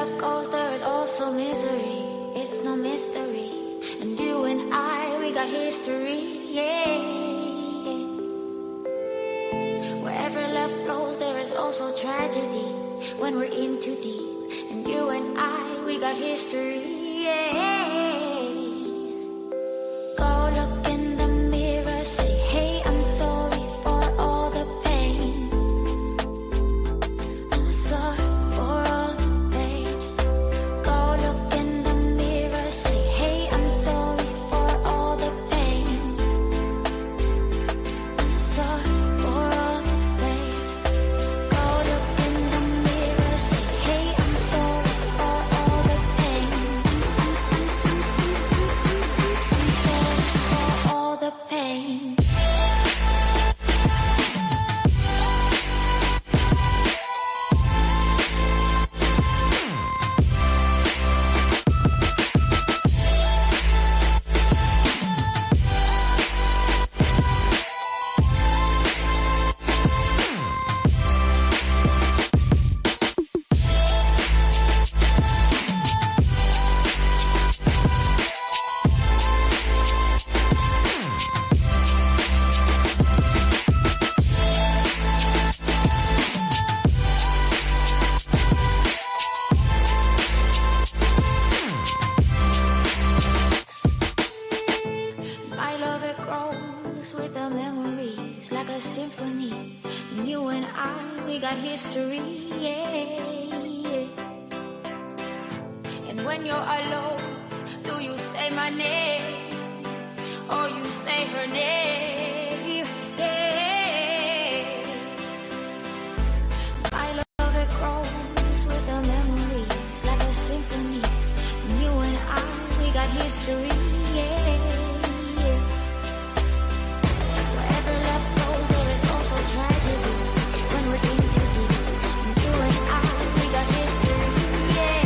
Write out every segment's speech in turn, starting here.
love goes, there is also misery. It's no mystery. And you and I, we got history, yeah. Wherever love flows, there is also tragedy. When we're in too deep. And you and I, we got history, yeah. Go look in the mirror, say, hey, I'm sorry for all the pain. I'm sorry for all the pain. Go look in the mirror, say, hey, I'm sorry for all the pain. I'm sorry for all the pain. Go look in the mirror, say, hey, I'm sorry for all the pain. I'm sorry for all the pain. My love, it grows with the memories like a symphony. And you and I, we got history, yeah. And when you're alone, do you say my name or you say her name? Yeah. My love, it grows with the memories like a symphony. And you and I, we got history, yeah. Wherever love goes, there is also tragedy. When we're in too deep, and you and I, we got history, yeah.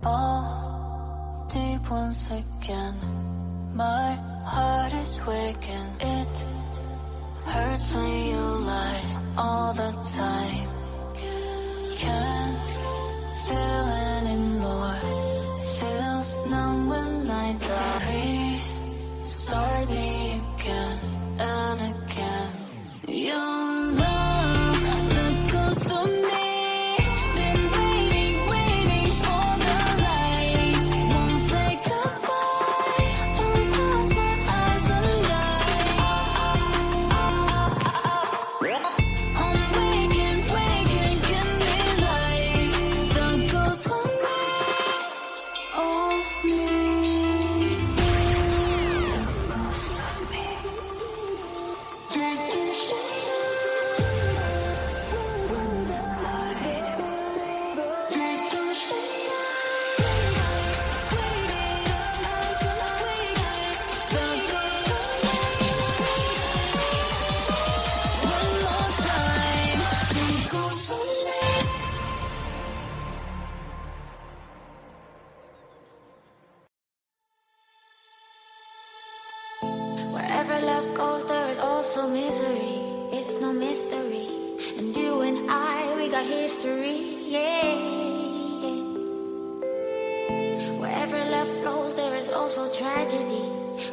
All deep once again. My heart is waking. It hurts when you lie all the time. Can't feel anymore. Feels numb when I die. Restart me again and again. Your love, the ghost of me. Been waiting, waiting for the light. Won't say goodbye. Won't close my eyes and lie. I'm waking, waking, give me life. The ghost of me, of me. Wherever love goes, there is also misery. It's no mystery. And you and I, we got history, yeah. Wherever love flows, there is also tragedy.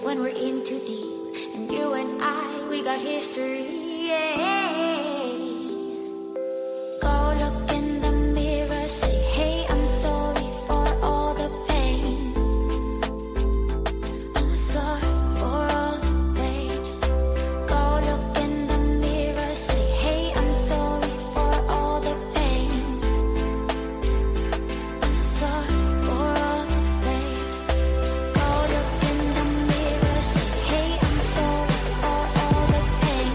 when we're in too deep. And you and I, we got history. Go look in the mirror, say, hey, I'm sorry for all the pain. I'm sorry for all the pain. Go look in the mirror, say, hey, I'm sorry for all the pain. I'm sorry for all the pain. Go look in the mirror, say, hey, I'm sorry for all the pain.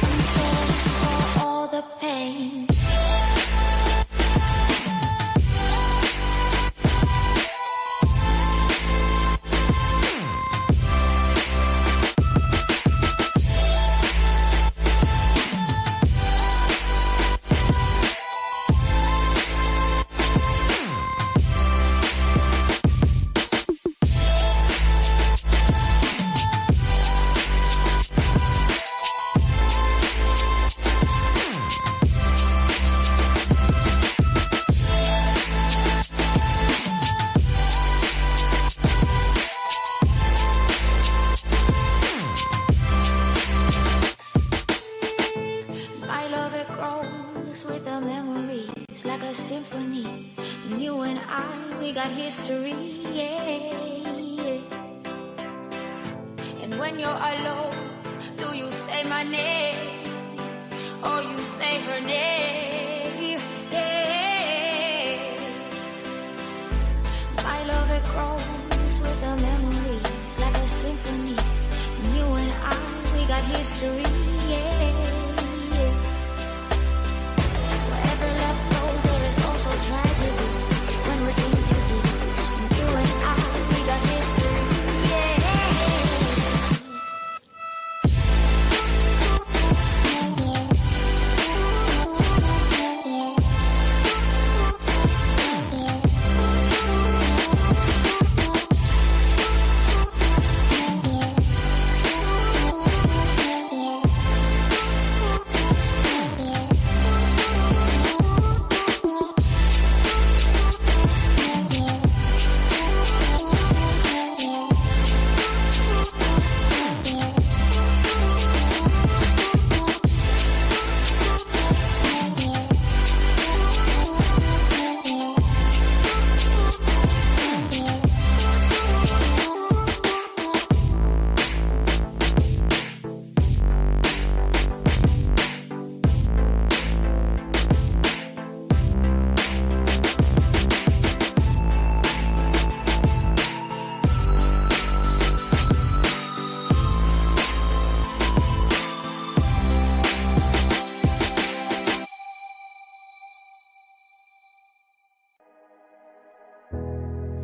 I'm sorry for all the pain. My love, it grows with the memories like a symphony. And you and I, we got history, yeah. And when you're alone, do you say my name or you say her name? Yeah. My love, it grows with the memories like a symphony. And you and I, we got history, yeah. Wherever love flows, there is also tragedy. When we're in too deep, and you and I, we got history, yeah.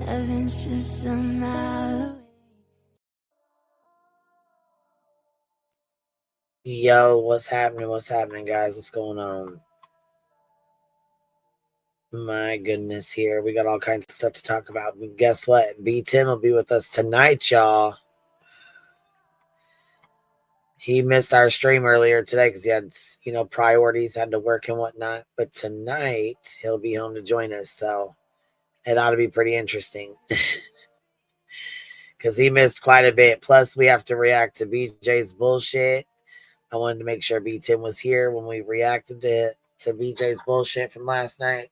Heaven's just a mile away. Yo, what's happening? What's happening, guys? What's going on? My goodness, here we got all kinds of stuff to talk about. But guess what? B Tim will be with us tonight, y'all. He missed our stream earlier today because he had, priorities, had to work and whatnot. But tonight he'll be home to join us, so it ought to be pretty interesting. Because he missed quite a bit. Plus, we have to react to BJ's bullshit. I wanted to make sure B Tim was here when we reacted to BJ's bullshit from last night.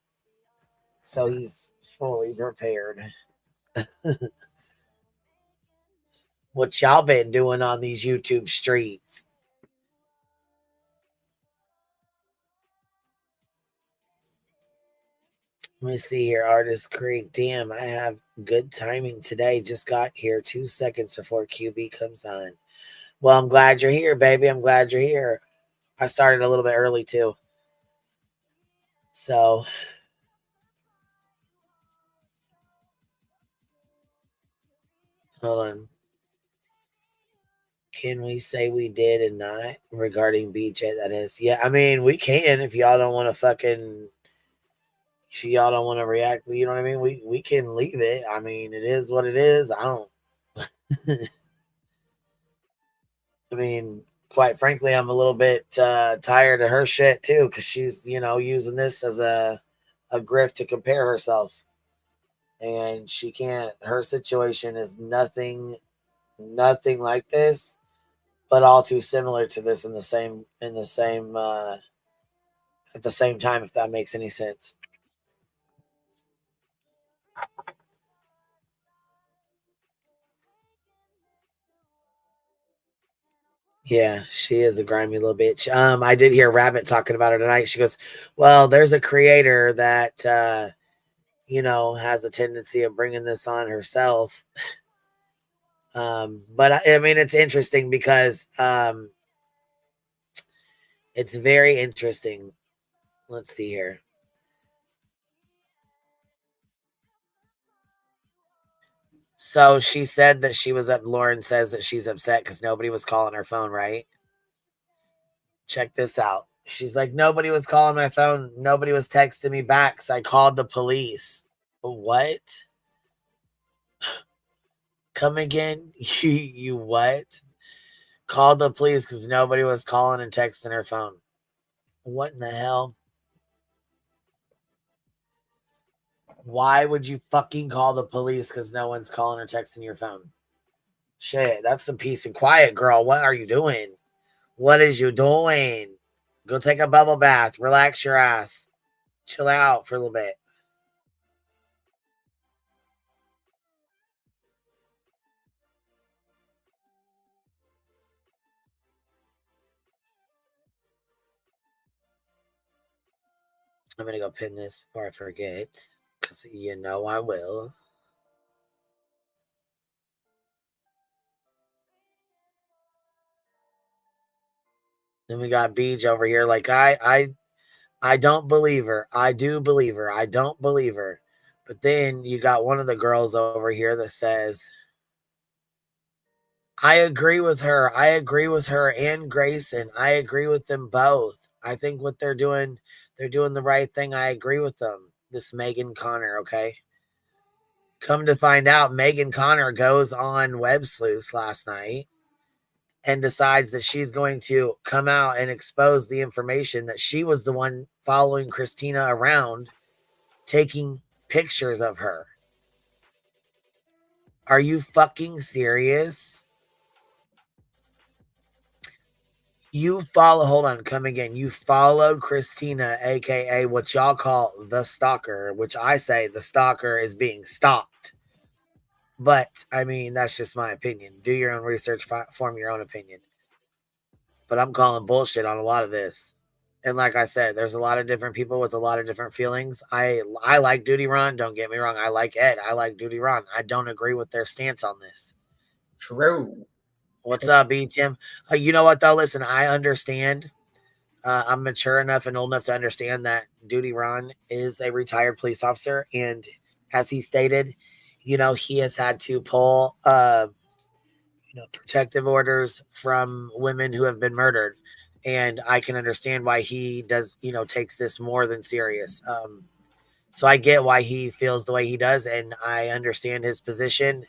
So he's fully prepared. What y'all been doing on these YouTube streets? Let me see here. Artist Creek. Damn, I have good timing today. Just got here 2 seconds before QB comes on. Well, I'm glad you're here, baby. I'm glad you're here. I started a little bit early too. So hold on. Can we say we did and not regarding BJ? That is, yeah. I mean, we can if y'all don't want to fucking. If y'all don't want to react, you know what I mean. We can leave it. I mean, it is what it is. I don't. I mean, quite frankly, I'm a little bit tired of her shit too, because she's using this as a grift to compare herself. and she can't. Her situation is nothing like this, but all too similar to this in the same at the same time, if that makes any sense. Yeah, she is a grimy little bitch. I did hear Rabbit talking about her tonight. She goes, "Well, there's a creator that has a tendency of bringing this on herself." But I mean, it's interesting because it's very interesting. Let's see here. So she said that she was up. Lauren says that she's upset because nobody was calling her phone, right? Check this out. She's like, nobody was calling my phone. Nobody was texting me back. So I called the police. What? Come again? You what? Called the police because nobody was calling and texting her phone. What in the hell? Why would you fucking call the police because no one's calling or texting your phone? Shit, that's some peace and quiet, girl. What are you doing? What is you doing? Go take a bubble bath. Relax your ass. Chill out for a little bit. I'm going to go pin this before I forget because you know I will. Then we got Beach over here like, I don't believe her. I do believe her. I don't believe her. But then you got one of the girls over here that says, I agree with her. I agree with her and Grayson. I agree with them both. I think what they're doing the right thing. I agree with them. This Megan Connor, okay? Come to find out, Megan Connor goes on Web Sleuths last night and decides that she's going to come out and expose the information that she was the one following Christina around, taking pictures of her. Are you fucking serious? Hold on, come again. You followed Christina, aka what y'all call the stalker, which I say the stalker is being stalked. But I mean, that's just my opinion. Do your own research, form your own opinion. But I'm calling bullshit on a lot of this. And like I said, there's a lot of different people with a lot of different feelings. I like Duty Ron. Don't get me wrong. I like Ed. I like Duty Ron. I don't agree with their stance on this. True. What's up, B Tim? You know what though? Listen, I understand. I'm mature enough and old enough to understand that Duty Ron is a retired police officer, and as he stated, he has had to pull protective orders from women who have been murdered. And I can understand why he does, takes this more than serious. So I get why he feels the way he does, and I understand his position.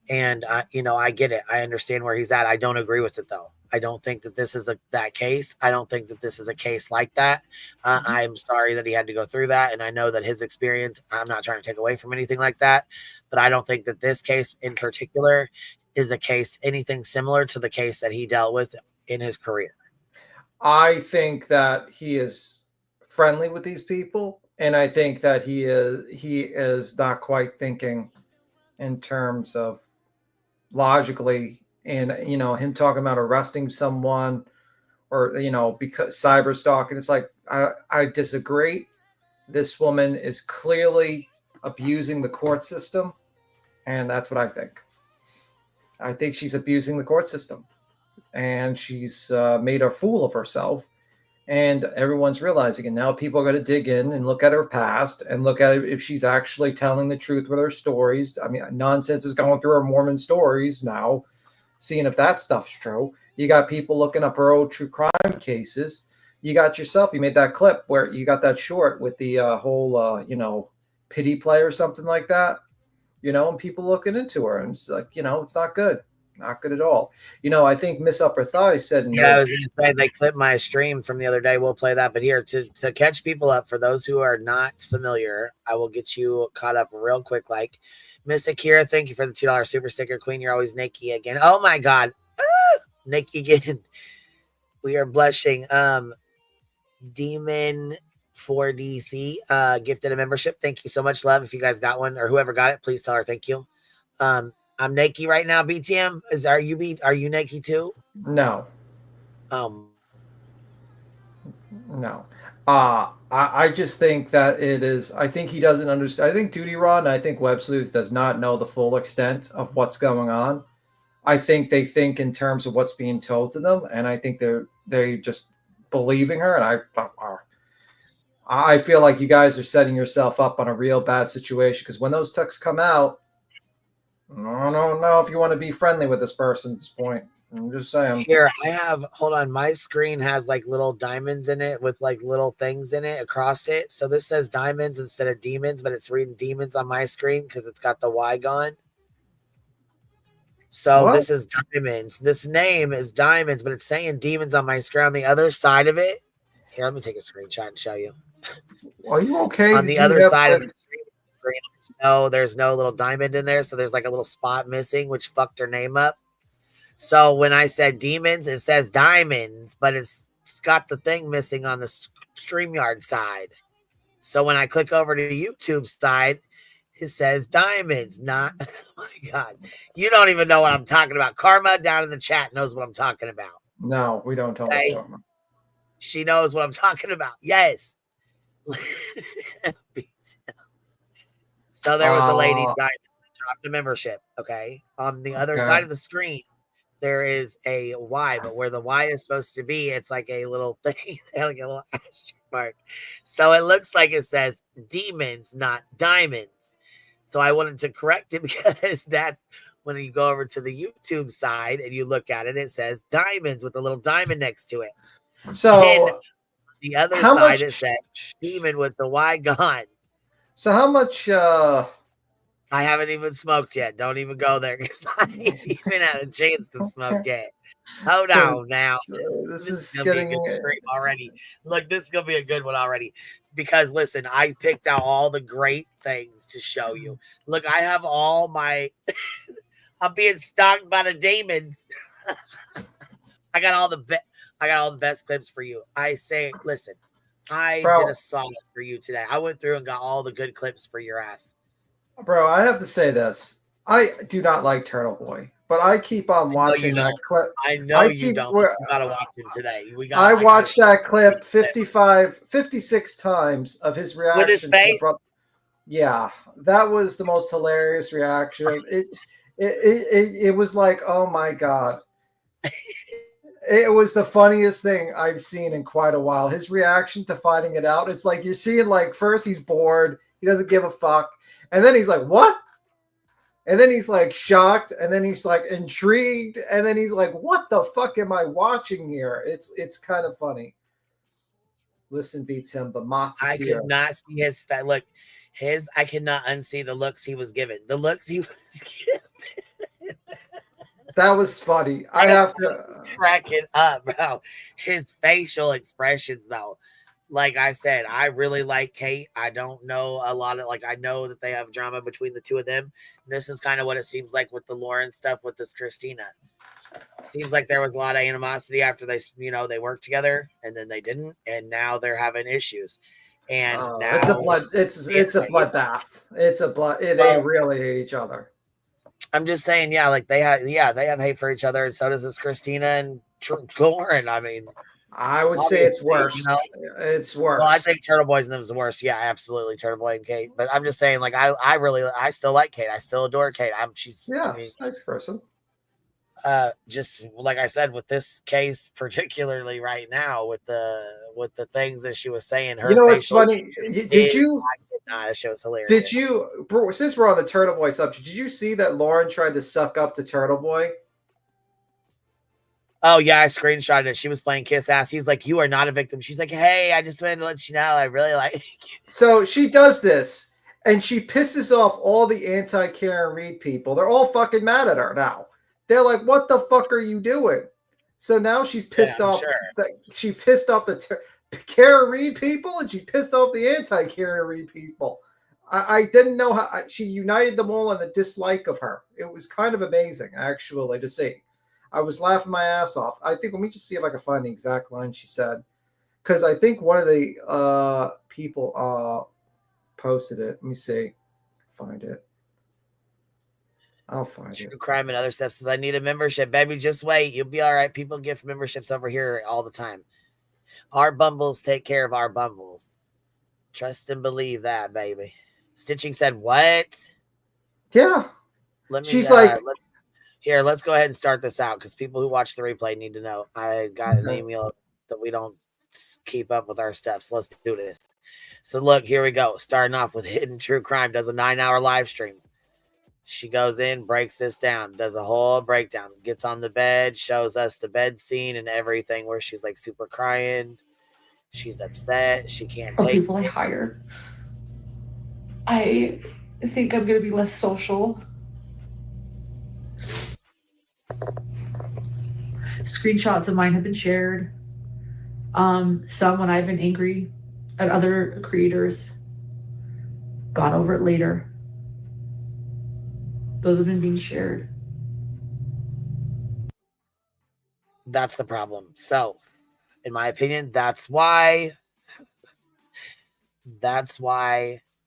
And I get it. I understand where he's at. I don't agree with it though. I don't think that this is that case. I don't think that this is a case like that. I'm sorry that he had to go through that, and I know that his experience. I'm not trying to take away from anything like that, but I don't think that this case in particular is a case anything similar to the case that he dealt with in his career. I think that he is friendly with these people, and I think that he is not quite thinking in terms of logically, and him talking about arresting someone or because cyber stalking. It's like I disagree. This woman is clearly abusing the court system, and that's what I think. I think she's abusing the court system, and she's made a fool of herself, and everyone's realizing it now. People are going to dig in and look at her past and look at if she's actually telling the truth with her stories. I mean, Nonsense is going through her Mormon stories now, seeing if that stuff's true. You got people looking up her old true crime cases. You got yourself, you made that clip where you got that short with the whole, pity play or something like that, and people looking into her, and it's like, it's not good. Not good at all. You know, I think Miss Upper Thigh said no. Yeah, I was going to say they clipped my stream from the other day. We'll play that. But here, to catch people up, for those who are not familiar, I will get you caught up real quick. Like, Miss Akira, thank you for the $2 super sticker. Queen, you're always Nikki again. Oh, my God. Nikki again. We are blushing. Demon 4DC gifted a membership. Thank you so much, love. If you guys got one or whoever got it, please tell her thank you. I'm Nikki right now. BTM are you Nikki too? No. No. I just think that it is. I think he doesn't understand. I think Duty Run. I think Web Sleuth does not know the full extent of what's going on. I think they think in terms of what's being told to them, and I think they just believing her. And I feel like you guys are setting yourself up on a real bad situation, because when those texts come out, I don't know if you want to be friendly with this person at this point. I'm just saying. Here, hold on. My screen has like little diamonds in it with like little things in it across it. So this says diamonds instead of demons, but it's reading demons on my screen because it's got the Y gone. So what? This is diamonds. This name is diamonds, but it's saying demons on my screen. On the other side of it, here, let me take a screenshot and show you. Are you okay? On the other side of the screen, there's no little diamond in there. So there's like a little spot missing, which fucked her name up. So when I said demons, it says diamonds, but it's got the thing missing on the StreamYard side. So when I click over to the YouTube side, it says diamonds, not, oh my God. You don't even know what I'm talking about. Karma down in the chat knows what I'm talking about. No, we don't talk about. She knows what I'm talking about. Yes. So there was the lady diamond that dropped the membership. Okay. On the other side of the screen, there is a Y, but where the Y is supposed to be, it's like a little thing, like a little asterisk mark. So it looks like it says demons, not diamonds. So I wanted to correct it because that's when you go over to the YouTube side and you look at it, it says diamonds with a little diamond next to it. So and the other side, it says demon with the Y gone. So how much? I haven't even smoked yet. Don't even go there because I ain't even had a chance to smoke yet. Hold on now. This is gonna be a good stream already. Look, this is gonna be a good one already. Because listen, I picked out all the great things to show you. Look, I have all my I'm being stalked by the demons. I got all the best clips for you. I say, listen, I did a solid for you today. I went through and got all the good clips for your ass. Bro, I have to say this. I do not like Turtle Boy, but I keep on watching that clip. I know you don't. You gotta watch him today. I watched that clip 56 times of his reaction. With his face? Yeah, that was the most hilarious reaction. It was like, oh my God. It was the funniest thing I've seen in quite a while. His reaction to finding it out. It's like you're seeing, like, first he's bored. He doesn't give a fuck. And then he's like, what? And then he's like shocked. And then he's like intrigued. And then he's like, what the fuck am I watching here? It's kind of funny. Listen, beats him. The Mott's I here. could not see his face. Look, I could not unsee the looks he was given. The looks he was given. That was funny. I have to crack it up, bro. His facial expressions, though. Like I said, I really like Kate. I don't know a lot of, like, I know that they have drama between the two of them. This is kind of what it seems like with the Lauren stuff with this Christina. Seems like there was a lot of animosity after they worked together, and then they didn't, and now they're having issues. And now it's a bloodbath. They really hate each other. I'm just saying, they have hate for each other, and so does this Christina and Lauren. I mean, I would say it's worse. It's worse. Well, I think Turtle Boy's and them is the worst. Yeah, absolutely, Turtle Boy and Kate. But I'm just saying, like, I still like Kate. I still adore Kate. She's a nice person. Just like I said, with this case, particularly right now, with the things that she was saying, her. You know what's funny? Did you? That shit was hilarious. Did you, bro? Since we're on the Turtle Boy subject, did you see that Lauren tried to suck up to Turtle Boy? Oh, yeah, I screenshotted it. She was playing Kiss Ass. He was like, you are not a victim. She's like, hey, I just wanted to let you know I really like you. So she does this, and she pisses off all the anti-Karen Reed people. They're all fucking mad at her now. They're like, what the fuck are you doing? So now she's pissed off. Sure. She pissed off the Kara Reed people, and she pissed off the anti-Kara Reed people. I didn't know how she united them all in the dislike of her. It was kind of amazing, actually, to see. I was laughing my ass off. I think, let me just see if I can find the exact line she said. Because I think one of the people posted it. Let me see. Find it. I'll find it. True crime and other stuff says, I need a membership. Baby, just wait. You'll be all right. People give memberships over here all the time. Our bumbles take care of our bumbles. Trust and believe that, baby. Stitching said, what? Yeah. She's like, here, let's go ahead and start this out because people who watch the replay need to know. I got an email that we don't keep up with our stuff. So let's do this. So look, here we go. Starting off with Hidden True Crime, does a 9-hour live stream. She goes in, breaks this down, does a whole breakdown, gets on the bed, shows us the bed scene and everything where she's like super crying. She's upset. She can't take people I hire. I think I'm going to be less social. Screenshots of mine have been shared. Some when I've been angry at other creators. Got over it later. Those have been being shared. That's the problem. So, in my opinion, that's why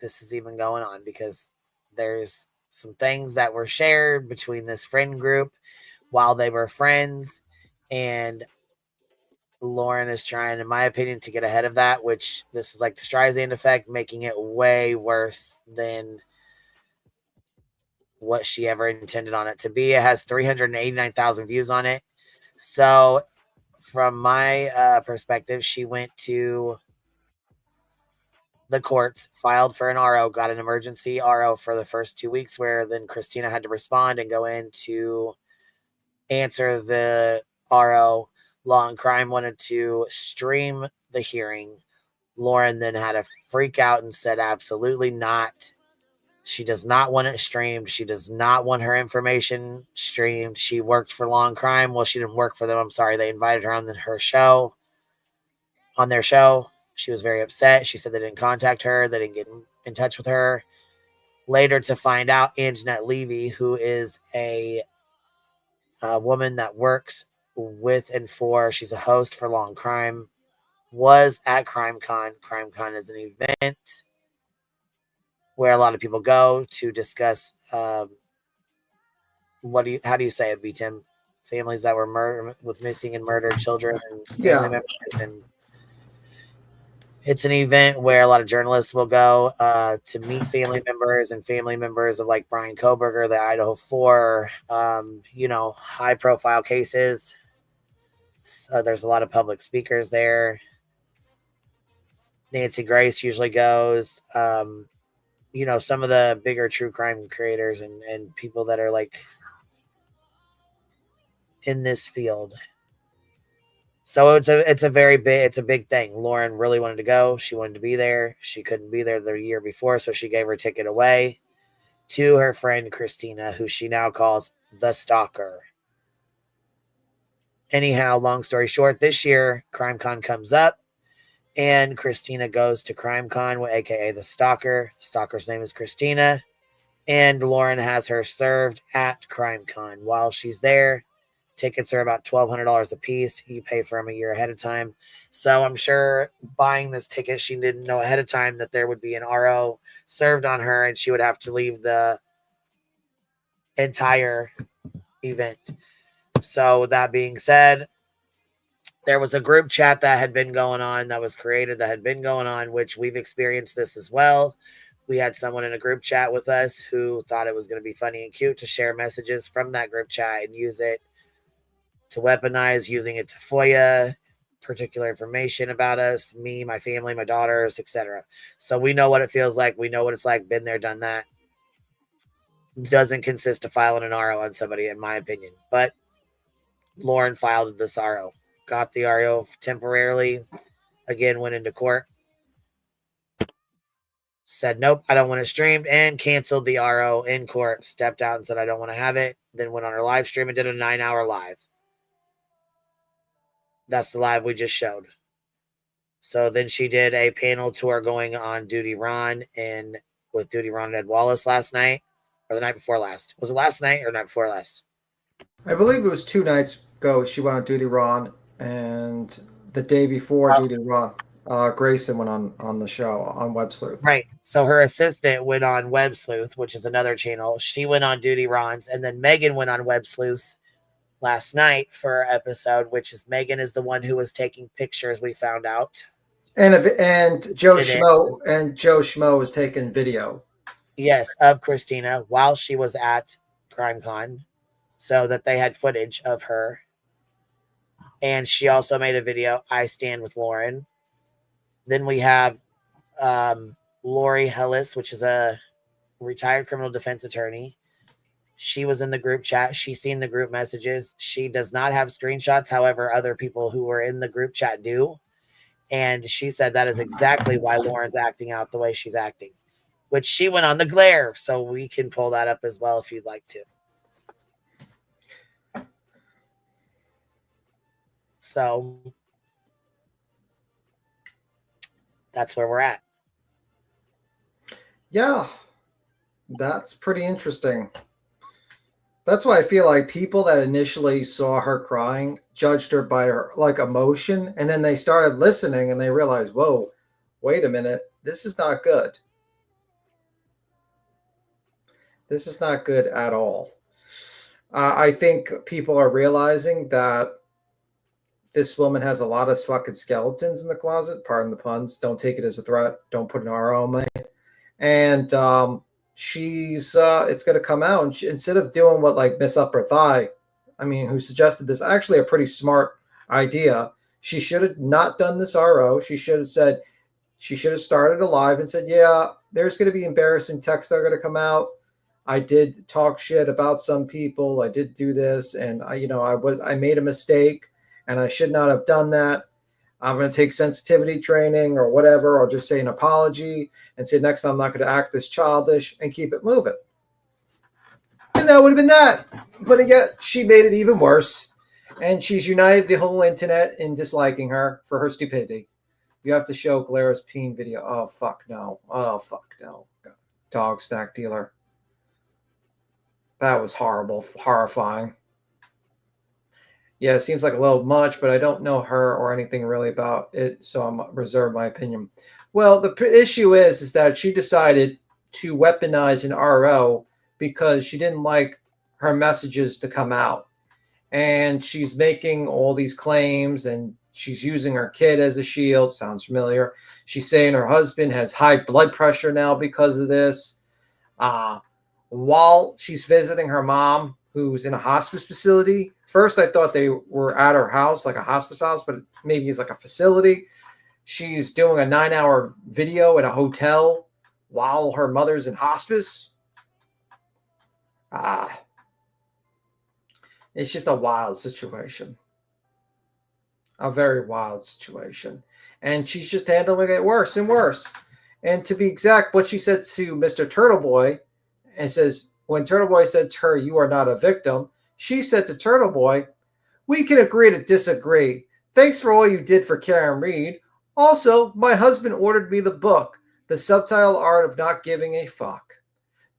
this is even going on, because there's some things that were shared between this friend group while they were friends, and Lauren is trying, in my opinion, to get ahead of that, which this is like the Streisand effect, making it way worse than what she ever intended on it to be. It has 389,000 views on it. So from my perspective, she went to the courts, filed for an RO, got an emergency RO for the first 2 weeks, where then Christina had to respond and go in to answer the RO. Law and Crime wanted to stream the hearing. Lauren then had to freak out and said, absolutely not. She does not want it streamed. She does not want her information streamed. She worked for Law and Crime. Well, she didn't work for them. I'm sorry. They invited her on their show. She was very upset. She said they didn't contact her. They didn't get in touch with her. Later to find out, Anjanette Levy, who is a woman that works with and for, she's a host for Law and Crime, was at CrimeCon. CrimeCon is an event where a lot of people go to discuss how do you say it, B. Tim? Families that were missing and murdered children and family members. And it's an event where a lot of journalists will go to meet family members and family members of like Brian Koberger, the Idaho 4, high profile cases. There's a lot of public speakers there. Nancy Grace usually goes. Some of the bigger true crime creators and people that are like in this field. So it's a big thing. Lauren really wanted to go. She wanted to be there. She couldn't be there the year before, so she gave her ticket away to her friend Christina, who she now calls the stalker. Anyhow, long story short, this year CrimeCon comes up and Christina goes to CrimeCon, aka the stalker. The stalker's name is Christina, and Lauren has her served at CrimeCon. While she's there, tickets are about $1,200 a piece. You pay for them a year ahead of time. So I'm sure buying this ticket, she didn't know ahead of time that there would be an RO served on her and she would have to leave the entire event. So with that being said, there was a group chat that had been going on, that was created, that had been going on, which we've experienced this as well. We had someone in a group chat with us who thought it was going to be funny and cute to share messages from that group chat and use it to weaponize, using it to FOIA particular information about us, me, my family, my daughters, etc. So we know what it feels like. We know what it's like. Been there, done that. Doesn't consist of filing an RO on somebody, in my opinion. But Lauren filed this RO. Got the RO temporarily. Again, went into court. said, nope, I don't want it streamed, and canceled the RO in court, stepped out and said, I don't want to have it. Then went on her live stream and did a 9-hour live. That's the live we just showed. So then she did a panel tour going on Duty Ron and with Duty Ron and Ed Wallace last night, or the night before last. Was it last night or night before last? I believe it was 2 nights ago. She went on Duty Ron, and the day before Duty Ron, Grayson went on the show on Web Sleuth. Right. So her assistant went on Web Sleuth, which is another channel. She went on Duty Ron's, and then Megan went on Web Sleuth last night for her episode, which is Megan is the one who was taking pictures. We found out, and Joe Shmoe was taking video. Yes, of Christina while she was at CrimeCon, so that they had footage of her. And she also made a video, I Stand with Lauren. Then we have Lori Hellis, which is a retired criminal defense attorney. She was in the group chat. She's seen the group messages. She does not have screenshots. However, other people who were in the group chat do. And she said that is exactly why Lauren's acting out the way she's acting, which she went on the glare. So we can pull that up as well if you'd like to. So that's where we're at. Yeah, that's pretty interesting. That's why I feel like people that initially saw her crying judged her by her like emotion, and then they started listening and they realized, whoa, wait a minute, this is not good. This is not good at all. I think people are realizing that this woman has a lot of fucking skeletons in the closet. Pardon the puns. Don't take it as a threat. Don't put an R on me. And she's it's going to come out, and instead of doing what like Miss Upper Thigh, I mean, who suggested this, actually a pretty smart idea. She should have not done this RO. She should have started a live and said, yeah, there's going to be embarrassing texts that are going to come out. I did talk shit about some people. I did do this, and I made a mistake, and I should not have done that. I'm going to take sensitivity training or whatever, or just say an apology and say next time I'm not going to act this childish and keep it moving. And that would have been that. But yet she made it even worse. And she's united the whole internet in disliking her for her stupidity. You have to show Glara's peen video. Oh, fuck no. Oh, fuck no. Dog snack dealer. That was horrible. Horrifying. Yeah, it seems like a little much, but I don't know her or anything really about it, so I'm reserve my opinion. Well, the issue is that she decided to weaponize an RO because she didn't like her messages to come out. And she's making all these claims, and she's using her kid as a shield. Sounds familiar. She's saying her husband has high blood pressure now because of this. While she's visiting her mom, who's in a hospice facility. First, I thought they were at her house, like a hospice house, but maybe it's like a facility. She's doing a 9-hour video at a hotel while her mother's in hospice. It's just a wild situation. A very wild situation. And she's just handling it worse and worse. And to be exact, what she said to Mr. Turtleboy, and says, when Turtleboy said to her, you are not a victim, she said to Turtleboy, we can agree to disagree. Thanks for all you did for Karen Reed. Also, my husband ordered me the book, The Subtle Art of Not Giving a Fuck.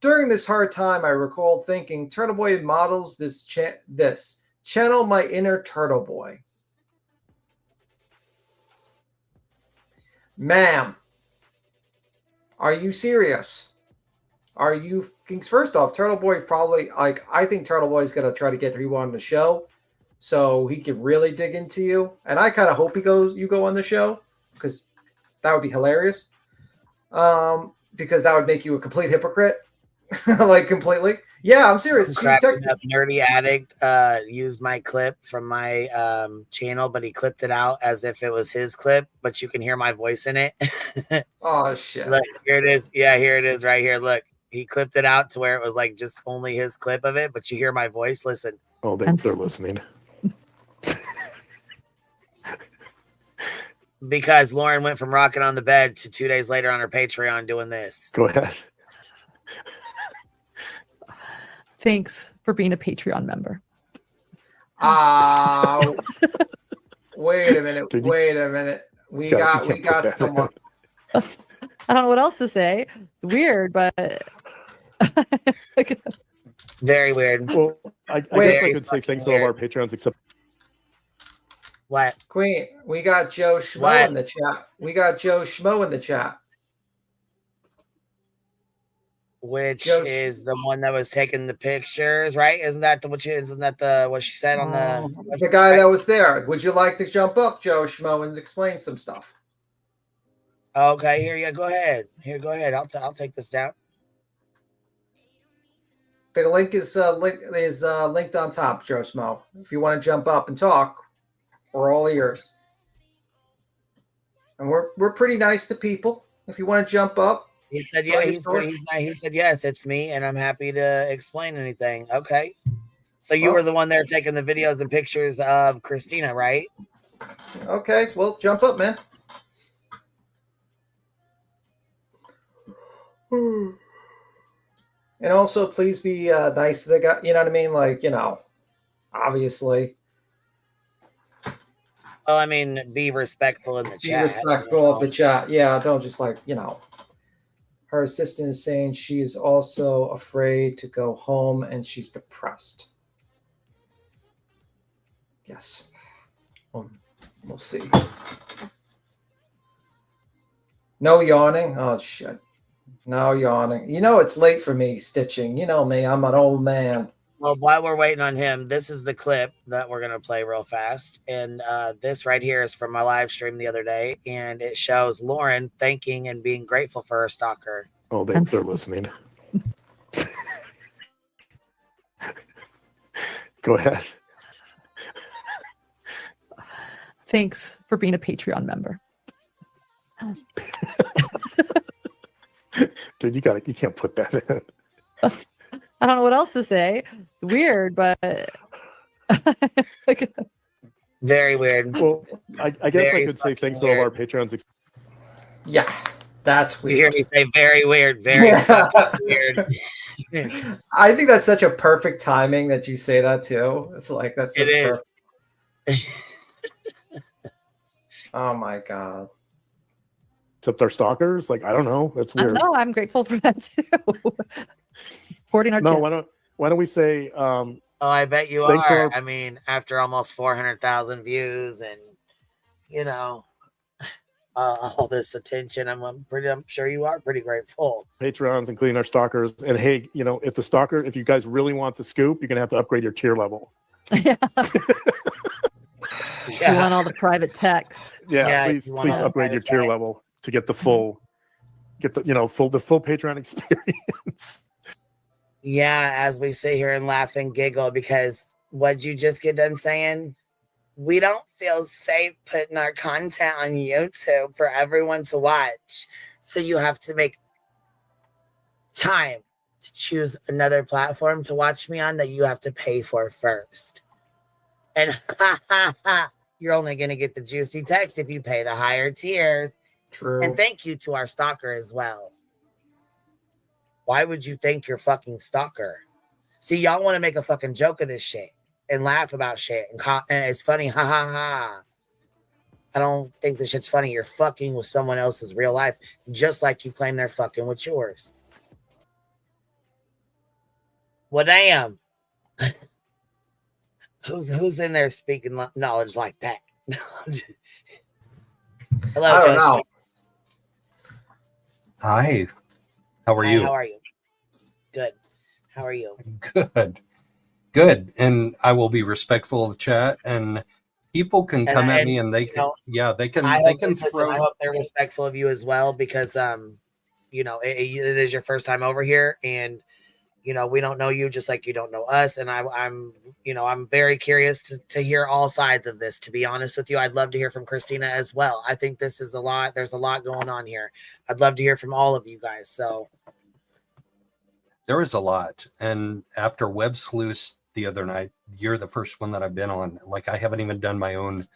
During this hard time, I recall thinking, Turtleboy models this. Channel my inner Turtleboy. Ma'am, are you serious? Are you first off, Turtleboy probably I think Turtleboy's gonna try to get you on the show so he can really dig into you. And I kind of hope you go on the show, because that would be hilarious. Because that would make you a complete hypocrite. Like completely. Yeah, I'm serious. Nerdy Addict used my clip from my channel, but he clipped it out as if it was his clip, but you can hear my voice in it. Oh shit. Look, here it is. Yeah, here it is right here. Look. He clipped it out to where it was like just only his clip of it, but you hear my voice. Listen. Oh, they're listening. Because Lauren went from rocking on the bed to 2 days later on her Patreon doing this. Go ahead. Thanks for being a Patreon member. Wait a minute. Wait a minute. We got some more. I don't know what else to say. It's weird, but very weird. Well, I guess I could say thanks to all of our Patreons except what? Queen, we got Joe Shmoe in the chat. Which is the one that was taking the pictures, right? Isn't that what she said on the guy that was there? Would you like to jump up, Joe Shmoe, and explain some stuff? Okay, here you go. Go ahead. I'll take this down. The link is linked on top, Joe Shmoe. If you want to jump up and talk, we're all ears. And we're pretty nice to people. If you want to jump up. He said, yeah, he's nice. He said, yes, it's me, and I'm happy to explain anything. Okay. So you were the one there taking the videos and pictures of Christina, right? Okay, well, jump up, man. And also, please be nice to the guy. You know what I mean? Like, obviously. Well, I mean, be respectful in the chat. Be respectful of the chat. Yeah, don't just Her assistant is saying she is also afraid to go home and she's depressed. Yes. We'll see. No yawning? Oh, shit. No yawning. It's late for me stitching. You know me. I'm an old man. Well, while we're waiting on him, this is the clip that we're going to play real fast. And this right here is from my live stream the other day. And it shows Lauren thanking and being grateful for her stalker. Oh, they're listening. Go ahead. Thanks for being a Patreon member. Dude, you can't put that in. I don't know what else to say. It's weird, but very weird. Well, I guess I could say thanks to all of our Patreons. Yeah, that's weird. You hear me say very weird, very weird. I think that's such a perfect timing that you say that too. It's like that's so perfect. Oh my god. Except our stalkers, I don't know. That's weird. No, I'm grateful for that too. Supporting our why don't we say oh, I bet you are. I mean, after almost 400,000 views and all this attention, I'm sure you are pretty grateful. Patrons, including our stalkers. And hey, if you guys really want the scoop, you're gonna have to upgrade your tier level. Yeah. You want all the private texts. Yeah, please upgrade your tier level to get the full Patreon experience. Yeah, as we sit here and laugh and giggle, because what'd you just get done saying? We don't feel safe putting our content on YouTube for everyone to watch. So you have to make time to choose another platform to watch me on that you have to pay for first. And you're only going to get the juicy text if you pay the higher tiers. True. And thank you to our stalker as well. Why would you thank your fucking stalker? See, y'all want to make a fucking joke of this shit and laugh about shit. And it's funny. Ha ha ha. I don't think this shit's funny. You're fucking with someone else's real life, just like you claim they're fucking with yours. Well, damn. Who's in there speaking knowledge like that? Hello, I don't Joseph. know. Hi. How are you? How are you? Good. How are you? Good. And I will be respectful of chat, and people can come at me and they can throw. I hope they're respectful of you as well, because it is your first time over here, and we don't know you just like you don't know us. And I'm very curious to hear all sides of this, to be honest with you. I'd love to hear from Christina as well. I think this is a lot. There's a lot going on here. I'd love to hear from all of you guys. So there is a lot. And after Web Sleuth the other night, you're the first one that I've been on. I haven't even done my own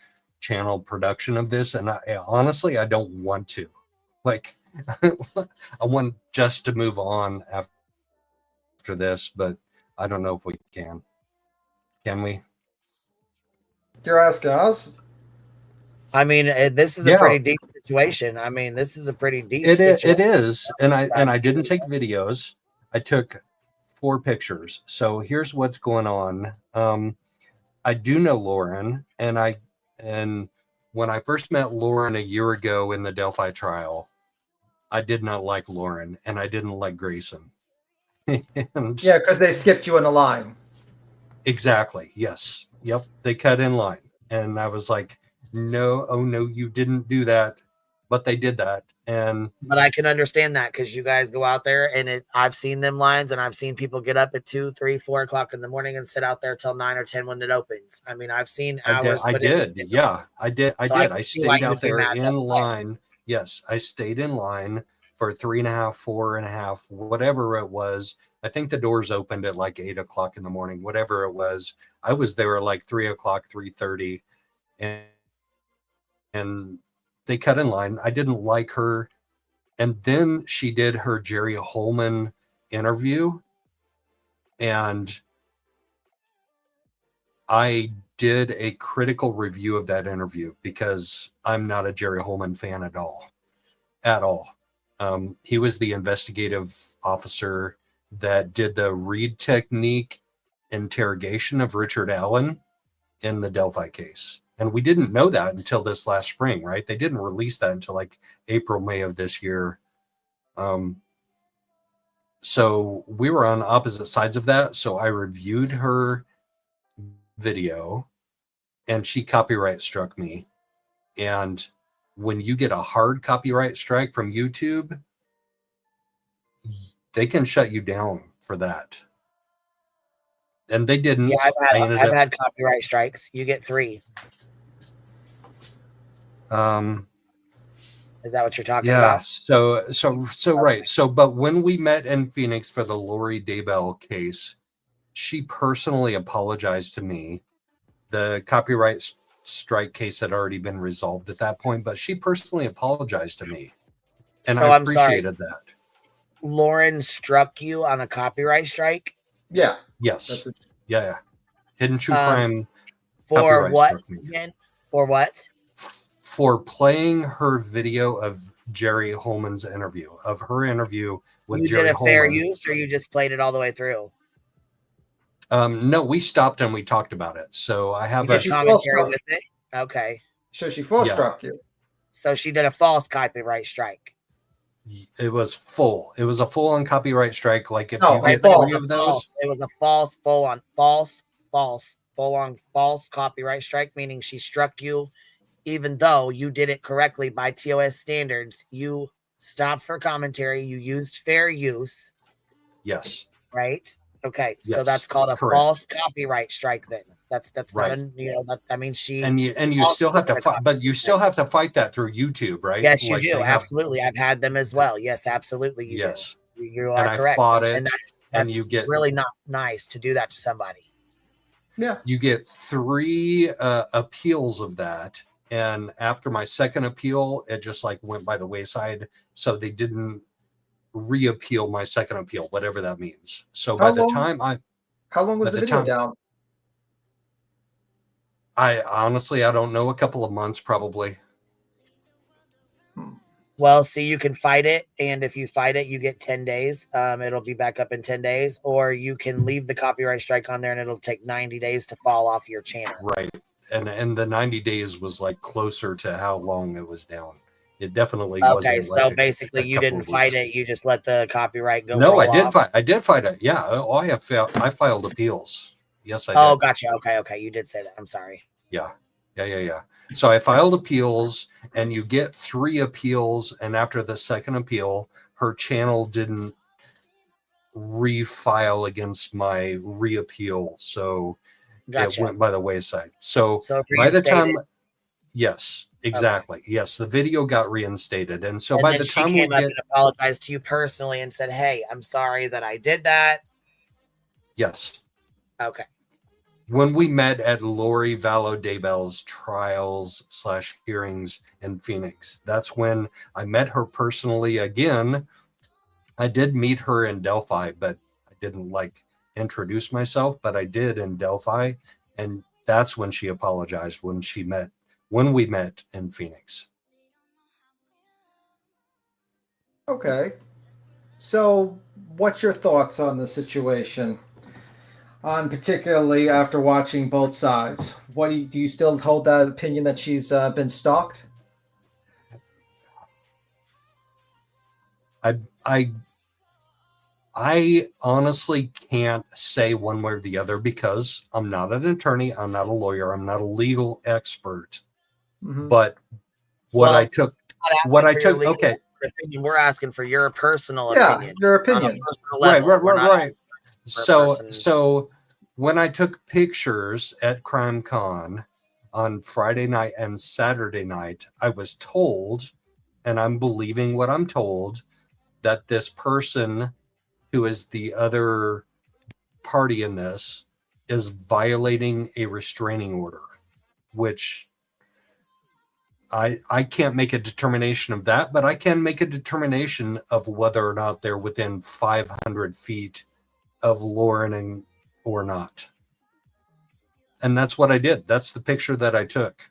channel production of this, and honestly, I don't want to. Like, I want just to move on after this, but I don't know if we can. Can we? You're asking us? I mean, this is a pretty deep situation. I mean, this is a pretty deep situation. It is. And I didn't take videos. I took 4 pictures. So here's what's going on. I do know Lauren, and when I first met Lauren a year ago in the Delphi trial, I did not like Lauren, and I didn't like Grayson. Yeah, because they skipped you in a line. Exactly. Yes. Yep. They cut in line. And I was like, no, oh no, you didn't do that. But they did that. But I can understand that because you guys go out there and I've seen them lines, and I've seen people get up at 2, 3, 4 o'clock in the morning and sit out there till 9 or 10 when it opens. I mean, I've seen hours. I did. Yeah, I did. I stayed out there in line. Yes, I stayed in line for 3.5, 4.5, whatever it was. I think the doors opened at like 8 o'clock in the morning, whatever it was. I was there at like 3 o'clock, 3:30, and they cut in line. I didn't like her. And then she did her Jerry Holman interview. And I did a critical review of that interview because I'm not a Jerry Holman fan at all. He was the investigative officer that did the Reed technique interrogation of Richard Allen in the Delphi case. And we didn't know that until this last spring, right? They didn't release that until like April, May of this year. So we were on opposite sides of that. So I reviewed her video and she copyright struck me. And when you get a hard copyright strike from YouTube, they can shut you down for that. And they didn't. Yeah, I've had copyright strikes. You get 3. Is that what you're talking about? Yeah. So right. So, but when we met in Phoenix for the Lori Daybell case, she personally apologized to me. The copyright strike case had already been resolved at that point, but she personally apologized to me. And so I appreciated that. Lauren struck you on a copyright strike? Yeah. Yes. Yeah. Hidden True Crime. For what? For what? For playing her video of Jerry Holman's interview, of her interview with Jerry Holman. You did a fair use, or you just played it all the way through? No, we stopped and we talked about it. So I have a commentary with it. Okay. So she false struck you. So she did a false copyright strike. It was full. It was a full-on copyright strike. Like if you get 3 of those, it was a false, full-on false copyright strike, meaning she struck you, even though you did it correctly by TOS standards. You stopped for commentary. You used fair use. Yes. Right. Okay. Yes, so that's called a false copyright strike. Then that's right. Not I mean, she and you still have to fight, but you still have to fight that through YouTube, right? Yes, you do. Absolutely. I've had them as well. Yes, absolutely. You do. You are correct. I fought it, and that's you get really not nice to do that to somebody. Yeah. You get 3 appeals of that. And after my second appeal, it just like went by the wayside. So they didn't reappeal my second appeal, whatever that means. So how long was the video down? I honestly, I don't know, a couple of months probably. Well, see, you can fight it, and if you fight it, you get 10 days. It'll be back up in 10 days, or you can leave the copyright strike on there, and it'll take 90 days to fall off your channel. Right, and the 90 days was like closer to how long it was down. It definitely wasn't. Okay, so basically, you didn't fight it; you just let the copyright go. No, I did fight. I did fight it. Yeah, I filed appeals. Yes, I did. Oh, gotcha. Okay, you did say that. I'm sorry. Yeah. So I filed appeals, and you get 3 appeals, and after the second appeal, her channel didn't refile against my reappeal, so it went by the wayside. So by the time, yes, exactly, okay. Yes, the video got reinstated, and so by the time she came up and apologized to you personally and said, "Hey, I'm sorry that I did that." Yes. Okay. when we met at Lori Vallow Daybell's trials / hearings in Phoenix. That's when I met her personally again. I did meet her in Delphi, but I didn't like introduce myself, but I did in Delphi. And that's when she apologized when we met in Phoenix. Okay. So, what's your thoughts on the situation? On particularly after watching both sides, what do you still hold that opinion that she's been stalked? I honestly can't say one way or the other because I'm not an attorney, I'm not a lawyer, I'm not a legal expert. Mm-hmm. But okay. Opinion. We're asking for your personal opinion. Your opinion. Right. So when I took pictures at Crime Con on Friday night and Saturday night, I was told, and I'm believing what I'm told, that this person who is the other party in this is violating a restraining order, which I can't make a determination of that, but I can make a determination of whether or not they're within 500 feet of Lauren or not. And that's what I did. That's the picture that I took.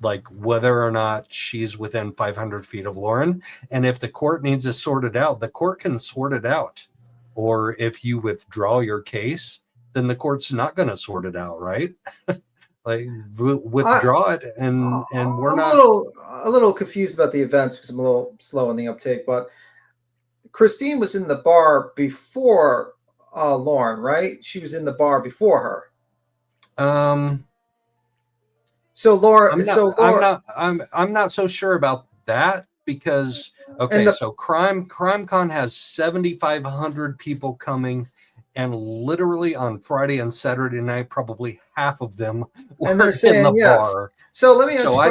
Like whether or not she's within 500 feet of Lauren. And if the court needs to sort it out, the court can sort it out. Or if you withdraw your case, then the court's not going to sort it out, right? Like withdraw it, and we're not. A little confused about the events because I'm a little slow on the uptake. But Christine was in the bar before Lauren, right? She was in the bar before her. So Laura, I'm not so sure about that because so CrimeCon has 7,500 people coming, and literally on Friday and Saturday night, probably half of them were in the bar. So let me ask you a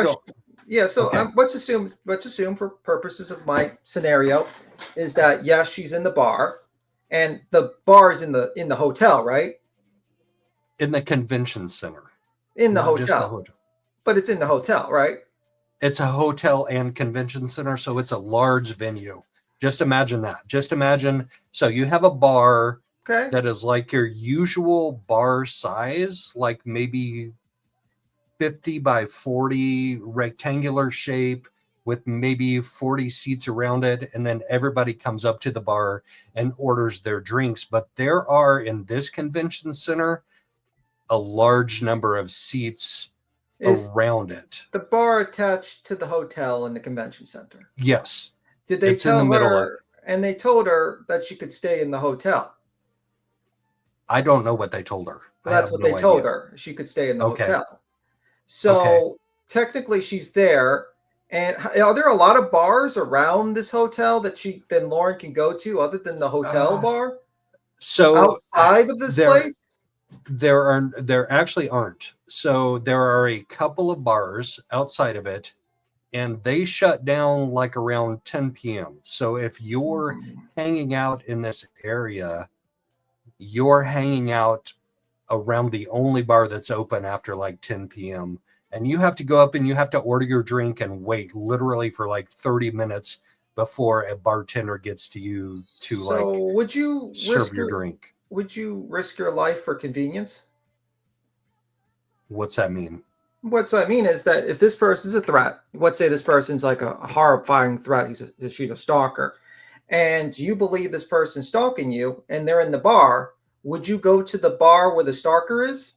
question. Let's assume for purposes of my scenario is that yes, she's in the bar, and the bar is in the hotel, right? In the convention center. In the hotel. But it's in the hotel, right? It's a hotel and convention center, so it's a large venue. Just imagine that. Just imagine. So you have a bar that is like your usual bar size, like maybe 50 by 40 rectangular shape with maybe 40 seats around it. And then everybody comes up to the bar and orders their drinks. But there are, in this convention center, a large number of seats around it. The bar attached to the hotel in the convention center? Yes. Did they tell her, and they told her that she could stay in the hotel? I don't know what they told her. That's what they told her. She could stay in the hotel. So technically she's there. And are there a lot of bars around this hotel that then Lauren can go to other than the hotel bar? So outside of this place? There actually aren't. So there are a couple of bars outside of it, and they shut down like around 10 p.m. So if you're hanging out in this area, you're hanging out around the only bar that's open after like 10 p.m. And you have to go up and you have to order your drink and wait literally for like 30 minutes before a bartender gets to you to would you serve your drink. Would you risk your life for convenience? What's that mean? What's that mean is that if this person's a threat, let's say this person's like a horrifying threat, she's a stalker, and you believe this person's stalking you and they're in the bar, would you go to the bar where the stalker is?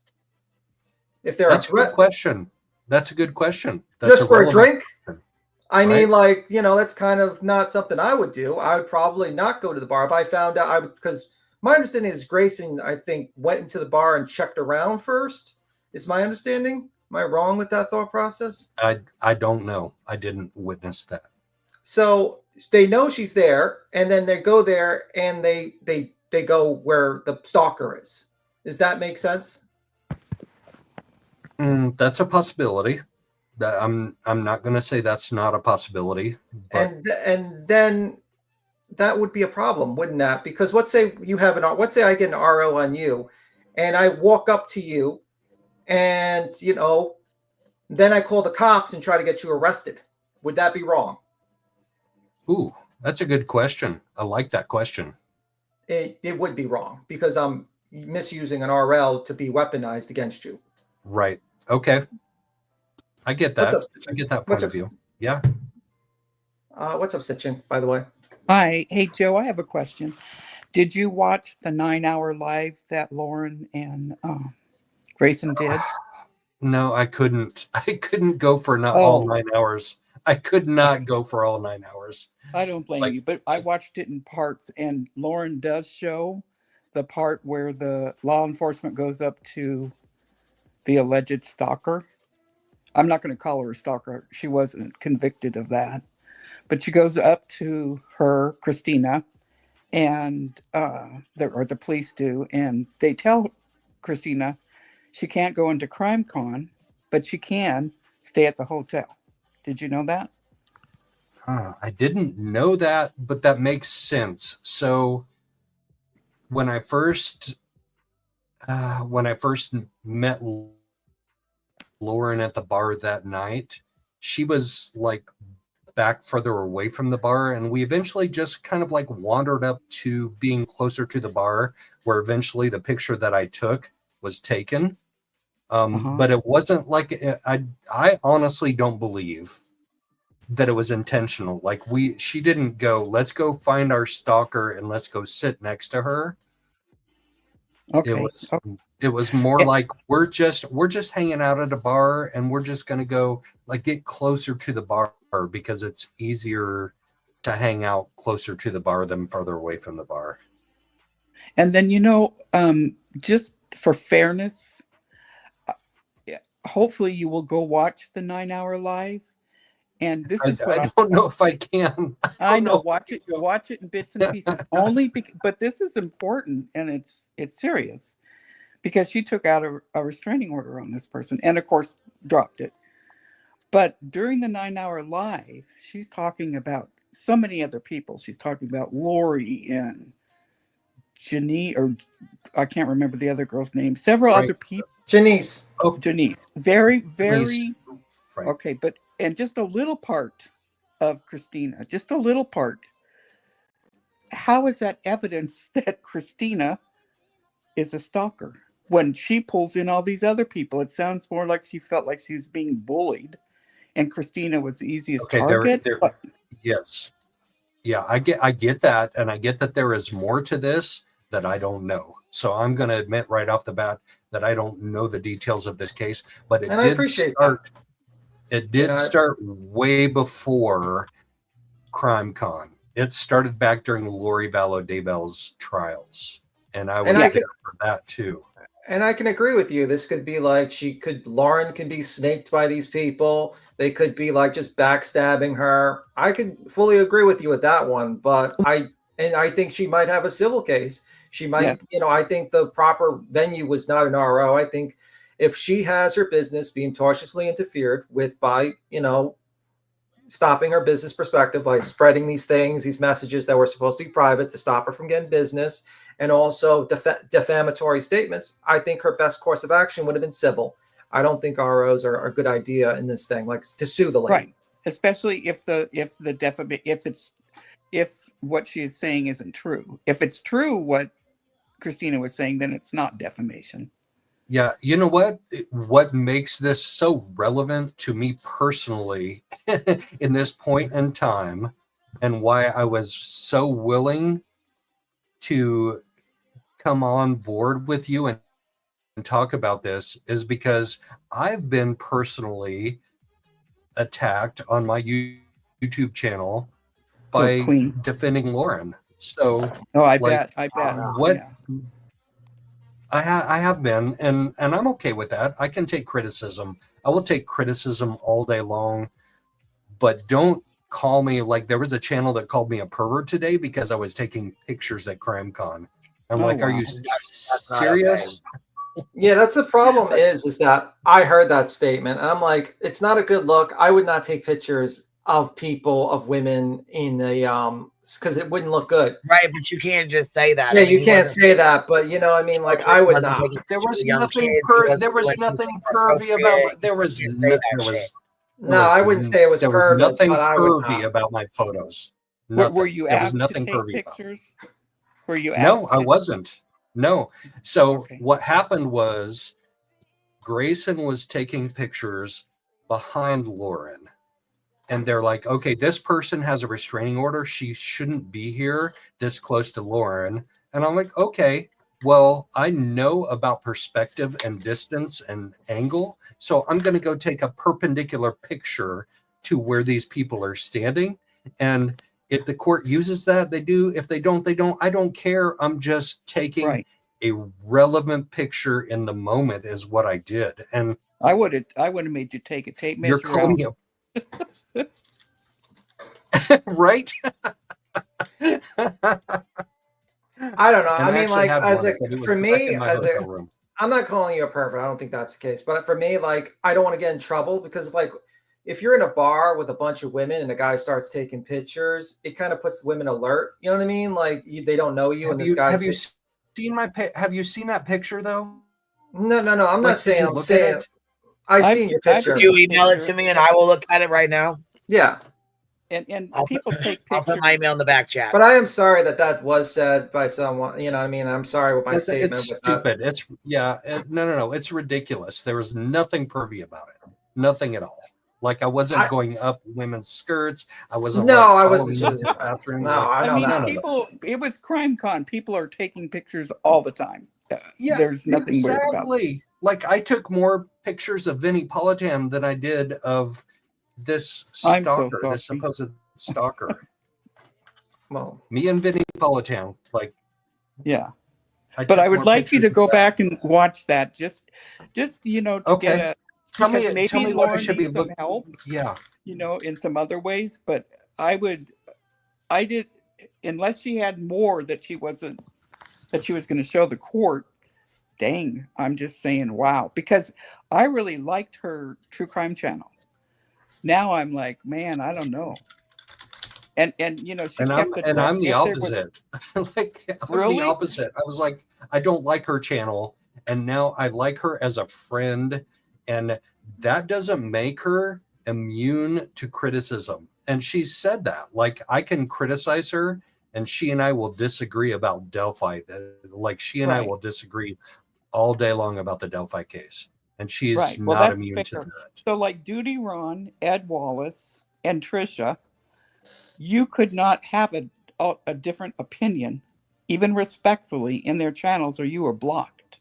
If they're That's a good question. That's a good question. That's just for a drink? I mean, like, that's kind of not something I would do. I would probably not go to the bar if I found out. Because my understanding is Grayson, I think, went into the bar and checked around first. Is my understanding? Am I wrong with that thought process? I don't know. I didn't witness that. So they know she's there, and then they go there and they go where the stalker is. Does that make sense? That's a possibility. That I'm not going to say that's not a possibility. But... And then that would be a problem, wouldn't that? Because let's say I get an RO on you, and I walk up to you and, then I call the cops and try to get you arrested. Would that be wrong? Ooh, that's a good question. I like that question. It would be wrong because I'm misusing an RL to be weaponized against you. Right. Okay. I get that. What's up, I get that What's point up? of view. Yeah. What's up, Sitchin, by the way? Hi. Hey, Joe, I have a question. Did you watch the 9-hour live that Lauren and Grayson did? No, I couldn't. I couldn't go for not Oh. all 9 hours. I could not go for all 9 hours. I don't blame you, but I watched it in parts, and Lauren does show the part where the law enforcement goes up to the alleged stalker. I'm not going to call her a stalker. She wasn't convicted of that. But she goes up to her, Christina, and the police do, and they tell Christina she can't go into Crime Con, but she can stay at the hotel. Did you know that? I didn't know that, but that makes sense. So when I first met Lauren at the bar that night, she was like back further away from the bar, and we eventually just kind of like wandered up to being closer to the bar, where eventually the picture that I took was taken. But it wasn't like I honestly don't believe that it was intentional. Like she didn't go, let's go find our stalker and let's go sit next to her. Okay. It was more like we're just hanging out at a bar and we're just going to go like get closer to the bar because it's easier to hang out closer to the bar than further away from the bar. And then, just for fairness, hopefully you will go watch the 9-hour live. And this is what I don't know if I can. I know. Watch it in bits and pieces. But this is important, and it's serious because she took out a restraining order on this person, and of course dropped it. But during the 9-hour live, she's talking about so many other people. She's talking about Lori and Janice, or I can't remember the other girl's name. Several other people. Janice. Oh, Janice. Very, very. Janice. Right. Okay, and just a little part of Christina, just a little part. How is that evidence that Christina is a stalker when she pulls in all these other people? It sounds more like she felt like she was being bullied, and Christina was the easiest target. Yes, yeah, I get that, and I get that there is more to this that I don't know. So I'm going to admit right off the bat that I don't know the details of this case, but it did start. It did start way before Crime Con. It started back during Lori Vallow Daybell's trials. And I was there for that too. And I can agree with you. This could be like Lauren can be snaked by these people. They could be like just backstabbing her. I could fully agree with you with that one. But I think she might have a civil case. She might, I think the proper venue was not an RO. I think if she has her business being tortiously interfered with by, stopping her business perspective, like spreading these messages that were supposed to be private to stop her from getting business, and also defamatory statements, I think her best course of action would have been civil. I don't think ROs are a good idea in this thing, like to sue the lady. Right. Especially if what she is saying isn't true. If it's true what Christina was saying, then it's not defamation. Yeah, you know what makes this so relevant to me personally in this point in time, and why I was so willing to come on board with you and talk about this, is because I've been personally attacked on my YouTube channel by defending Lauren. So I bet. What? Yeah. I have been, and I'm okay with that. I can take criticism. I will take criticism all day long, but don't call me like there was a channel that called me a pervert today because I was taking pictures at CrimeCon. I'm like, wow. Are you serious? Yeah, that's the problem is that I heard that statement and I'm like, it's not a good look. I would not take pictures of people, of women in the because it wouldn't look good. Right, but you can't just say that. Yeah, I mean, you he can't wasn't say that, but you know, I mean, like children, I he would wasn't not. taking There pictures was of young nothing kids. He wasn't there was doing nothing anything pervy inappropriate. about there You was can't say that shit. No, I wouldn't say it was there was pervy, nothing but I would pervy not. about my photos. Were Nothing. you There was asked to nothing take pervy about it. pictures? Were you No, asked? I wasn't. No. So Okay. what happened was Grayson was taking pictures behind Lauren. And they're like, okay, this person has a restraining order. She shouldn't be here this close to Lauren. And I'm like, okay, well, I know about perspective and distance and angle. So I'm going to go take a perpendicular picture to where these people are standing. And if the court uses that, they do. If they don't, they don't. I don't care. I'm just taking Right. a relevant picture in the moment is what I did. And I would have made you take a tape you're measure calling out. me right? I don't know. And I mean, actually like had as one, a but it was for back me, in my as a hotel room. I'm not calling you a pervert. I don't think that's the case. But for me, like I don't want to get in trouble because like if you're in a bar with a bunch of women and a guy starts taking pictures, it kind of puts women alert. You know what I mean? Like they don't know you, and this guy's Have you seen have you seen that picture though? No. I'm Like, not did saying you I'm look saying at it? I've seen your I've picture. Could you seen email it picture. to me and I will look at it right now? Yeah. And I'll people take I'll pictures. put my email in the back chat. But I am sorry that was said by someone. You know what I mean? I'm sorry with my statement. It's with that. stupid. It's no. It's ridiculous. There was nothing pervy about it. Nothing at all. Like I wasn't going up women's skirts. I wasn't. No, like, I wasn't. following them to the bathroom. No, like, I know mean, that. people. It was CrimeCon. People are taking pictures all the time. Yeah, There's nothing weird about it. exactly. Like I took more pictures of Vinnie Politan than I did of this I'm so stalker, sorry. this supposed stalker. Well, Me and Vinnie Politan, like, Yeah. I But took I would more like you to pictures go of that. back and watch that. Just you know, to Okay. get a Tell because me maybe what I Lauren should be needs some looking. help, Yeah. you know, in some other ways. But I did, unless she had more that she was going to show the court. Dang, I'm just saying, wow, because I really liked her true crime channel. Now I'm like, man, I don't know. And you know, she And kept I'm the if there was- opposite. Like I'm Really? the opposite. I was like, I don't like her channel, and now I like her as a friend, and that doesn't make her immune to criticism. And she said that. Like I can criticize her, and she and I will disagree about Delphi. Like she and I Right. will disagree all day long about the Delphi case, and she's Right. Well, not that's immune fair. to that. So like Duty Ron, Ed Wallace, and Trisha, you could not have a different opinion, even respectfully, in their channels, or you were blocked.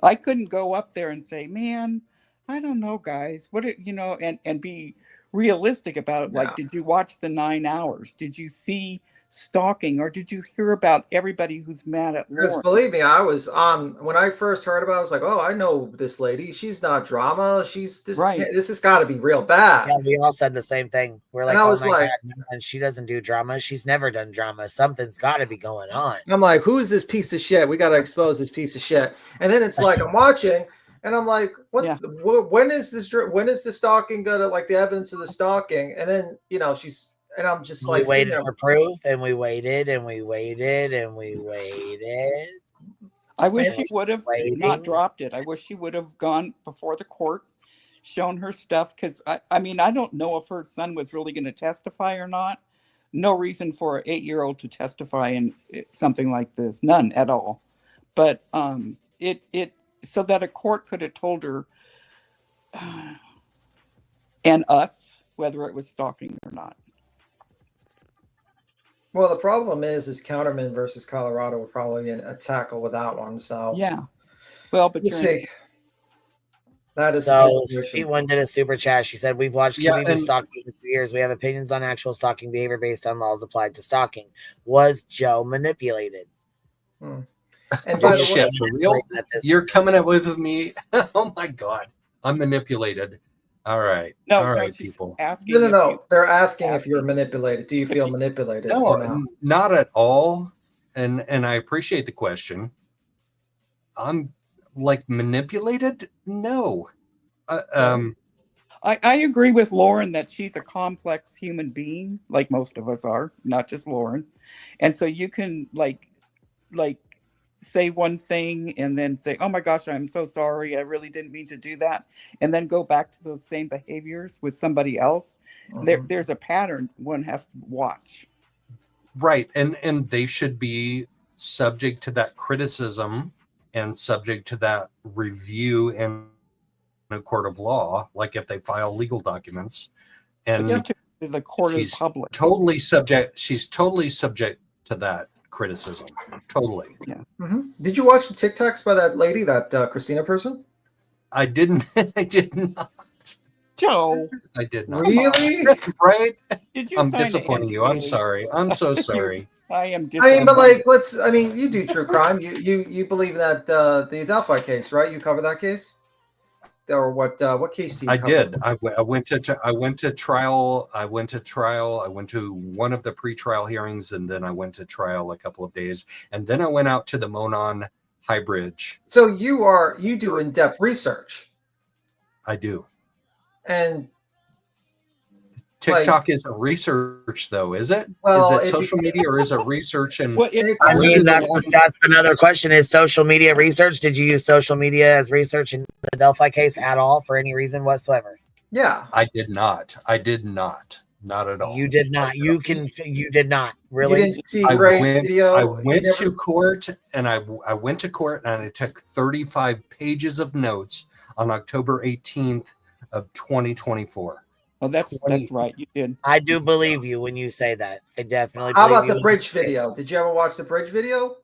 I couldn't go up there and say, man, I don't know, guys, you know, and be realistic about it. Yeah. Like, did you watch the 9 hours? Did you see stalking, or did you hear about everybody who's mad at because Lauren? believe me, I was on when I first heard about it, I was like, oh, I know this lady. She's not drama. She's this. Right. This has got to be real bad. Yeah, we all said the same thing. We're like, And I oh was my like- God, and she doesn't do drama. She's never done drama. Something's got to be going on. I'm like, who is this piece of shit? We got to expose this piece of shit. And then it's like I'm watching, and I'm like, what? Yeah. When is this? When is the stalking gonna like the evidence of the stalking? And then you know and I'm just We like, sitting waited there, for proof, and we waited, and we waited, and we waited. I wish And she would have waiting. not dropped it. I wish she would have gone before the court, shown her stuff. Because I mean, I don't know if her son was really going to testify or not. No reason for an 8-year-old to testify in something like this, none at all. But it so that a court could have told her and us whether it was stalking or not. well, the problem is Counterman versus Colorado would probably a tackle with that one. So Yeah. Well, but we'll you're see. That is So the situation. she one did a super chat. She said, "We've watched Yeah, community and- stalking for years. We have opinions on actual stalking behavior based on laws applied to stalking. Was Joe manipulated?" And Oh, by the way, shit, for real? At this You're coming up with me. Oh my God. I'm manipulated. All right. no, All right, she's people. asking. no. if you- They're asking if you're asking. manipulated. Do you feel manipulated? No, or not? not at all. And I appreciate the question. I'm like manipulated? No. I agree with Lauren that she's a complex human being, like most of us are, not just Lauren. And so you can like say one thing and then say, "Oh my gosh, I'm so sorry. I really didn't mean to do that." And then go back to those same behaviors with somebody else. There's a pattern one has to watch. Right. And they should be subject to that criticism and subject to that review in a court of law, like if they file legal documents. And the court is public. She's totally subject to that criticism. Totally. Yeah. Did you watch the TikToks by that lady, that Christina person? I didn't. I did not. Joe. I did not. Really? Right? Did you I'm sign an disappointing you. I'm NDA? sorry. I'm so sorry. I am I mean, but disappointed. like, you do true crime. You believe that the Adelphi case, right? You cover that case, or what case do you? I cover? did. I went to trial. I went to one of the pre-trial hearings, and then I went to trial a couple of days, and then I went out to the Monon High Bridge. So you do in-depth research. I do. And TikTok isn't research, though, is it? Well, is it social media, or is it research? And I mean, that's another question. Is social media research? Did you use social media as research in the Delphi case at all for any reason whatsoever? Yeah. I did not. Not at all. You did not. You did not. Really? You didn't see Gray's video? I went to court, and I went to court, and I took 35 pages of notes on October 18th of 2024. Oh, that's right. You did. I do believe you when you say that. I definitely. How about the bridge video? Did you ever watch the bridge video?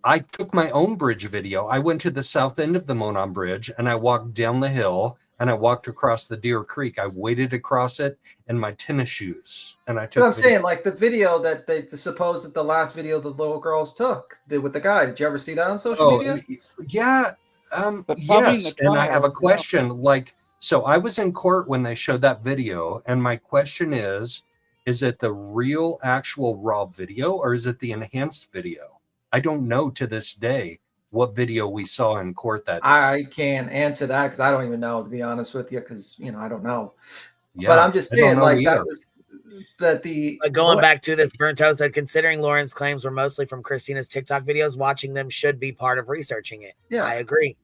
I took my own bridge video. I went to the south end of the Monon Bridge, and I walked down the hill, and I walked across the Deer Creek. I waded across it in my tennis shoes, and I took. But I'm saying, like the video that they suppose that the last video the little girls took with the guy. Did you ever see that on social media? Yeah. Yes. And I have a question. Like, so I was in court when they showed that video, and my question is it the real, actual raw video, or is it the enhanced video? I don't know to this day what video we saw in court that day. I can't answer that because I don't even know, to be honest with you, because I don't know. Yeah, but I'm just saying, like either. that was that the going back to this, Burnt Toast said, considering Lauren's claims were mostly from Christina's TikTok videos, watching them should be part of researching it. Yeah, I agree.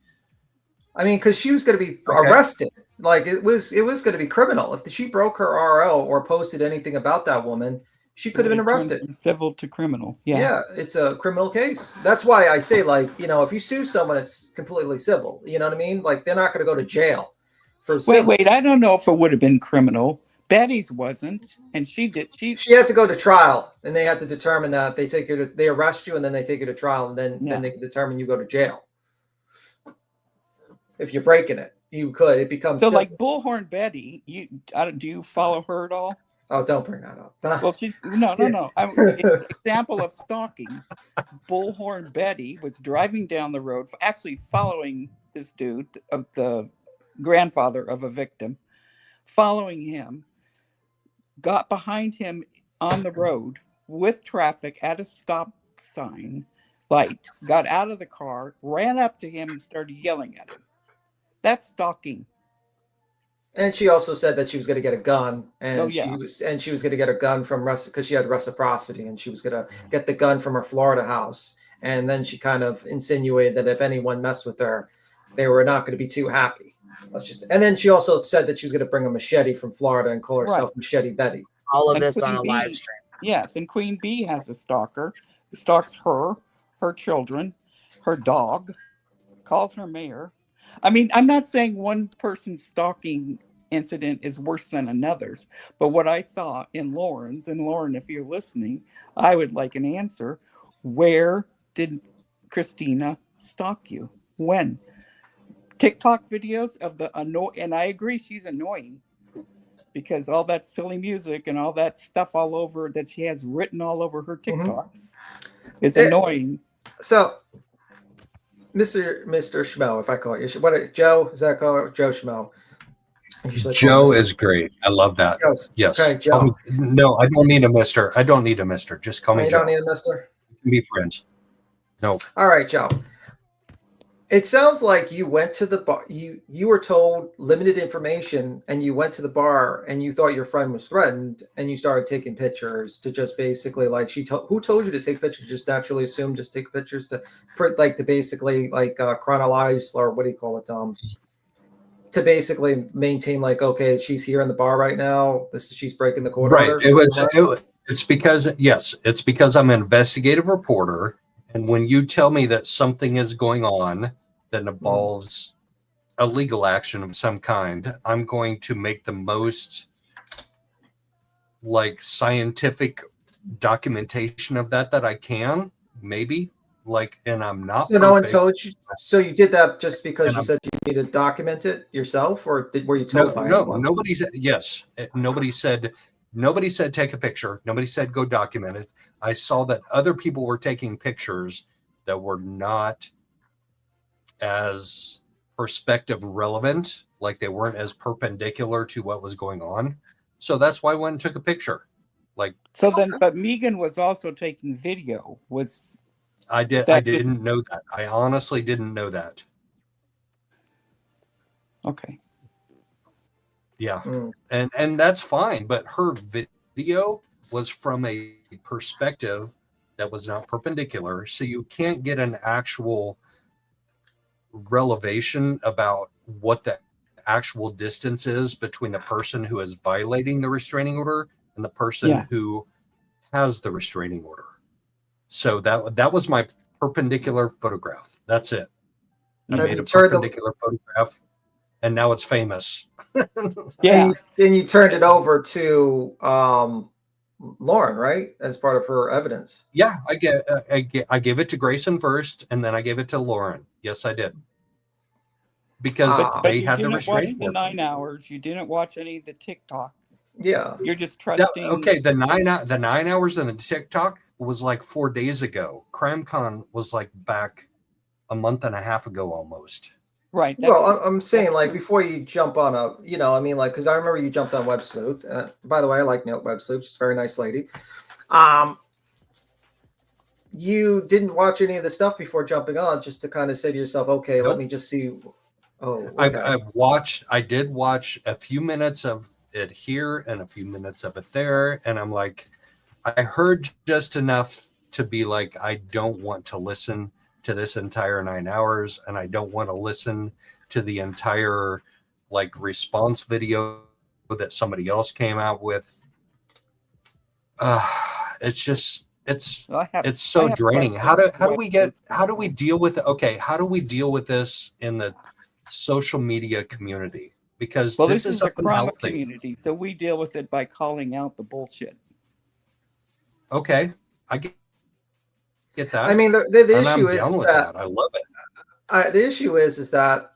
I mean, because she was going to be arrested. Like it was going to be criminal if she broke her RO or posted anything about that woman. She could have been arrested. From civil to criminal. Yeah, it's a criminal case. That's why I say, like, if you sue someone, it's completely civil. You know what I mean? Like, they're not going to go to jail for civil. Wait, I don't know if it would have been criminal. Betty's wasn't, and she did. She had to go to trial, and they had to determine that they arrest you, and then they take you to trial, and then they can determine you go to jail. If you're breaking it, you could. It becomes so civil. Like Bullhorn Betty. Do you follow her at all? Oh, don't bring that up. Well, she's no. Example of stalking. Bullhorn Betty was driving down the road, actually following this dude, of the grandfather of a victim, following him, got behind him on the road with traffic at a stop sign light, got out of the car, ran up to him, and started yelling at him. That's stalking. And she also said that she was going to get a gun, and she was going to get a gun from because she had reciprocity, and she was going to get the gun from her Florida house. And then she kind of insinuated that if anyone messed with her, they were not going to be too happy. And then she also said that she was going to bring a machete from Florida and call herself Machete Betty. All of this on a live stream. Yes, and Queen Bee has a stalker who stalks her children, her dog, calls her mayor. I mean, I'm not saying one person's stalking incident is worse than another's, but what I saw in Lauren's, and Lauren, if you're listening, I would like an answer. Where did Christina stalk you? When? TikTok videos of the and I agree she's annoying because all that silly music and all that stuff all over that she has written all over her TikToks is annoying. So, Mr. Shmoe, if I call you, Joe? Is that called Joe Shmoe? Joe is great. I love that. Yes. Okay, Joe. No, I don't need a mister. Just call me Joe. You don't need a mister? We can be friends. No. All right, Joe. It sounds like you went to the bar. You were told limited information, and you went to the bar, and you thought your friend was threatened, and you started taking pictures to just basically like who told you to take pictures? Just naturally assume just take pictures to to basically chronologize, or what do you call it? To basically maintain like, okay, she's here in the bar right now. She's breaking the court Right. order. It's because, yes, it's because I'm an investigative reporter. And when you tell me that something is going on that involves a legal action of some kind, I'm going to make the most like scientific documentation of that I can, maybe. Like, and I'm not So no one perfect. told you. So you did that just because And you I'm- said you need to document it yourself, or were you told by anyone? Nobody said yes. Nobody said take a picture. Nobody said go document it. I saw that other people were taking pictures that were not as perspective relevant, like they weren't as perpendicular to what was going on. So that's why I went and took a picture. Like, So then, but Megan was also taking video. Was I didn't know that. I honestly didn't know that. okay. Yeah. And that's fine, but her video was from a perspective that was not perpendicular, so you can't get an actual revelation about what the actual distance is between the person who is violating the restraining order and the person who has the restraining order. So that was my perpendicular photograph. That's it. I made a perpendicular photograph, and now it's famous. Yeah. And you turned it over to Lauren, right? As part of her evidence. Yeah, I gave it to Grayson first, and then I gave it to Lauren. Yes, I did. Because they had the restraining order. You didn't watch the 9 hours. You didn't watch any of the TikTok. Yeah. You're just trusting. Okay, the 9 hours in the TikTok was like 4 days ago. CrimeCon was like back a month and a half ago almost. Right. Well, I'm saying like before you jump on because I remember you jumped on Web Sleuth. By the way, I like Web Sleuth. She's a very nice lady. You didn't watch any of the stuff before jumping on, just to kind of say to yourself, okay, let me just see. Oh, okay. I did watch a few minutes of it here and a few minutes of it there, and I'm like, I heard just enough to be like, I don't want to listen to this entire 9 hours, and I don't want to listen to the entire like response video that somebody else came out with. It's just it's so draining. How do we deal with this in the social media community? Because this is a trauma community, so we deal with it by calling out the bullshit. Okay, I get that. I mean, the issue is that I love it. The issue is that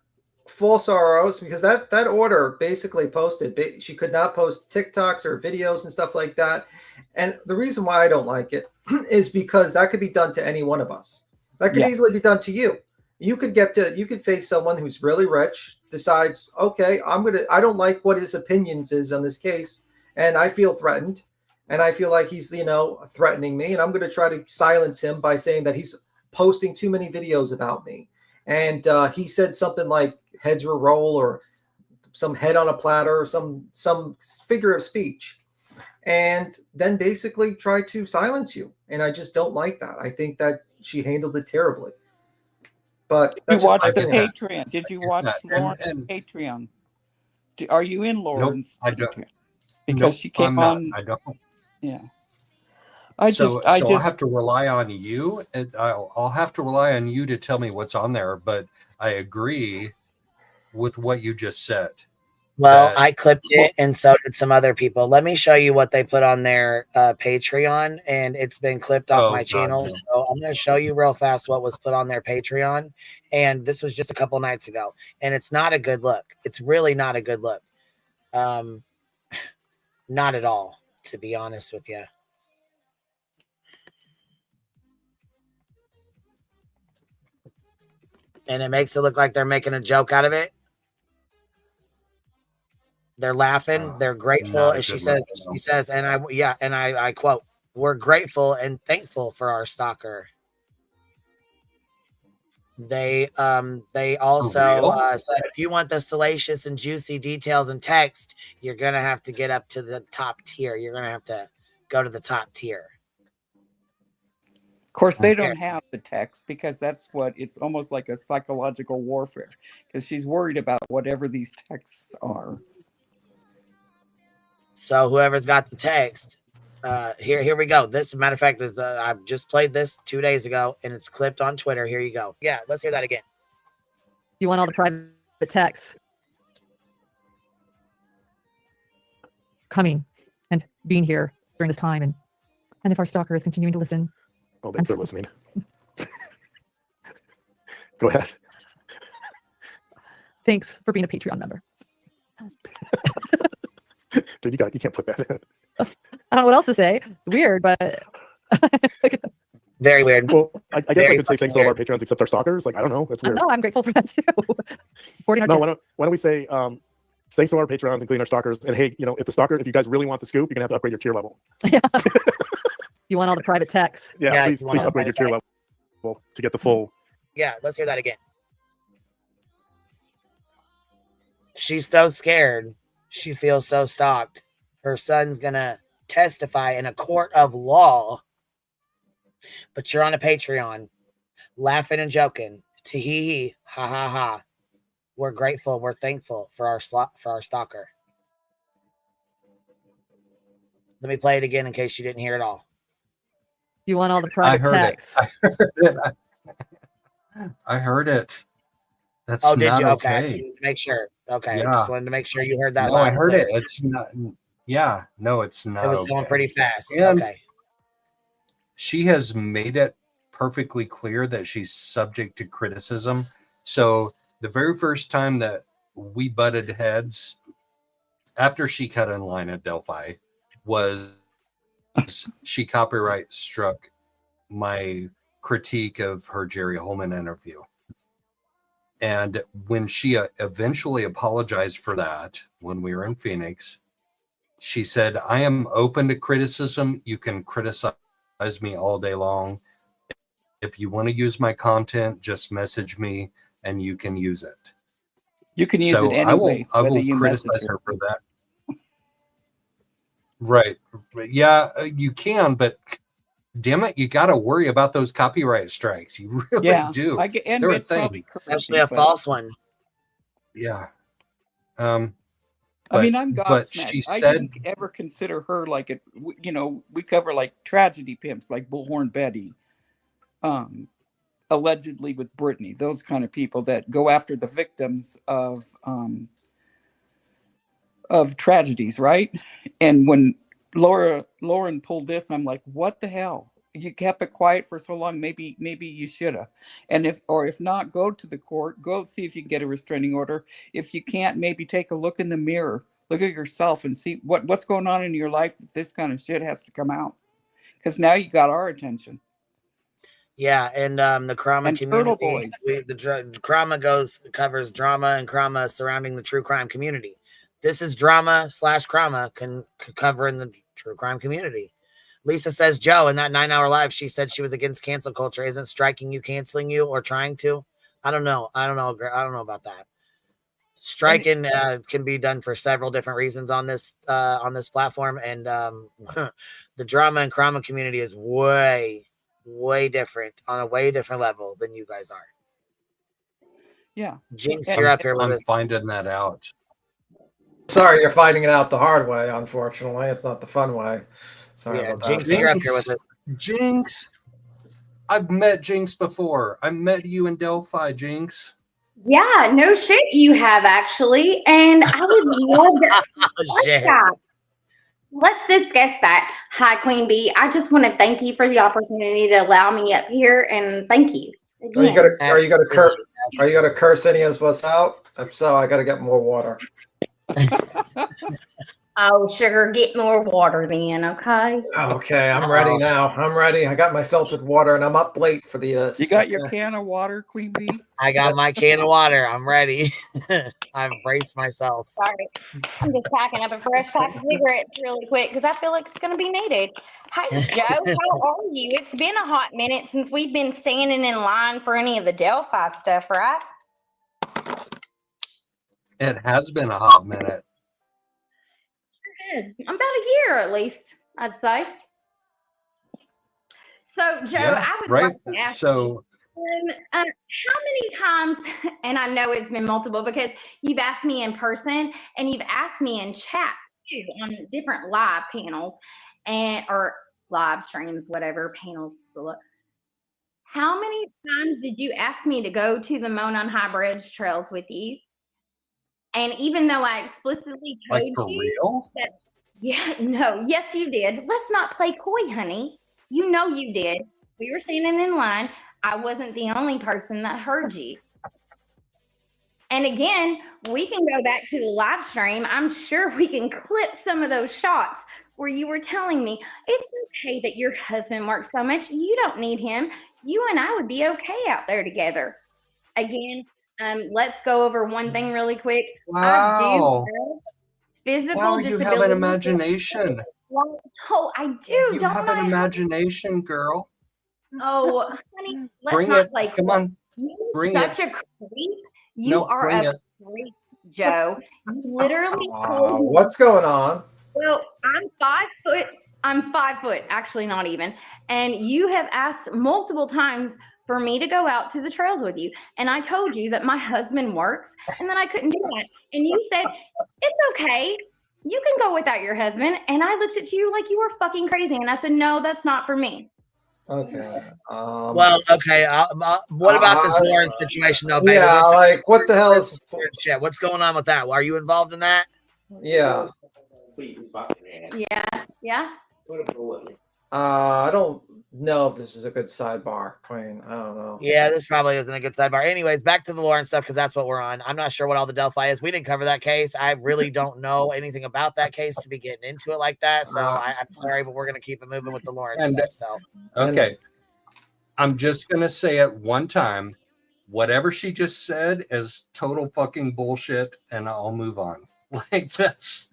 false ROs, because that order basically posted she could not post TikToks or videos and stuff like that. And the reason why I don't like it is because that could be done to any one of us. That could easily be done to you. You could face someone who's really rich, decides, okay, I don't like what his opinions is on this case, and I feel threatened, and I feel like he's, threatening me, and I'm going to try to silence him by saying that he's posting too many videos about me. And he said something like heads will roll, or some head on a platter, or some figure of speech, and then basically try to silence you. And I just don't like that. I think that she handled it terribly. But you watched the Patreon. Did you watch Lauren's Patreon? Are you in Lauren's? Nope, I don't. Patreon? Because she came on. I don't. Yeah. I have to rely on you, and I'll have to rely on you to tell me what's on there. But I agree with what you just said. Well, I clipped it, and so did some other people. Let me show you what they put on their Patreon, and it's been clipped off my channel. So I'm going to show you real fast what was put on their Patreon, and this was just a couple nights ago, and it's not a good look. It's really not a good look. Not at all, to be honest with you. And it makes it look like they're making a joke out of it. They're laughing. They're grateful. And she says, and I quote, "We're grateful and thankful for our stalker." They For also real? said if you want the salacious and juicy details in text, you're gonna have to get up to the top tier. You're gonna have to go to the top tier. Of course, they Here. don't have the text because that's what it's almost like a psychological warfare because she's worried about whatever these texts are. So whoever's got the text, here we go. This, matter of fact, is I just played this 2 days ago, and it's clipped on Twitter. Here you go. Yeah, let's hear that again. You want all the private texts coming and being here during this time, and if our stalker is continuing to listen. Oh, they're listening. Go ahead. Thanks for being a Patreon member. Dude, you can't put that in. I don't know what else to say. It's weird, but Very weird. Well, I guess Very I could say thanks to all our patrons except our stalkers. Like, I don't know. That's weird. no, I'm grateful for that too. Supporting our No, channel. why don't we say thanks to our patrons, including our stalkers. And hey, if you guys really want the scoop, you're gonna have to upgrade your tier level. Yeah. You want all the private texts. Yeah, please upgrade your tier level to get the full. Yeah, let's hear that again. She's so scared. She feels so stalked. Her son's gonna testify in a court of law. But you're on a Patreon, laughing and joking. Tee-hee-hee, ha ha ha. We're grateful. We're thankful for our stalker. Let me play it again in case you didn't hear it all. You want all the private texts. I heard it. That's Oh, did not you? okay. Make sure. Okay, Yeah. I just wanted to make sure you heard that. No, I loud and heard clear. it. It's not. Yeah, no, it's not. It was going pretty fast. And okay. She has made it perfectly clear that she's subject to criticism. So the very first time that we butted heads after she cut in line at Delphi was she copyright struck my critique of her Jerry Holman interview. And when she eventually apologized for that, when we were in Phoenix, she said, I am open to criticism. You can criticize me all day long. If you want to use my content, just message me and you can use it. You can use it anyway. I will criticize her for that. Right. Yeah, you can, but damn it, you got to worry about those copyright strikes. You really do. And it's probably Especially a false one. Yeah. I mean, I'm but gobsmacked. she I said, didn't ever consider her like a, we cover like tragedy pimps like Bullhorn Betty, allegedly with Britney, those kind of people that go after the victims of tragedies, right? And when Lauren pulled this, I'm like, what the hell? You kept it quiet for so long. Maybe you should have. And if not, go to the court. Go see if you can get a restraining order. If you can't, maybe take a look in the mirror. Look at yourself and see what's going on in your life. That this kind of shit has to come out. Because now you got our attention. Yeah, and the Krama And community. Turtle Boys. The Krama covers drama and Krama surrounding the true crime community. This is drama / Krama covering the true crime community. Lisa says, Joe, in that 9-hour live, she said she was against cancel culture. Isn't striking you, canceling you, or trying to? I don't know about that. Striking can be done for several different reasons on this platform, and the drama and Krama community is way different on a way different level than you guys are. Yeah, Jinx, you're up here with I'm us. finding that out. Sorry, you're finding it out the hard way. Unfortunately, it's not the fun way. Sorry Yeah, about Jinx, that. you're up here with us. Jinx, I've met Jinx before. I met you in Delphi, Jinx. Yeah, no shit, you have actually, and I would love to. Oh, shit. Let's discuss that. Hi, Queen Bee. I just want to thank you for the opportunity to allow me up here, and thank you. Are you gonna curse any of us out? If so, I gotta get more water. Oh, sugar, get more water then, okay? Okay, I'm ready now. I'm ready. I got my filtered water, and I'm up late for the. You got your can of water, Queen Bee? I got my can of water. I'm ready. I've braced myself. Sorry. I'm just packing up a fresh pack of cigarettes really quick because I feel like it's going to be needed. Hey, Joe, how are you? It's been a hot minute since we've been standing in line for any of the Delphi stuff, right? It has been a hot minute. About a year at least, I'd say. So, Joe, Yeah, I would right. like to ask So you, how many times, and I know it's been multiple because you've asked me in person and you've asked me in chat too on different live panels or live streams, whatever panels. How many times did you ask me to go to the Monon High Bridge trails with you? And even though I explicitly told like for you real? that, yes, you did. Let's not play coy, honey. You know you did. We were standing in line. I wasn't the only person that heard you. And again, we can go back to the live stream. I'm sure we can clip some of those shots where you were telling me it's okay that your husband works so much. You don't need him. You and I would be okay out there together. Again, let's go over one thing really quick. I do Wow. have physical Wow, you disabilities. have an imagination. Oh, I do. You Don't have an I? imagination, girl. Oh, honey, let's Bring not it. play. Come on. You're Bring such it. a creep. You No, are bring a it. creep, Joe. You literally told me. What's going on? Well, I'm 5 foot. I'm 5 foot, actually not even. And you have asked multiple times for me to go out to the trails with you. And I told you that my husband works and that I couldn't do that. And you said, it's okay. You can go without your husband. And I looked at you like you were fucking crazy. And I said, no, that's not for me. Okay. Well, okay. What about this Lauren situation, though, baby? Yeah, like what the hell is? Shit, what's going on with that? Are you involved in that? Yeah. Yeah. I don't know if this is a good sidebar, Queen. I don't know. Yeah, this probably isn't a good sidebar. Anyways, back to the Lauren stuff because that's what we're on. I'm not sure what all the Delphi is. We didn't cover that case. I really don't know anything about that case to be getting into it like that. So I'm sorry, but we're gonna keep it moving with the Lauren stuff. So okay, I'm just gonna say it one time. Whatever she just said is total fucking bullshit, and I'll move on. Like that's.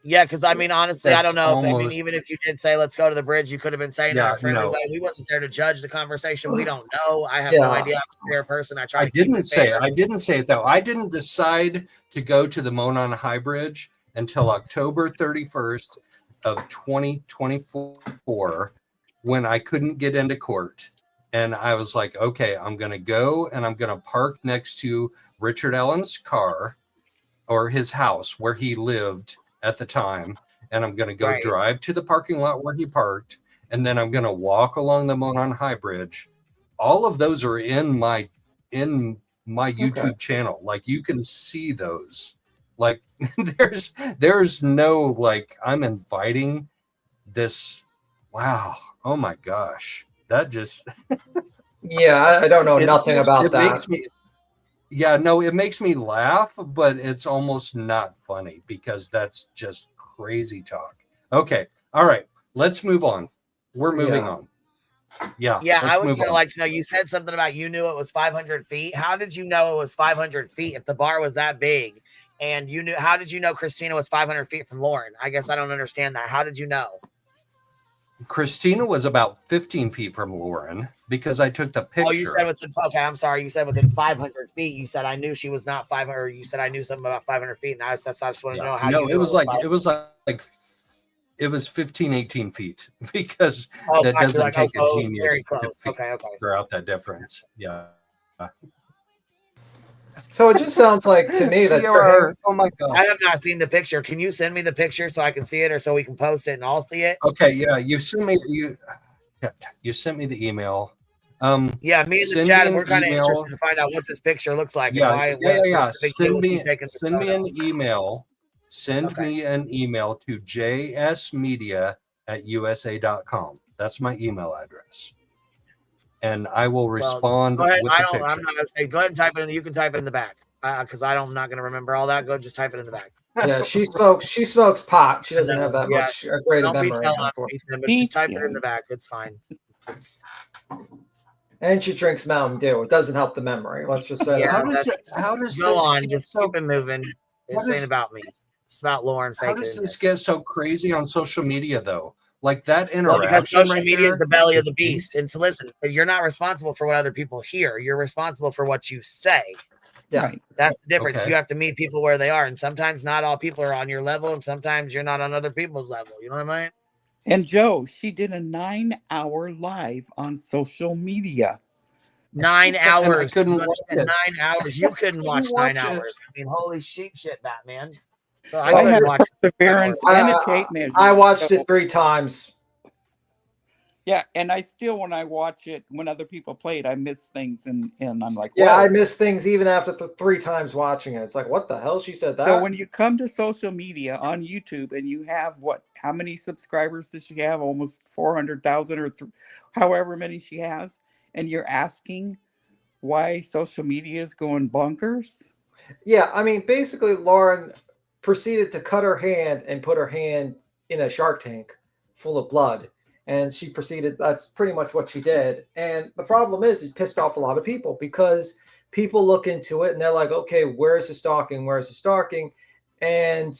Yeah, because I mean, honestly, I don't know. Even if you did say let's go to the bridge, you could have been saying that in a friendly way. We wasn't there to judge the conversation. We don't know. I have no idea. I'm a fair person. I didn't say it though. I didn't decide to go to the Monon High Bridge until October 31st of 2024 when I couldn't get into court. And I was like, okay, I'm going to go and I'm going to park next to Richard Allen's car or his house where he lived at the time, and I'm going to go drive to the parking lot where he parked, and then I'm going to walk along the Monon High Bridge. All of those are in my YouTube channel. Like you can see those. Like there's no like I'm inviting this. Wow. Oh my gosh. That just yeah, I don't know nothing about that. Makes me, yeah, no, it makes me laugh, but it's almost not funny because that's just crazy talk. Okay. All right. Let's move on. We're moving on. Yeah. I would kind of like to know, you said something about you knew it was 500 feet. How did you know it was 500 feet if the bar was that big? And you knew, how did you know Christina was 500 feet from Lauren? I guess I don't understand that. How did you know? Christina was about 15 feet from Lauren because I took the picture. Oh, you said within, okay, I'm sorry. You said within 500 feet. You said I knew she was not 500. You said I knew something about 500 feet. And I just want to know how you knew it was 15, 18 feet because that doesn't take a genius to figure out that difference. Yeah. So it just sounds like to me that oh my god, I have not seen the picture. Can you send me the picture so I can see it, or so we can post it and I'll see it? Okay, yeah, you sent me you sent me the email. Yeah, me and the chat, we're kind of interested to find out what this picture looks like. Yeah. Send me an email. Send me an email to jsmedia@usa.com. That's my email address. And I will respond with the picture. I'm not going to say, go ahead and type it in. You can type it in the back because I'm not going to remember all that. Go just type it in the back. Yeah, she smokes pot. She doesn't have that Yeah, much great don't be memory. telling on me, but just type it in the back. It's fine. And she drinks Mountain Dew. It doesn't help the memory. Let's just say Yeah, that. How does go this on? get Just so? keep it moving. This ain't about me. It's about Lauren How faking does this this. get so crazy on social media though? Like that Well, because interaction social right media is there. the belly of the beast. And so listen, you're not responsible for what other people hear. You're responsible for what you say. Yeah. Right. That's the difference. Okay. You have to meet people where they are. And sometimes not all people are on your level, and sometimes you're not on other people's level. You know what I mean? And Joe, she did a 9-hour live on social media. 9 And I hours. couldn't You watch understand? it. 9 hours. You couldn't watch Couldn't 9 watch it. hours. I mean, holy shit, Batman. So I couldn't had watch 9 perseverance hours. and a tape measure. I watched it 3 times. Yeah, and I still, when I watch it, when other people play it, I miss things, and I'm like, Yeah, whoa. I miss things even after 3 times watching it. It's like, what the hell? She said that. So when you come to social media on YouTube and you have how many subscribers does she have? Almost 400,000 or however many she has, and you're asking why social media is going bonkers? Yeah, I mean, basically, Lauren proceeded to cut her hand and put her hand in a shark tank full of blood. And she proceeded, that's pretty much what she did. And the problem is, it pissed off a lot of people because people look into it and they're like, okay, where's the stalking? Where's the stalking? And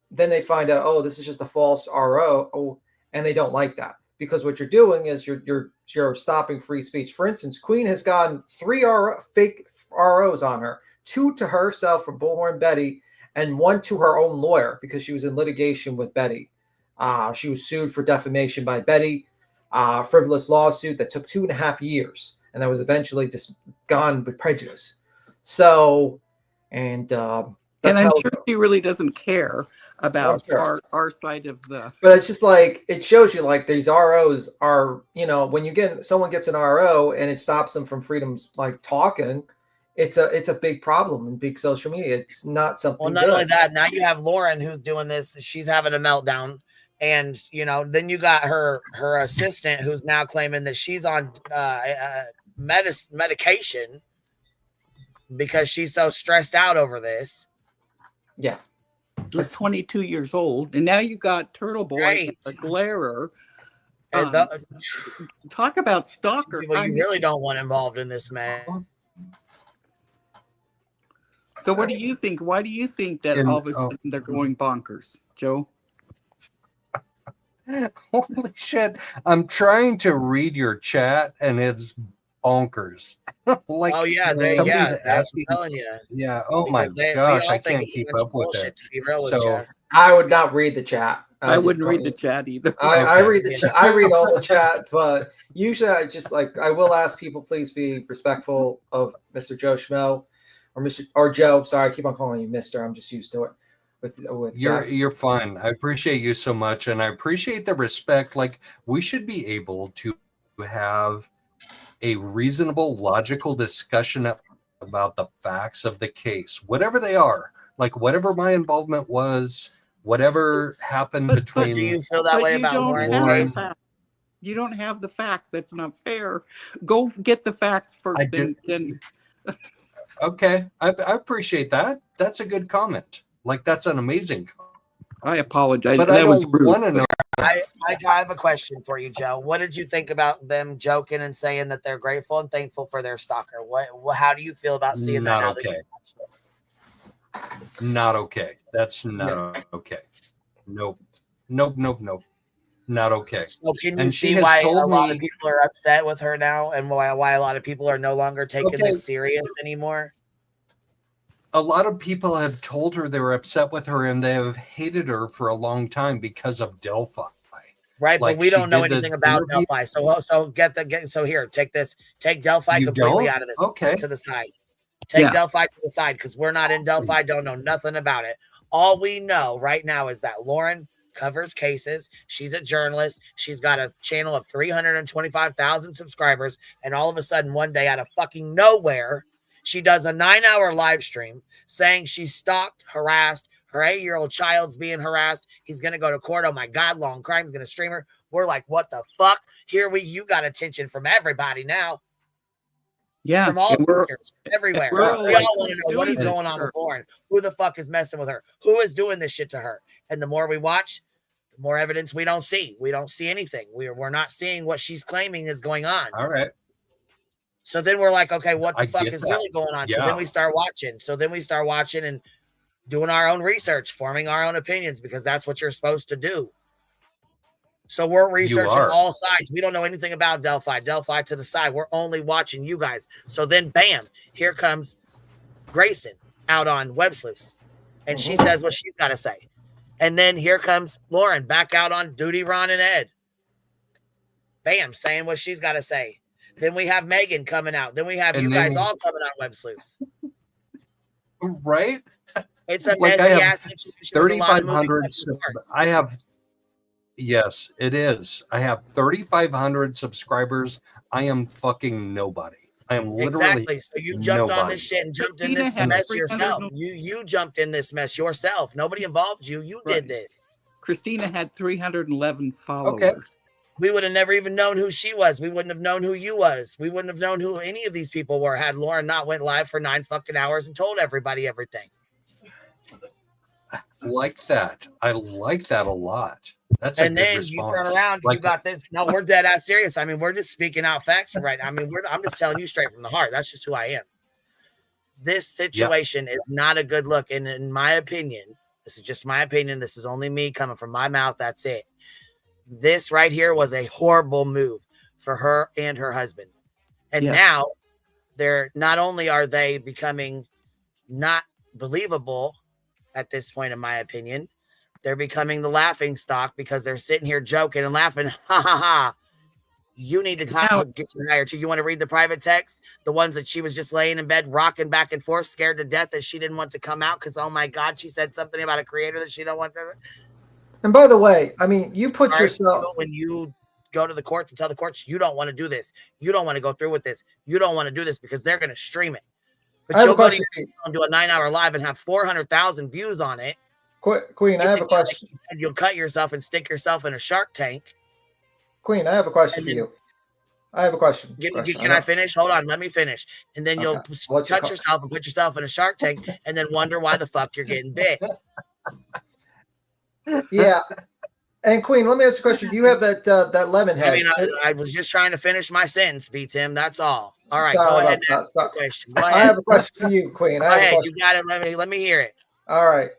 then they find out, oh, this is just a false RO. Oh, and they don't like that because what you're doing is you're stopping free speech. For instance, Queen has gotten 3 fake ROs on her, 2 to herself from Bullhorn Betty, and 1 to her own lawyer because she was in litigation with Betty. She was sued for defamation by Betty, frivolous lawsuit that took 2.5 years, and that was eventually just gone with prejudice. So, and I'm sure she really doesn't care about our side of the. But it's just like it shows you like these ROs are, when someone gets an RO and it stops them from freedoms like talking, it's a big problem in big social media. It's not something. Well, not only that, now you have Lauren who's doing this. She's having a meltdown. And then you got her assistant who's now claiming that she's on medication because she's so stressed out over this. Yeah, who's 22 years old, and now you got Turtle Boy, a glarer. Talk about stalker. People you really don't want involved in this, man. So, what do you think? Why do you think that all of a sudden they're going bonkers, Joe? Holy shit. I'm trying to read your chat and it's bonkers. Like, oh, yeah. Somebody's asking. I'm telling you. Yeah. Oh, my gosh. I can't keep up with it. So, I would not read the chat. I wouldn't read the chat either. I read the chat. I read all the chat, but usually I just I will ask people, please be respectful of Mr. Joe Shmoe or Joe. Sorry, I keep on calling you Mr. I'm just used to it. You're fine. I appreciate you so much, and I appreciate the respect. Like, we should be able to have a reasonable, logical discussion about the facts of the case, whatever they are. Like, whatever my involvement was, whatever happened between. But do you feel that way about Lauren? You don't have the facts. That's not fair. Go get the facts first. Okay, I appreciate that. That's a good comment. Like, that's an amazing comment. I apologize. But I don't want to know. I have a question for you, Joe. What did you think about them joking and saying that they're grateful and thankful for their stalker? How do you feel about seeing that? Not okay. Not okay. That's not okay. Nope. Not okay. So can you see why a lot of people are upset with her now, and why a lot of people are no longer taking this serious anymore? A lot of people have told her they were upset with her and they have hated her for a long time because of Delphi. Right, but we don't know anything about Delphi. So here, take this. Take Delphi completely out of this. Okay. To the side. Take Delphi to the side because we're not in Delphi. Don't know nothing about it. All we know right now is that Lauren covers cases. She's a journalist. She's got a channel of 325,000 subscribers, and all of a sudden, one day, out of fucking nowhere, she does a 9-hour live stream saying she stalked, harassed, her 8-year-old child's being harassed. He's going to go to court. Oh my God, Long Crime's going to stream her. We're like, what the fuck? You got attention from everybody now. Yeah, from all and we're sectors, everywhere. we're all We like, all want to who's know what doing is this going to on her? with Lauren. Who the fuck is messing with her? Who is doing this shit to her? And the more we watch, the more evidence we don't see. We don't see anything. We're not seeing what she's claiming is going on. All right. So then we're like, okay, what the I fuck get is that. really going on? So Yeah. then we start watching. So then we start watching and doing our own research, forming our own opinions, because that's what you're supposed to do. So we're researching are. all sides. We don't know anything about Delphi. Delphi to the side. We're only watching you guys. So then, bam, here comes Grayson out on Web Sleuths. And she says what she's got to say. And then here comes Lauren back out on Duty, Ron, and Ed. Bam, saying what she's got to say. Then we have Megan coming out. Then we have And you then guys all coming on Web Sleuths. Right? It's a Like, messy I have ass situation. with a lot of moving 3,500. parts. I have, yes, it is. I have 3,500 subscribers. I am fucking nobody. I am literally Exactly. So you jumped on nobody. this shit and jumped in Christina this had mess 300 yourself. You jumped in this mess yourself. Nobody involved you. You Right. did this. Christina had 311 followers. Okay. We would have never even known who she was. We wouldn't have known who you was. We wouldn't have known who any of these people were had Lauren not went live for 9 fucking hours and told everybody everything. Like that. I like that a lot. That's a And good then response. you turn around, Like you got this. No, we're dead ass serious. I mean, we're just speaking out facts right now. I mean, I'm just telling you straight from the heart. That's just who I am. This situation is not a good look. And in my opinion, this is just my opinion. This is only me coming from my mouth. That's it. This right here was a horrible move for her and her husband. And Yes. now they're not only are they becoming not believable at this point, in my opinion, they're becoming the laughing stock because they're sitting here joking and laughing. Ha ha ha. You need to get your higher too. You want to read the private text? The ones that she was just laying in bed, rocking back and forth, scared to death that she didn't want to come out because, oh my God, she said something about a creator that she don't want to. And by the way, I mean, you put Sorry, yourself. when you go to the courts and tell the courts you don't want to do this, you don't want to go through with this, you don't want to do this because they're going to stream it. But I have you'll a go to question. your channel and do a 9-hour live and have 400,000 views on it. Queen, I have a question. And you'll cut yourself and stick yourself in a Shark Tank. Queen, I have a question for you. I have a question. Can I finish? Hold on, let me finish. And then you'll cut yourself and put yourself in a Shark Tank and then wonder why the fuck you're getting bit. Yeah. And Queen, let me ask you a question. You have that lemon head. I mean, I was just trying to finish my sentence, B. Tim. That's all. All right, Sorry go ahead. about And ask the question. Go ahead. I have a question for you, Queen. Go ahead. You got it. Let me hear it. All right.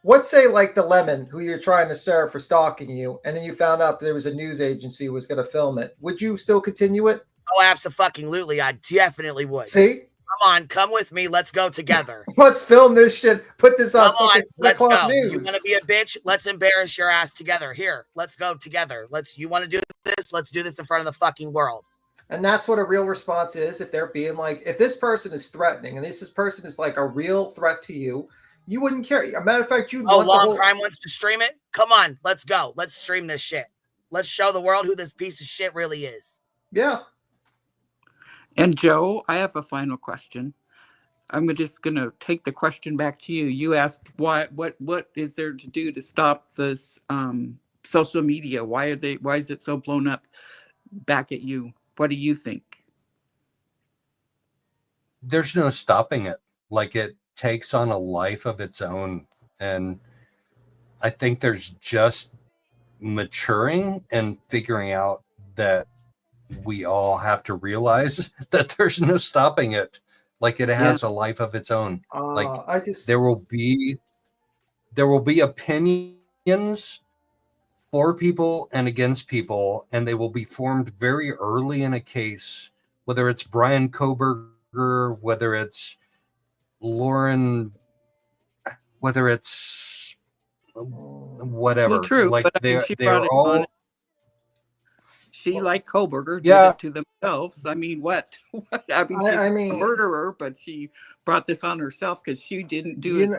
Let's say like the lemon who you're trying to serve for stalking you, and then you found out there was a news agency who was going to film it. Would you still continue it? Oh, absolutely. I definitely would. See? Come on, come with me. Let's go together. Let's film this shit. Put this on. Come on, let's go. News. You want to be a bitch? Let's embarrass your ass together. Here, let's go together. You want to do this? Let's do this in front of the fucking world. And that's what a real response is. If they're being like, if this person is threatening and this person is like a real threat to you, you wouldn't care. As a matter of fact, you'd want Long Crime wants to stream it? Come on, let's go. Let's stream this shit. Let's show the world who this piece of shit really is. Yeah. And Joe, I have a final question. I'm just going to take the question back to you. You asked what is there to do to stop this social media? Why is it so blown up back at you? What do you think? There's no stopping it. Like, it takes on a life of its own. And I think there's just maturing and figuring out that we all have to realize that there's no stopping it. Like, it has a life of its own. There will be opinions for people and against people, and they will be formed very early in a case, whether it's Brian Koberger, whether it's Lauren, whether it's whatever. Well, true, like, but I mean, they are all. She, like Koberger, did it to themselves. I mean, what? I mean, she's a murderer, but she brought this on herself because she didn't do it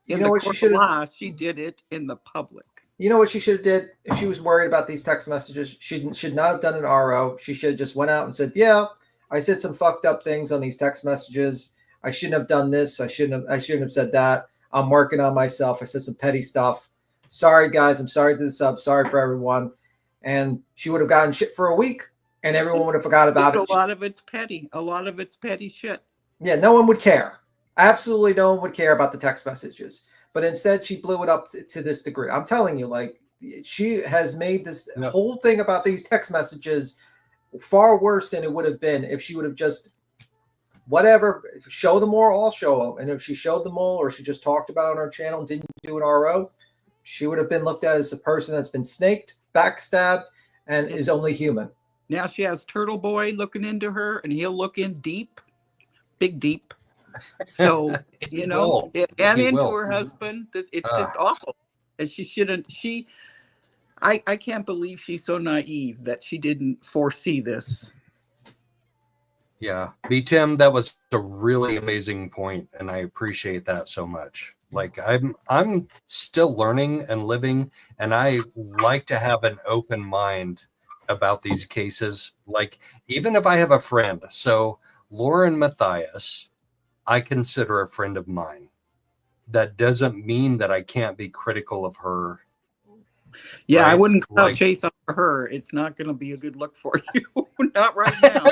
in the court of law. She did it in the public. You know what she should have did? If she was worried about these text messages, she should not have done an RO. She should have just went out and said, yeah, I said some fucked up things on these text messages. I shouldn't have done this. I shouldn't have said that. I'm working on myself. I said some petty stuff. Sorry, guys. I'm sorry to the sub. Sorry for everyone. And she would have gotten shit for a week. and everyone would have forgot about it. A lot of it's petty. A lot of it's petty shit. Yeah, no one would care. Absolutely no one would care about the text messages. But instead, she blew it up to this degree. I'm telling you, like, she has made this whole thing about these text messages far worse than it would have been if she would have just whatever, show them all, I'll show them. And if she showed them all, or she just talked about it on her channel and didn't do an RO, she would have been looked at as a person that's been snaked, backstabbed, and is only human. Now she has Turtle Boy looking into her, and he'll look in deep, big deep. So, you know, and into her husband. It's just awful. And she shouldn't, I can't believe she's so naive that she didn't foresee this. Yeah. B. Tim, that was a really amazing point, and I appreciate that so much. Like I'm still learning and living, and I like to have an open mind about these cases. Like, even if I have a friend, so Lauren Matthias, I consider a friend of mine. That doesn't mean that I can't be critical of her. Yeah, right? I wouldn't like, chase after her. It's not going to be a good look for you. Not right now.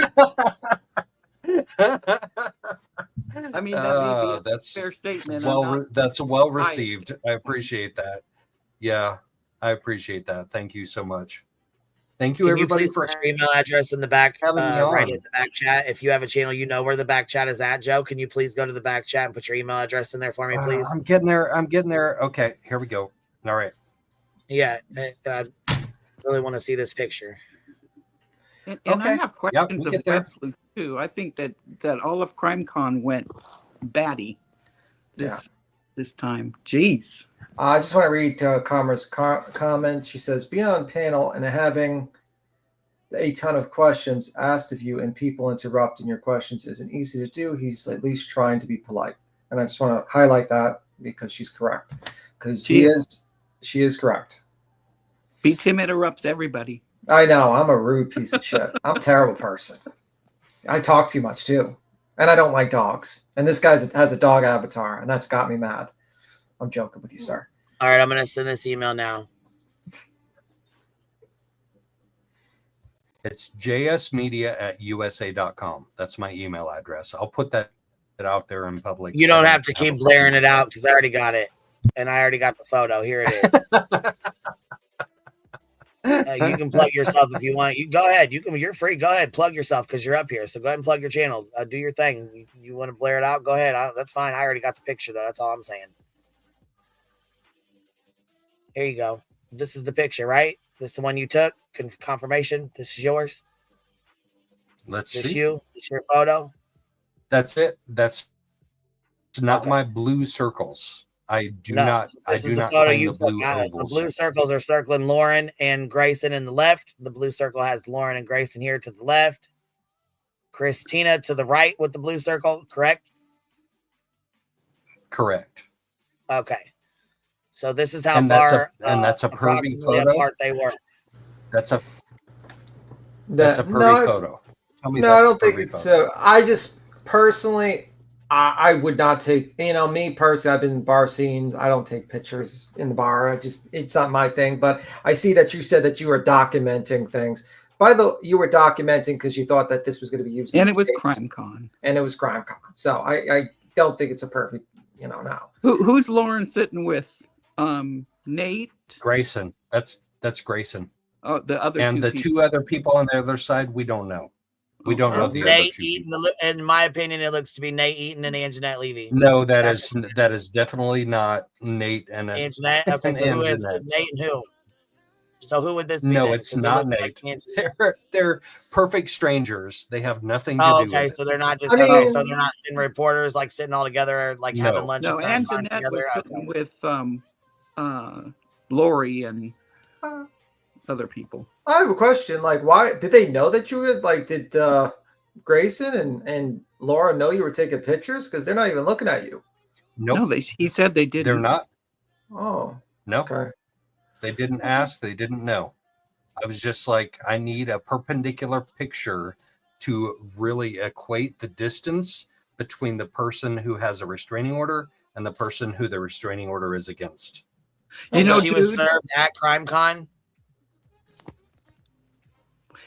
I mean, that may be a fair statement. That's well received. I appreciate that. Yeah, I appreciate that. Thank you so much. Thank you, everybody, for your email address in the back, right in the back chat. If you have a channel, you know where the back chat is at. Joe, can you please go to the back chat and put your email address in there for me, please? I'm getting there. Okay, here we go. All right. Yeah, I really want to see this picture. And I have questions of Websleuth too. I think that all of CrimeCon went batty this time. Jeez. I just want to read Karma's comment. She says, being on panel and having a ton of questions asked of you and people interrupting your questions isn't easy to do. He's at least trying to be polite. And I just want to highlight that because she's correct. Because she is correct. B. Tim interrupts everybody. I know. I'm a rude piece of shit. I'm a terrible person. I talk too much too. And I don't like dogs. And this guy has a dog avatar, and that's got me mad. I'm joking with you, sir. All right, I'm going to send this email now. It's jsmedia@usa.com. That's my email address. I'll put that out there in public. You don't have to keep blaring it out because I already got it. And I already got the photo. Here it is. You can plug yourself if you want. You go ahead. You're free. Go ahead. Plug yourself because you're up here. So go ahead and plug your channel. Do your thing. You want to blare it out? Go ahead. That's fine. I already got the picture, though. That's all I'm saying. Here you go. This is the picture, right? This is the one you took. Confirmation. This is yours. Let's this see. You. This your photo. That's it. That's not my blue circles. I do not claim the blue ovals. The blue circles are circling Lauren and Grayson in the left. The blue circle has Lauren and Grayson here to the left. Christina to the right with the blue circle, correct? Correct. Okay. So this is how far that's a pervy photo. Apart they were. That's a pervy photo. No, I don't think it's so. I just personally, I would not take, me personally, I've been in bar scenes. I don't take pictures in the bar. It's not my thing. But I see that you said that you were documenting things. You were documenting because you thought that this was going to be used. And it was CrimeCon. And it was CrimeCon. So I don't think it's a perfect, now. Who's Lauren sitting with? Nate? Grayson. That's Grayson. Oh, the other and the two other people on the other side, we don't know. We don't know the Nate other two. Eaton, in my opinion, it looks to be Nate Eaton and Anjanette Levy. No, that is definitely not Nate and Anjanette. Okay, so who is Nate and who? So who would this be? No, it's not Nate. They're perfect strangers. They have nothing to do with it. Okay, so they're not just so they're not sitting reporters like sitting all together like having lunch. No, Anjanette was sitting with Lori and other people. I have a question. Like, why did they know that you would did Grayson and Laura know you were taking pictures? Because they're not even looking at you. Nope. No, he said they didn't. They're not. Oh. No. Okay. They didn't ask. They didn't know. I was just like, I need a perpendicular picture to really equate the distance between the person who has a restraining order and the person who the restraining order is against. She was served at CrimeCon.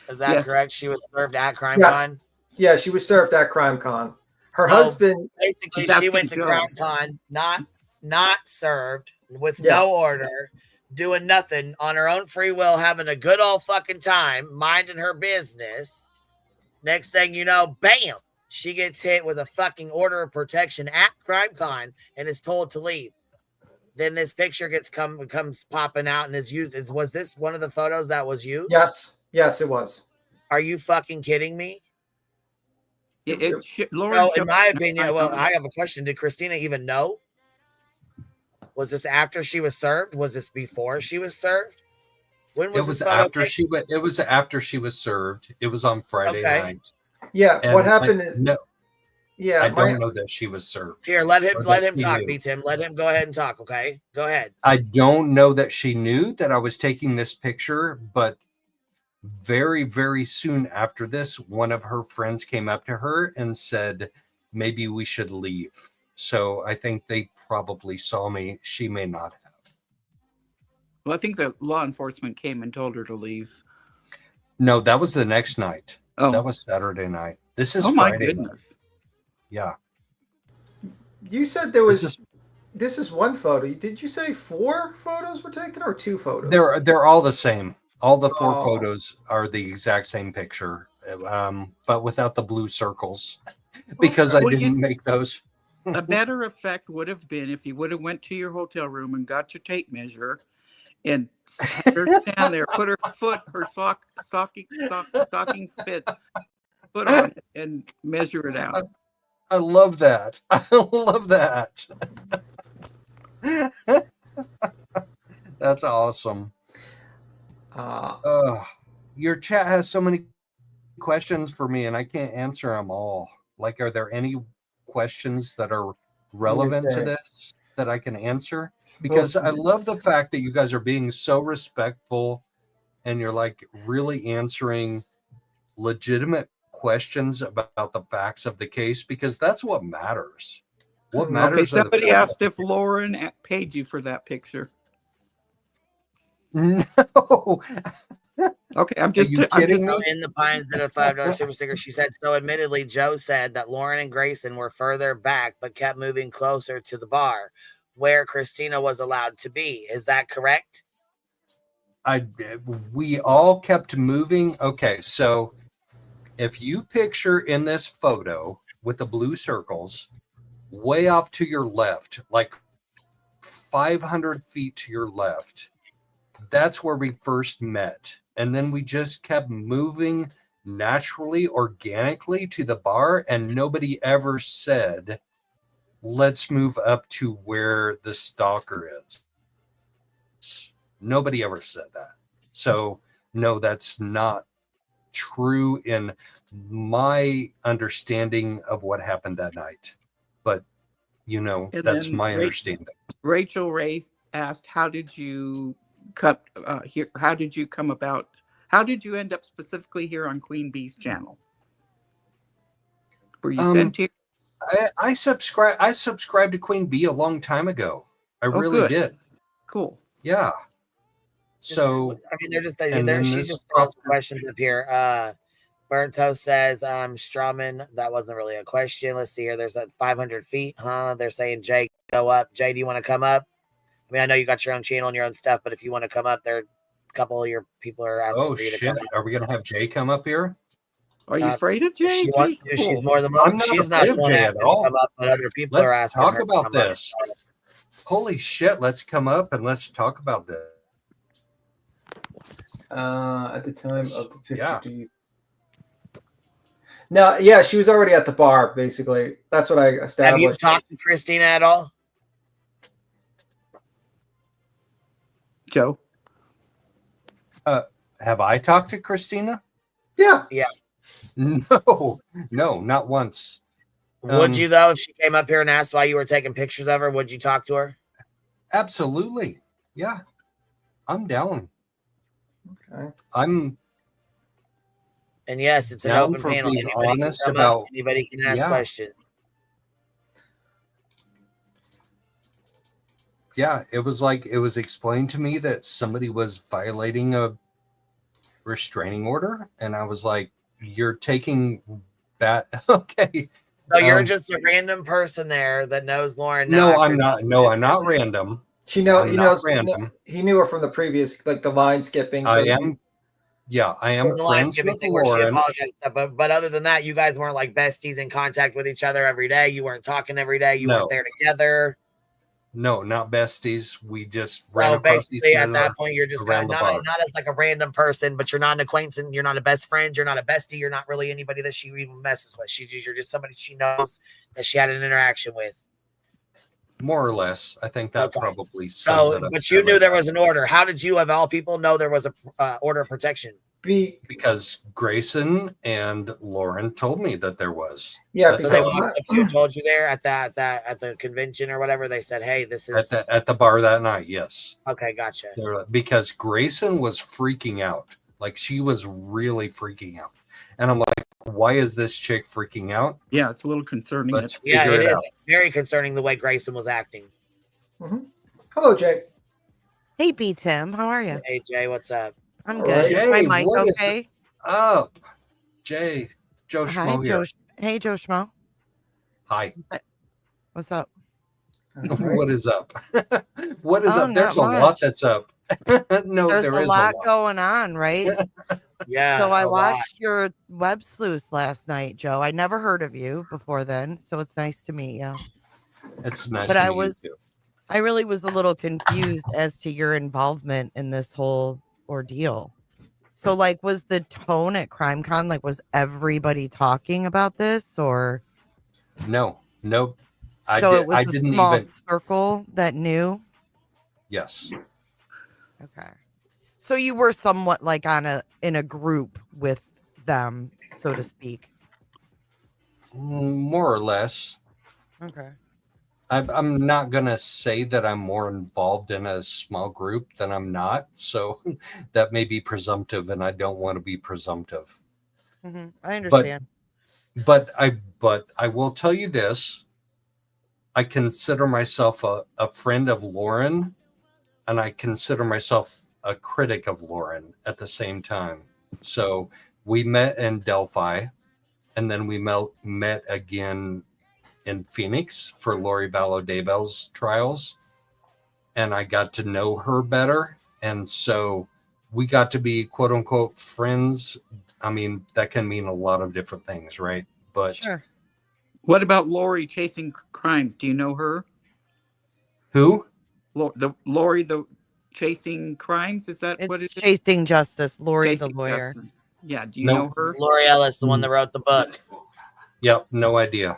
Is that Yes. correct? She was served at CrimeCon? Yes. Yeah, she was served at CrimeCon. Her So, husband, basically, She's she went to asking Joe. CrimeCon, not served, with Yeah. no order, doing nothing on her own free will, having a good old fucking time, minding her business. Next thing you know, bam, she gets hit with a fucking order of protection at CrimeCon and is told to leave. Then this picture comes popping out and is used. Was this one of the photos that was used? yes, it was. Are you fucking kidding me? Lauren So, in showed my it opinion, on well, CrimeCon. I have a question. Did Christina even know? Was this after she was served? Was this before she was served? When was It was this photo after taken? it was after she was served. It was on Friday Okay. night. Yeah, And what happened is no, yeah, I don't know that she was served. Here, let him or that she talk, knew. B-Tim. Let him go ahead and talk, okay? Go ahead. I don't know that she knew that I was taking this picture, but very, very soon after this, one of her friends came up to her and said, maybe we should leave. So I think they probably saw me. She may not have. Well, I think the law enforcement came and told her to leave. No, that was the next night. Oh. That was Saturday night. This is Oh my Friday goodness. night. Yeah. you said there was this is one photo. Did you say 4 photos were taken or 2 photos? They're all the same. All the 4 Oh. photos are the exact same picture, but without the blue circles because I Well, didn't make those. A better effect would have been if you would have went to your hotel room and got your tape measure and had her stand there, put her foot, her stocking fit foot on it and measure it out. I love that. I love that. That's awesome. Your chat has so many questions for me, and I can't answer them all. Like, are there any questions that are relevant to this that I can answer? Because I love the fact that you guys are being so respectful and you're like really answering legitimate questions about the facts of the case, because that's what matters. What matters? Okay, somebody asked if Lauren paid you for that picture. No. Okay, I'm just kidding me? In the Pines did a $5 super sticker. She said, so admittedly, Joe said that Lauren and Grayson were further back, but kept moving closer to the bar where Christina was allowed to be. Is that correct? We all kept moving. Okay, so if you picture in this photo with the blue circles, way off to your left, like 500 feet to your left, that's where we first met. And then we just kept moving naturally, organically to the bar, and nobody ever said, let's move up to where the stalker is. Nobody ever said that. So no, that's not true in my understanding of what happened that night. But you know, And that's then my understanding. Rachel Ray asked, how did you come here? How did you come about? How did you end up specifically here on Queen Bee's channel? Were you sent here? I subscribed to Queen Bee a long time ago. I really good. did. Cool. Yeah. So I mean, she's just throwing some questions up here. Berto says, Strawman, that wasn't really a question. Let's see here. There's 500 feet, huh? They're saying, Jay, go up. Jay, do you want to come up? I mean, I know you got your own channel and your own stuff, but if you want to come up, there, a couple of your people are asking for you to come up. Are we going to have Jay come up here? Are you afraid of Jay? She wants to. She's more than welcome. She's not the one asking to come up, but other people are asking. Let's talk about this. Holy shit, let's come up and let's talk about this. At the time of the picture, No, yeah, she was already at the bar, basically. That's what I established. Have you talked to Christina at all? Joe? Have I talked to Christina? Yeah. Yeah. No, not once. Would you, though, if she came up here and asked why you were taking pictures of her, would you talk to her? Absolutely. Yeah. I'm down. Okay. And yes, it's an down open for panel. being Anybody honest can come up, about anybody can ask questions. Yeah, it was explained to me that somebody was violating a restraining order. And I was like, you're taking that. Okay. So you're just a random person there that knows Lauren. Now No, after I'm not. No, I'm not random. She know I'm he not knows random. he knew her from the previous, like the line skipping. I So am. Yeah, I So am the line friends skipping with thing where she Lauren. apologized, but other than that, you guys weren't like besties in contact with each other every day. You weren't talking every day. You No. weren't there together. No, not besties. We just ran So across each basically, at other that point, you're just around kind the of bar. not as like a random person, but you're not an acquaintance. You're not a best friend. You're not a bestie. You're not really anybody that she even messes with. You're just somebody she knows that she had an interaction with. More or less. I think that Okay. probably sums it up. But you knew there was an order. How did you, of all people, know there was a order of protection? Because Grayson and Lauren told me that there was. Yeah, That's So they how walked up to you and told you there at the convention or whatever. They said, "Hey, this is at the bar that night." Yes. Okay, gotcha. Because Grayson was freaking out. Like she was really freaking out. And I'm like, why is this chick freaking out? Yeah, it's a little concerning. Let's Yeah, figure it it is out. very concerning the way Grayson was acting. Mm-hmm. Hello, Jay. Hey, B Tim, how are you? Hey, Jay, what's up? I'm good. Is my mic what is okay? up? Jay, Joe Hi, Schmoe here. Hey, Joe Schmo. Hi. What's up? What is up? What is Oh, up? There's a not lot much. that's up. No, There's there a is lot a lot going on, right? Yeah. So I a lot. watched your web sleuth last night, Joe. I never heard of you before then, so it's nice to meet you. It's nice But to I meet you too. I really was a little confused as to your involvement in this whole ordeal. So, like, was the tone at CrimeCon, like, was everybody talking about this, or? No. So it was I a didn't small even. circle that knew? Yes. Okay. So you were somewhat like in a group with them, so to speak. More or less. Okay. I'm not going to say that I'm more involved in a small group than I'm not. So that may be presumptive, and I don't want to be presumptive. Mm-hmm. I understand. But I will tell you this. I consider myself a friend of Lauren, and I consider myself a critic of Lauren at the same time. So we met in Delphi, and then we met again in Phoenix for Lori Vallow Daybell's trials, and I got to know her better, and so we got to be quote unquote friends. I mean, that can mean a lot of different things, right? But sure. What about Lori chasing crimes? Do you know her? Who? Lori, the chasing crimes? Is that what it is? Chasing Justice, Lori Chasing the lawyer. Justice. Yeah, do you know her? Lori Ellis, the one that wrote the book. Yep, no idea.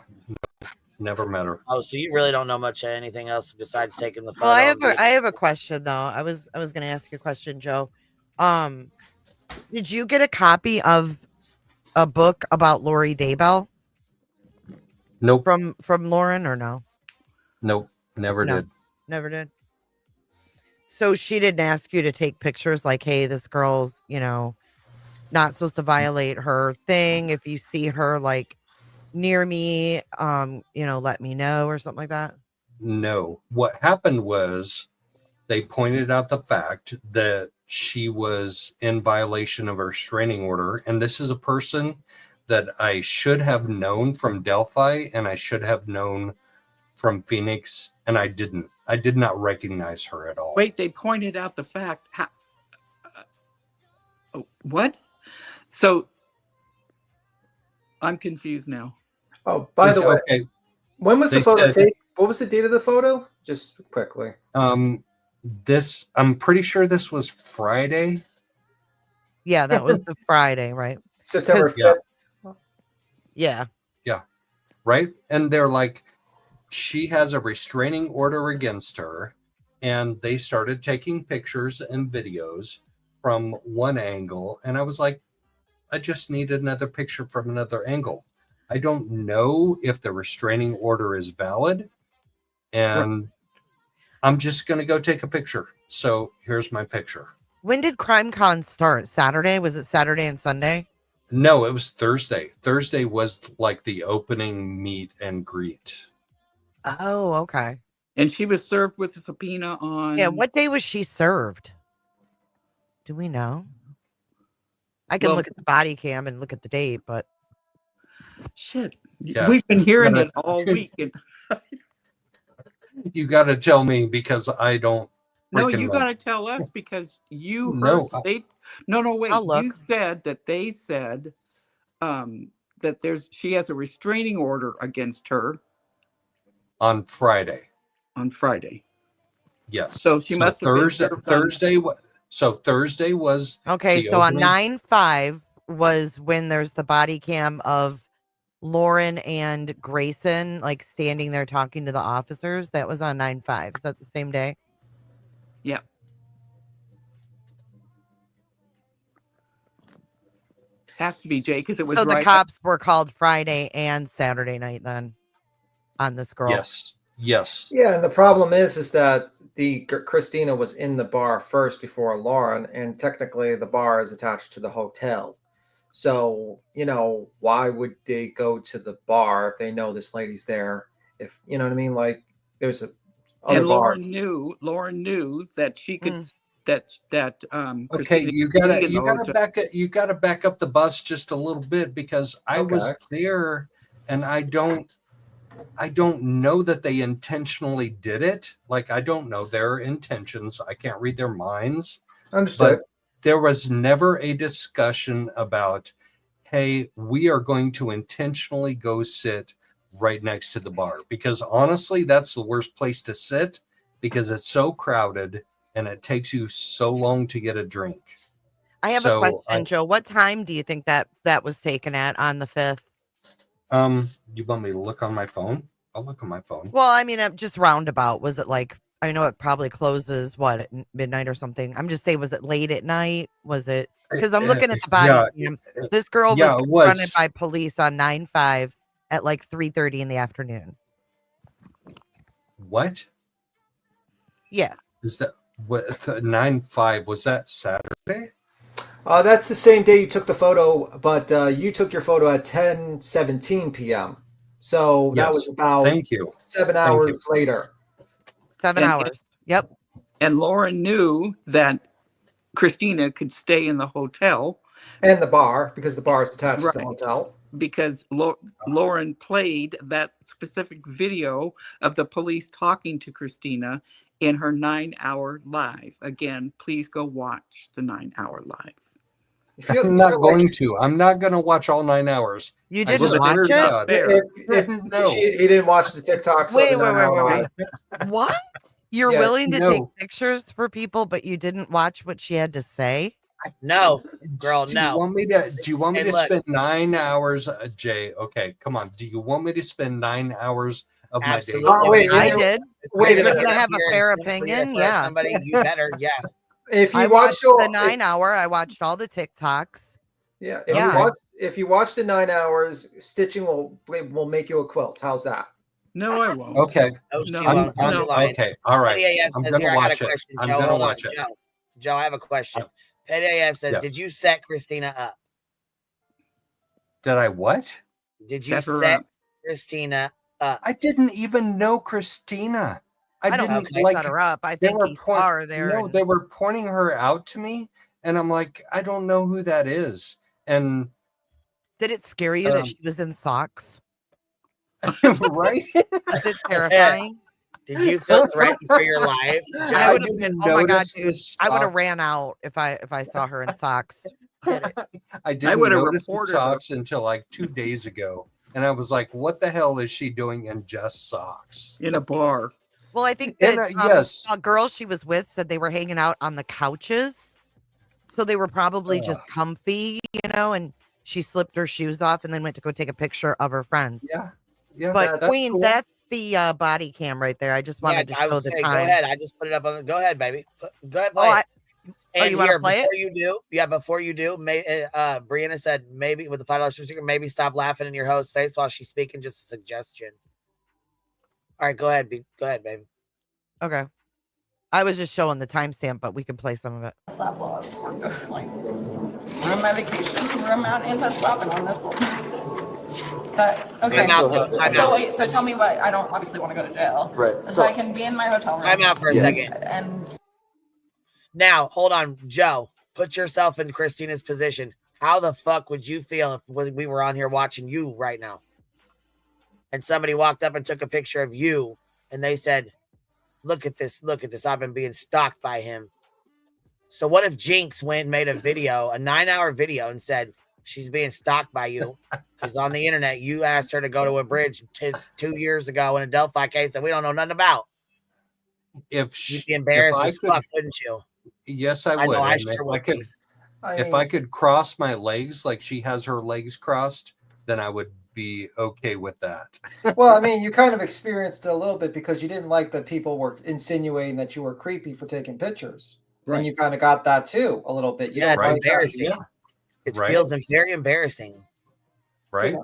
Never met her. Oh, so you really don't know much of anything else besides taking the photo. Well, I have a question though. I was going to ask you a question, Joe. Did you get a copy of a book about Lori Daybell? Nope. From Lauren or no? Nope, never did. Never did. So she didn't ask you to take pictures like, hey, this girl's, not supposed to violate her thing. If you see her like near me, let me know or something like that. No. What happened was they pointed out the fact that she was in violation of her restraining order. And this is a person that I should have known from Delphi and I should have known from Phoenix. And I didn't. I did not recognize her at all. Wait, they pointed out the fact. What? So I'm confused now. Oh, by the way, okay. When was the photo taken? What was the date of the photo? Just quickly. I'm pretty sure this was Friday. Yeah, that was the Friday, right? September 5th. Yeah. Yeah. Right. And they're like, she has a restraining order against her. And they started taking pictures and videos from one angle. And I was like, I just need another picture from another angle. I don't know if the restraining order is valid. And I'm just going to go take a picture. So here's my picture. When did CrimeCon start? Saturday? Was it Saturday and Sunday? No, it was Thursday. Thursday was like the opening meet and greet. Oh, okay. And she was served with a subpoena on... Yeah, what day was she served? Do we know? I can Well- look at the body cam and look at the date, but Shit. Yeah. We've been hearing But it all week. And You got to tell me because I don't. no, freaking you know. got to tell us because you No, heard they. No, wait. I'll look. You said that they said that she has a restraining order against her on Friday. on Friday. Yes. So she must have been Thursday. served on- Thursday. So Thursday was okay. the So on opening. 9/5 was when there's the body cam of Lauren and Grayson like standing there talking to the officers. That was on 9/5. Is that the same day? Yeah. Has to be, Jay, because it was So the right. cops were called Friday and Saturday night then on this girl. Yes. Yes. Yeah, and the problem is that Christina was in the bar first before Lauren, and technically the bar is attached to the hotel. So, why would they go to the bar if they know this lady's there? If you know what I mean, like there's other And Lauren bars. knew that she could that Okay, Christina you could gotta be in the hotel. you gotta back up the bus just a little bit because I was there and I don't know that they intentionally did it. Like I don't know their intentions. I can't read their minds. Understood. But there was never a discussion about, hey, we are going to intentionally go sit right next to the bar. Because honestly, that's the worst place to sit because it's so crowded and it takes you so long to get a drink. I have a question, Joe. What time do you think that was taken at on the 5th? You want me to look on my phone? I'll look on my phone. Well, I mean, just roundabout. Was it like, I know it probably closes, at midnight or something. I'm just saying, was it late at night? Was it, because I'm looking at the body cam. This girl was confronted by police on 9/5 at like 3:30 in the afternoon. What? Yeah. Is that what 9/5? Was that Saturday? That's the same day you took the photo, but you took your photo at 10:17 p.m. So that was about 7 hours later. 7 hours. Yep. And Lauren knew that Christina could stay in the hotel. And the bar, because the bar is attached to the hotel. Because Lauren played that specific video of the police talking to Christina in her 9-hour live. Again, please go watch the 9-hour live. I'm not going to. I'm not going to watch all 9 hours. You didn't watch it? No. He didn't watch the TikToks. Wait. What? You're Yes, willing to no. take pictures for people, but you didn't watch what she had to say? No, girl, Do no. you want me to spend 9 hours, Jay? Okay, come on. Do you want me to spend 9 hours of my day? Oh, wait, I did. Wait a You're minute. gonna have a fair opinion, yeah. Somebody, you better, yeah. If you I watch watched the 9-hour, I watched all the TikToks. Yeah, Yeah. if you watch the 9 hours, stitching will make you a quilt. How's that? No, I won't. Okay. No, she No, won't. no. You're lying. Okay. All right. Petty AF I'm says going here, to I got watch a it. question. I'm Joe, going to hold on. watch it. Joe, I have a question. Petty AF says, Yes. did you set Christina up? Did I what? Did you Set her set up. Christina up? I didn't even know Christina. I don't didn't think I set her up. I think he saw her there. No, and- they were pointing her out to me, and I'm like, I don't know who that is. And Did it scare you that she was in socks? right? Is it terrifying? Did you feel threatened for your life? Joe? I would have been. Oh my god, notice dude! the I would have socks. ran out if I saw her in socks. I didn't would've notice the reported her. socks until like 2 days ago, and I was like, "What the hell is she doing in just socks?" In a bar. Well, I think And, that yes. a girl she was with said they were hanging out on the couches, so they were probably just comfy, and she slipped her shoes off and then went to go take a picture of her friends. Yeah, yeah. But that's Queen, cool. that's the body cam right there. I just wanted to I show was the saying, time. go ahead. I just put it up on. Go ahead, baby. Go ahead, Oh, play it. And you wanna here, play it? before you do, before you do, Brianna said maybe with the $5 sticker, maybe stop laughing in your host's face while she's speaking. Just a suggestion. All right, go ahead, go ahead, baby. Okay. I was just showing the timestamp, but we can play some of it. Slap laws for like we're on my vacation. We're on anti-slapping on this one. But okay. Time So out. wait, so tell me what I don't obviously want to go to jail. Right. So I can be in my hotel room. Time out for a second. And Now, hold on, Joe. Put yourself in Christina's position. How the fuck would you feel if we were on here watching you right now? And somebody walked up and took a picture of you and they said, look at this, I've been being stalked by him. So what if Jinx went and made a video, a 9-hour video, and said she's being stalked by you because on the internet you asked her to go to a bridge 2 years ago in a Delphi case that we don't know nothing about? You'd be embarrassed as fuck, wouldn't you? Yes, I would. know I And sure if would I could, be. if I could cross my legs like she has her legs crossed, then I would be okay with that. Well, I mean, you kind of experienced it a little bit because you didn't like that people were insinuating that you were creepy for taking pictures. Right. And you kind of got that too a little bit. You Yeah, don't it's like embarrassing. that. It Right. feels very embarrassing. Right.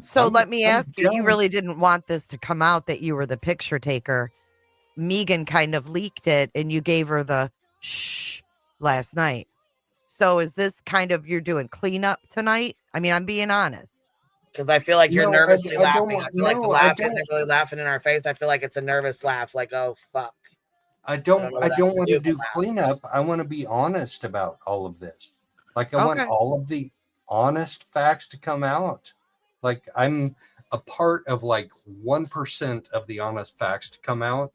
So let me ask you, you really didn't want this to come out that you were the picture taker. Megan kind of leaked it and you gave her the shh last night. So is this kind of you're doing cleanup tonight? I mean, I'm being honest. Because I feel like you're No, nervously I don't laughing. I want- feel like the no, laugh I isn't really laughing in our face. I feel like it's a nervous laugh, like, oh, fuck. I don't know want to that. do cleanup. I want to be honest about all of this. Like I want Okay. all of the honest facts to come out. Like I'm a part of like 1% of the honest facts to come out,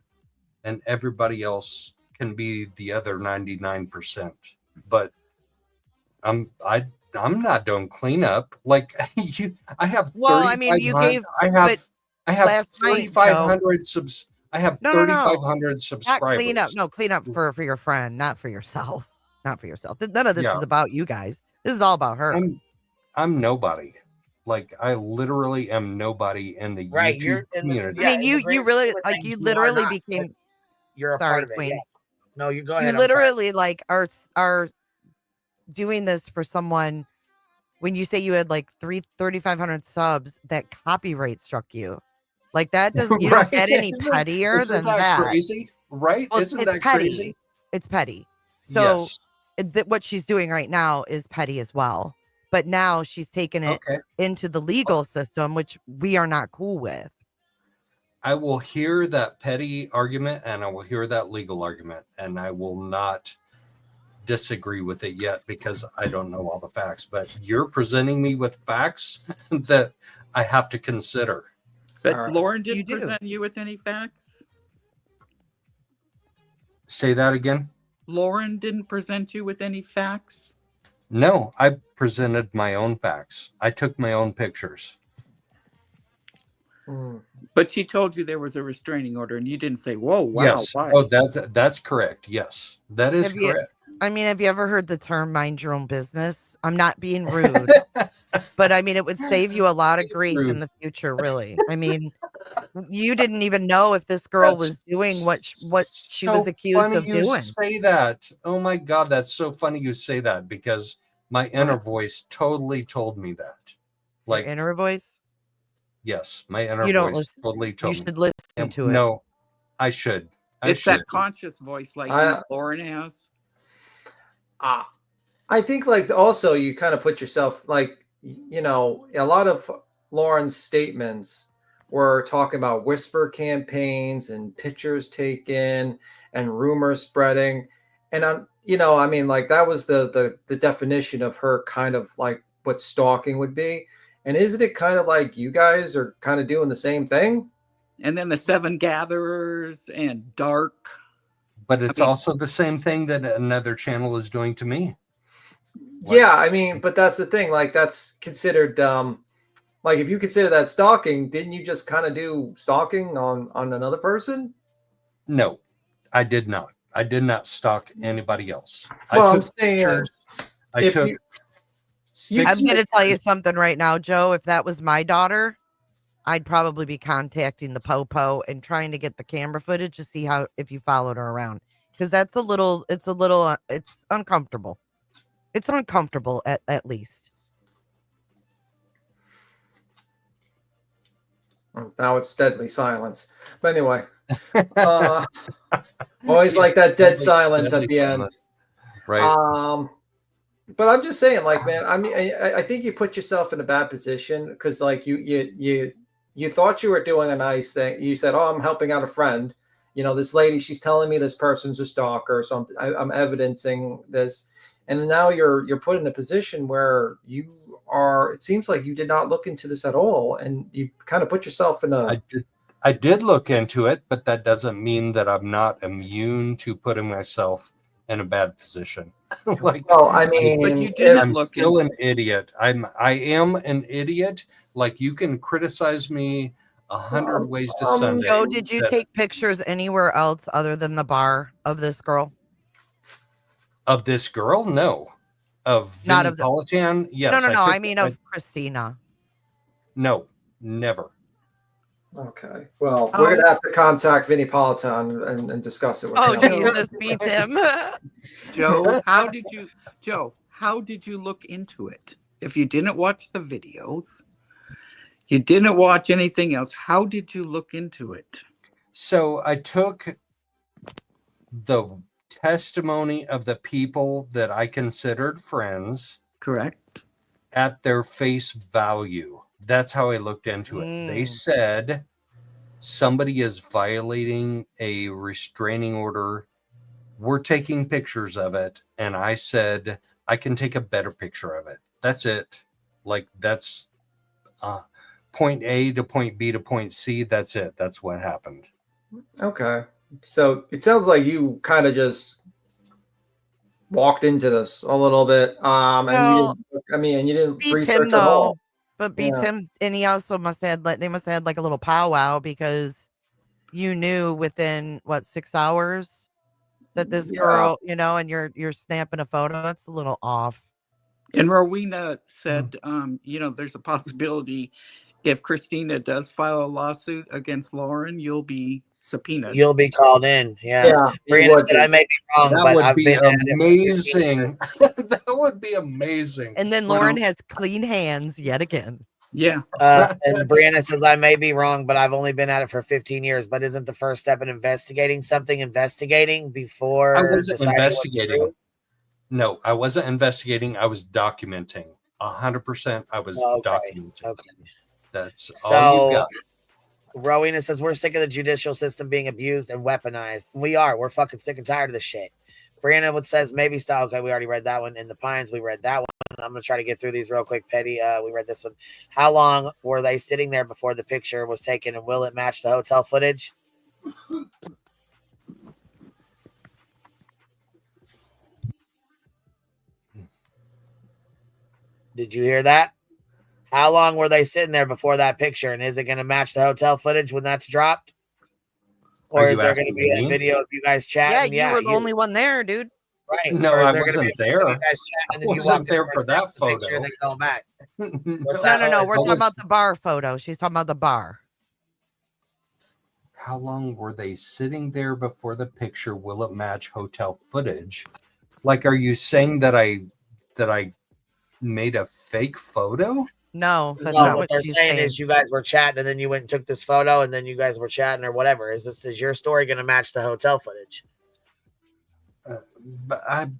and everybody else can be the other 99%. But I'm not doing cleanup. Like I have Well, I mean, you 3,500 gave I have last night, 3,500 subs. I have No. 3,500 Not subscribers. cleanup. No, cleanup for your friend, not for yourself. Not for yourself. None of this Yeah. is about you guys. This is all about her. I'm nobody. Like I literally am nobody in the Right, YouTube you're in the, community. I mean, in the you grand really scheme of like things, you are literally not, became. but you're a Sorry, part of it. Queen. Yeah. No, you go You ahead. I'm sorry. literally like are doing this for someone when you say you had like 3,500 subs that copyright struck you. Like that doesn't you don't get any pettier Isn't than that that. crazy? Right? Well, Isn't it's that petty. crazy? It's petty. So Yes. what she's doing right now is petty as well. But now she's taken it Okay. into the legal system, which we are not cool with. I will hear that petty argument and I will hear that legal argument, and I will not disagree with it yet because I don't know all the facts. But you're presenting me with facts that I have to consider. But All right. Lauren didn't You do. present you with any facts? Say that again. Lauren didn't present you with any facts? No, I presented my own facts. I took my own pictures. But she told you there was a restraining order and you didn't say, whoa, wow, Yes. why? Oh, that's correct. Yes, that is Have you- correct. I mean, have you ever heard the term mind your own business? I'm not being rude, but I mean, it would save you a lot of grief in the future, really. I mean, you didn't even know if this girl was doing what she was accused funny of you doing. say that. Oh my God, that's so funny you say that because my inner voice totally told me that. Like, Your inner voice? yes, my inner You don't voice listen. totally told You me. should listen to it. No, I should. It's that conscious voice like Lauren has. I think like also you kind of put yourself like, you know, a lot of Lauren's statements were talking about whisper campaigns and pictures taken and rumors spreading. And you know, I mean, like that was the definition of her kind of like what stalking would be. And isn't it kind of like you guys are kind of doing the same thing? And then the Seven Gatherers and Dark. But it's also the same thing that another channel is doing to me. Yeah, I mean, but that's the thing. Like that's considered like if you consider that stalking, didn't you just kind of do stalking on another person? No, I did not. I did not stalk anybody else. Well, I I'm took saying pictures. I if took I'm going to tell you something right now, Joe. If that was my daughter, I'd probably be contacting the Popo and trying to get the camera footage to see if you followed her around. Because it's uncomfortable. It's uncomfortable at least. Now it's deadly silence. But anyway, always like that dead silence at the end. Right. But I'm just saying, like, man, I mean, I think you put yourself in a bad position because, like, you thought you were doing a nice thing. You said, "Oh, I'm helping out a friend." You know, this lady, she's telling me this person's a stalker, so I'm evidencing this. and now you're put in a position where you are. It seems like you did not look into this at all, and you kind of put yourself in a. I did look into it, but that doesn't mean that I'm not immune to putting myself in a bad position. Like, well, I mean, but you didn't I'm look still into an idiot. I am an idiot. Like, you can criticize me 100 ways to Sunday. Joe, did you that- take pictures anywhere else other than the bar of this girl? of this girl? No. Of Not Vinnie of the- Politan? Yes. No. took- I mean of Christina. No, never. Okay. Well, we're gonna have to contact Vinnie Politan and discuss it with Oh, him. Jesus, beats him. Joe, how did you look into it? If you didn't watch the videos, you didn't watch anything else, how did you look into it? So I took the testimony of the people that I considered friends. Correct. At their face value. That's how I looked into it. They said somebody is violating a restraining order. We're taking pictures of it. And I said, I can take a better picture of it. That's it. Like, that's point A to point B to point C. That's it. That's what happened. Okay. So it sounds like you kind of just walked into this a little bit. Well, and you didn't beats research him at all. though. But beats Yeah. him, and he also must have they must have had like a little powwow because you knew within 6 hours that this girl, and you're snapping a photo. That's a little off. And Rowena said, there's a possibility if Christina does file a lawsuit against Lauren, you'll be subpoenaed. You'll be called in. Yeah. Yeah, Brianna said I may be wrong, That but would I've be been at it for 15 years. amazing. That would be amazing. And then Lauren has clean hands yet again. Yeah. And Brianna says I may be wrong, but I've only been at it for 15 years. But isn't the first step in investigating something investigating before I wasn't deciding what's investigating. true? No, I wasn't investigating. I was documenting. 100%. I was documenting. Okay. That's all you got. Rowena says we're sick of the judicial system being abused and weaponized. We are. We're fucking sick and tired of this shit. Brianna says maybe style. Okay, we already read that one. In the Pines, we read that one. I'm gonna try to get through these real quick. Petty, we read this one. How long were they sitting there before the picture was taken, and will it match the hotel footage? Did you hear that? How long were they sitting there before that picture, and is it gonna match the hotel footage when that's dropped? Or is there going to be a video of you guys chatting? Yeah, you were the only one there, dude. Right. No, Or is I there gonna wasn't be a video there. of you guys chatting, and then I you wasn't walk there over for and that take the picture photo. and then go back. No. We're talking about the bar photo. She's talking about the bar. How long were they sitting there before the picture? Will it match hotel footage? Like, are you saying that I made a fake photo? No, that's No, not what they're she's saying is you guys were chatting, and then you went and took this photo, and then you guys were chatting or whatever. Is your story going to match the hotel footage? But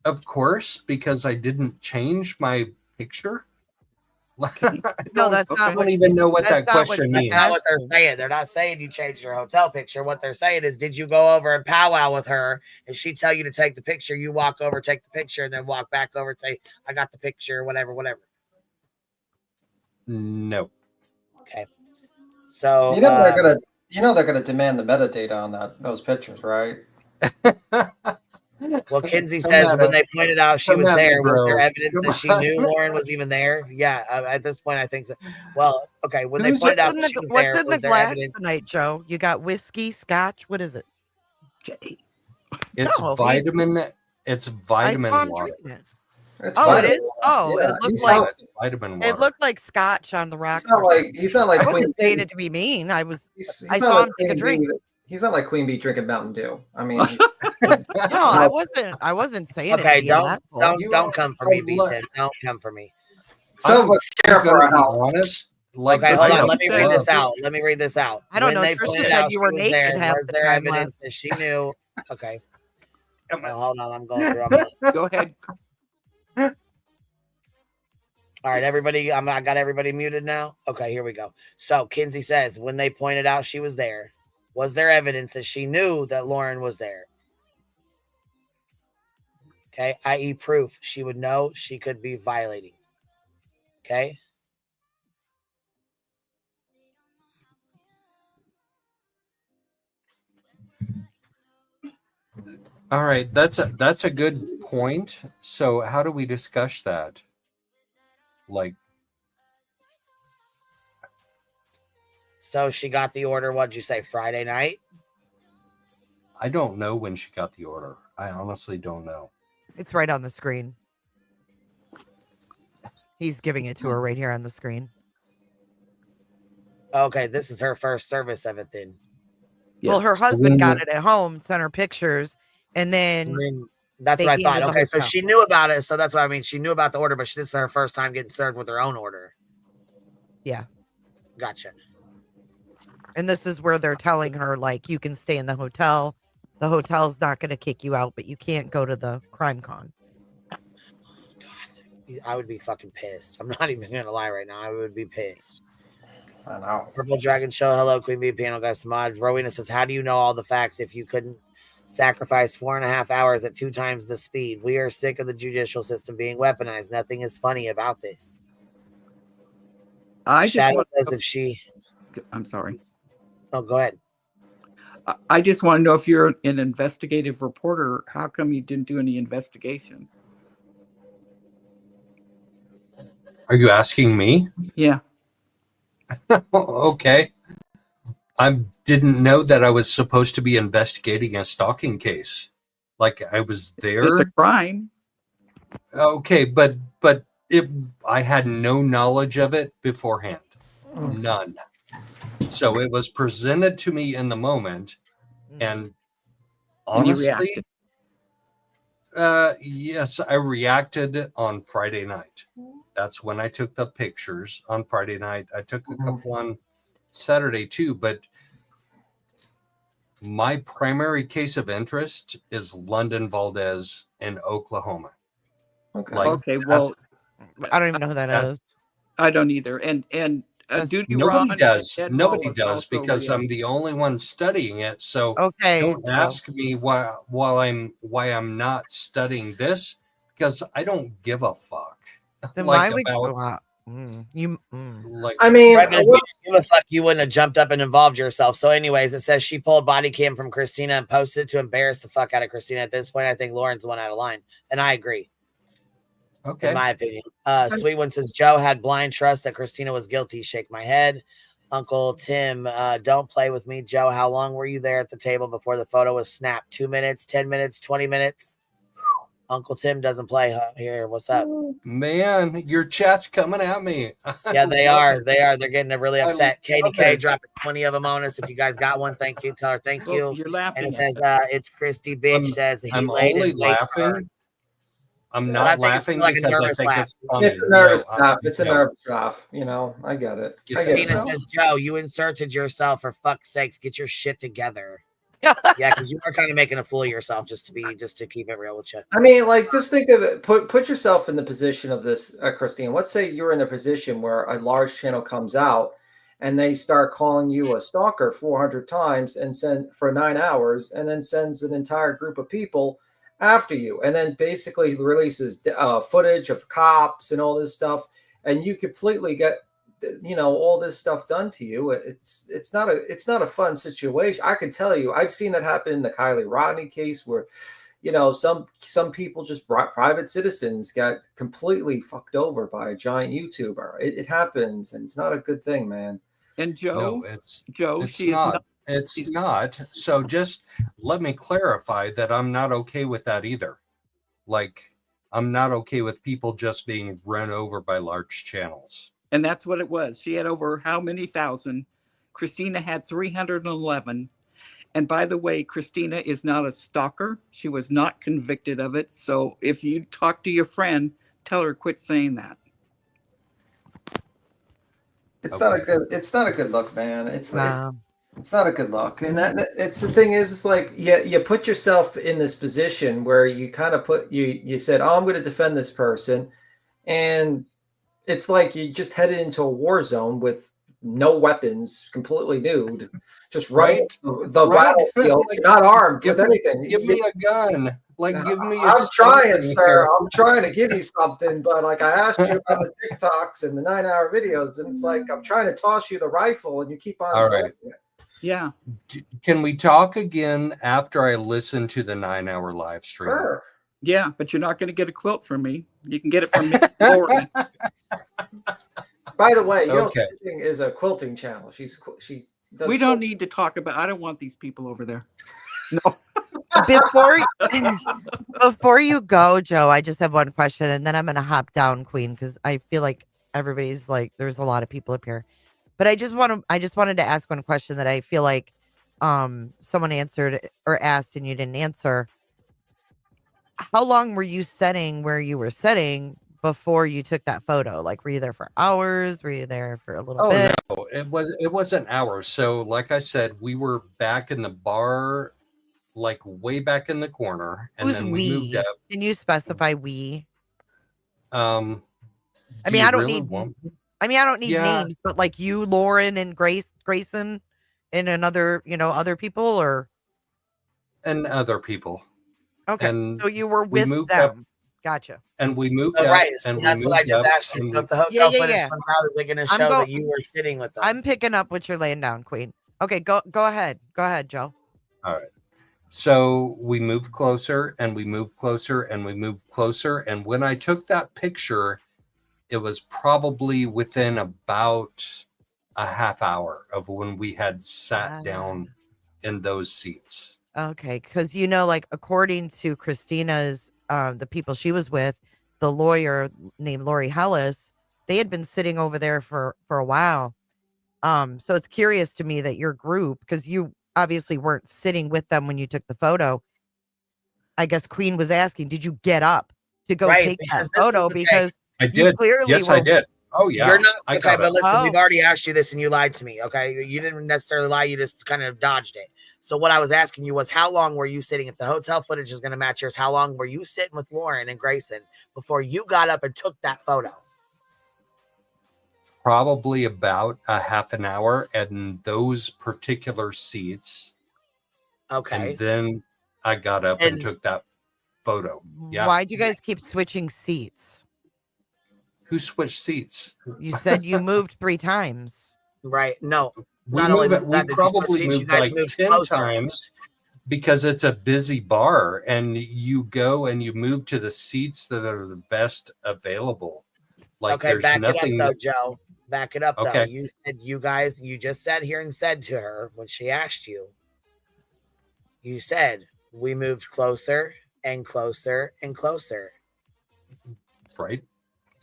of course, because I didn't change my picture. No, that's not I don't even know what that question means. That's not what they're saying. They're not saying you changed your hotel picture. What they're saying is, did you go over and powwow with her, and she tell you to take the picture? You walk over, take the picture, and then walk back over and say, "I got the picture," whatever. No. Okay. So they're gonna demand the metadata on those pictures, right? Well, Kinsey says when they pointed out she was there, was there evidence that she knew Lauren was even there? Yeah, at this point, I think so. Well, okay, when they pointed out that she was what's there, in the was there glass evidence? tonight, Joe? You got whiskey, scotch. What is it? It's No, vitamin. It's vitamin I saw him water. drinking it. It's Oh, it vitamin is. Oh, Yeah, it looked he's like not- It's vitamin water. it looked like scotch on the rocks. He's not like I wasn't Queen saying Bee. it to be mean. I He's I not saw like him take a Queen drink. Bee. He's not like Queen Bee drinking Mountain Dew. I mean, No, I wasn't saying it. Okay, To be an asshole. don't come for me, B10. Don't come for me. some of us care for our health. Honest. Like, Okay, hold I on. Let me read this love- out. I don't When know. they Trisha pointed said out you she were was naked there, half was the there time evidence that she knew? Okay. Well, hold on. I'm going through. Go ahead. All right, everybody. I got everybody muted now. Okay, here we go. So Kinsey says when they pointed out she was there, was there evidence that she knew that Lauren was there? Okay, i.e. proof. She would know she could be violating. Okay. All right, that's a good point. So how do we discuss that? Like, So she got the order, what'd you say, Friday night? I don't know when she got the order. I honestly don't know. It's right on the screen. He's giving it to her right here on the screen. Okay, this is her first service of it then. Well, her So husband when got the- it at home, sent her pictures, and then That's they what I gave thought. her the Okay, so hotel. she knew about it. So that's what I mean. She knew about the order, but this is her first time getting served with her own order. Yeah. Gotcha. And this is where they're telling her, like, you can stay in the hotel. The hotel's not going to kick you out, but you can't go to the crime con. I would be fucking pissed. I'm not even gonna lie right now. I would be pissed. I know. Purple Dragon Show. Hello, Queen Bee Panel Guys Mod. Rowena says, how do you know all the facts if you couldn't sacrifice 4.5 hours at 2 times the speed? We are sick of the judicial system being weaponized. Nothing is funny about this. I just Shadow want says if she I'm sorry. Oh, go ahead. I just want to know if you're an investigative reporter, how come you didn't do any investigation? Are you asking me? Yeah. Okay. I didn't know that I was supposed to be investigating a stalking case. Like I was there. It's a crime. Okay, but I had no knowledge of it beforehand. None. So it was presented to me in the moment, and honestly, yes, I reacted on Friday night. That's when I took the pictures on Friday night. I took a couple on Saturday too, but my primary case of interest is London Valdez in Oklahoma. Okay. Okay. Well, I don't even know who that is. I don't either. And Duty Nobody Ron does. and Ed Nobody Hall does also because I'm react. the only one studying it. So Okay, don't Joe. ask me why I'm not studying this because I don't give a fuck. Then Like why would you about go out? like I mean, Right, but if you didn't give a fuck, you wouldn't have jumped up and involved yourself. So, anyways, it says she pulled body cam from Christina and posted to embarrass the fuck out of Christina. At this point, I think Lauren's the one out of line, and I agree. Okay. In my opinion. Sweet One says Joe had blind trust that Christina was guilty. Shake my head. Uncle Tim, don't play with me. Joe, how long were you there at the table before the photo was snapped? 2 minutes, 10 minutes, 20 minutes? Uncle Tim doesn't play here. What's up? Man, your chat's coming at me. Yeah, they love are. it. They are. They're getting really I upset. love KDK it. dropping 20 of them on us. If you guys got one, thank you. Tell her thank Well, you. you're And laughing it at says, us. it's Christy bitch says he I'm laid only in wait for her. laughing. I'm I not think it's laughing like a because I nervous think laugh. it's funny. It's a nervous No, laugh. I'm It's a jealous. nervous laugh. You know, I get it. I get it. Christina So- says, Joe, you inserted yourself. For fuck's sakes, get your shit together. Yeah, because you are kind of making a fool of yourself just to keep it real with you. I mean, like, just think of it. Put yourself in the position of this, Christine. Let's say you're in a position where a large channel comes out, and they start calling you a stalker 400 times and send for 9 hours, and then sends an entire group of people after you, and then basically releases footage of cops and all this stuff, and you completely get, you know, all this stuff done to you. It's not a fun situation. I can tell you, I've seen that happen in the Kylie Rodney case where, you know, some people, just private citizens, got completely fucked over by a giant YouTuber. It happens, and it's not a good thing, man. And Joe, No, it's she not. is not. It's not. So just let me clarify that I'm not okay with that either. Like, I'm not okay with people just being run over by large channels. And that's what it was. She had over how many thousand? Christina had 311. And by the way, Christina is not a stalker. She was not convicted of it. So if you talk to your friend, tell her quit saying that. It's not a good look, man. It's Nah. it's not a good look. And that it's the thing is, it's like you put yourself in this position where you kind of you said, oh, I'm going to defend this person, and it's like you just headed into a war zone with no weapons, completely nude, just running the battlefield, Like, not armed with me, anything. Give me a gun. Like, give me a I'm trying, something sir. here. I'm trying to give you something, but like I asked you about the TikToks and the 9-hour videos, and it's like I'm trying to toss you the rifle, and you keep on. All right. it. Yeah. Can we talk again after I listen to the 9-hour live stream? Sure. Yeah, but you're not going to get a quilt from me. You can get it from me, Lori. By the way, you Okay. know, Stitching is a quilting channel. She does. We don't need to talk about. I don't want these people over there. No. Before you go, Joe, I just have one question, and then I'm gonna hop down, Queen, because I feel like everybody's like, there's a lot of people up here. But I just wanted to ask one question that I feel like someone answered or asked and you didn't answer. How long were you sitting where you were sitting before you took that photo? Like, were you there for hours? Were you there for a little bit? No, it wasn't hours. So like I said, we were back in the bar, like way back in the corner, and Who's then we? we moved up. Can you specify we? I mean, I don't need names, but like you, Lauren, and Grayson, and another, other people, or and other people. Okay, and so you were we with moved them. up, Gotcha. and we moved So, up, right, so and we that's what I moved just up, asked you. and So if the Yeah, hotel yeah, footage yeah. comes out, is it going to I'm show go- that you were sitting with them? I'm picking up what you're laying down, Queen. Okay, go ahead. Go ahead, Joe. All right. So we moved closer, and we moved closer, and we moved closer. And when I took that picture, it was probably within about a half hour of when we had sat down in those seats. Okay, because like according to Christina's, the people she was with, the lawyer named Lori Hellis, they had been sitting over there for a while. So it's curious to me that your group, because you obviously weren't sitting with them when you took the photo. I guess Queen was asking, did you get up to go take that photo? Because I you did. clearly Yes, were. I did. Oh yeah, You're not I okay, got but it. listen, Oh. we've already asked you this and you lied to me. Okay, you didn't necessarily lie, you just kind of dodged it. So what I was asking you was, how long were you sitting? If the hotel footage is going to match yours, how long were you sitting with Lauren and Grayson before you got up and took that photo? Probably about a half an hour in those particular seats. Okay. And then I got up and took that photo. Yeah. Why'd you guys keep switching seats? Who switched seats? You said you moved 3 times. Right. No. We, Not only move it, we that, did you switch probably seats, you moved guys like moved 10 closer. times because it's a busy bar, and you go and you move to the seats that are the best available. Like, Okay, there's back nothing it up though, Joe. Back it up though. Okay. You said you just sat here and said to her when she asked you, you said we moved closer and closer and closer. Right.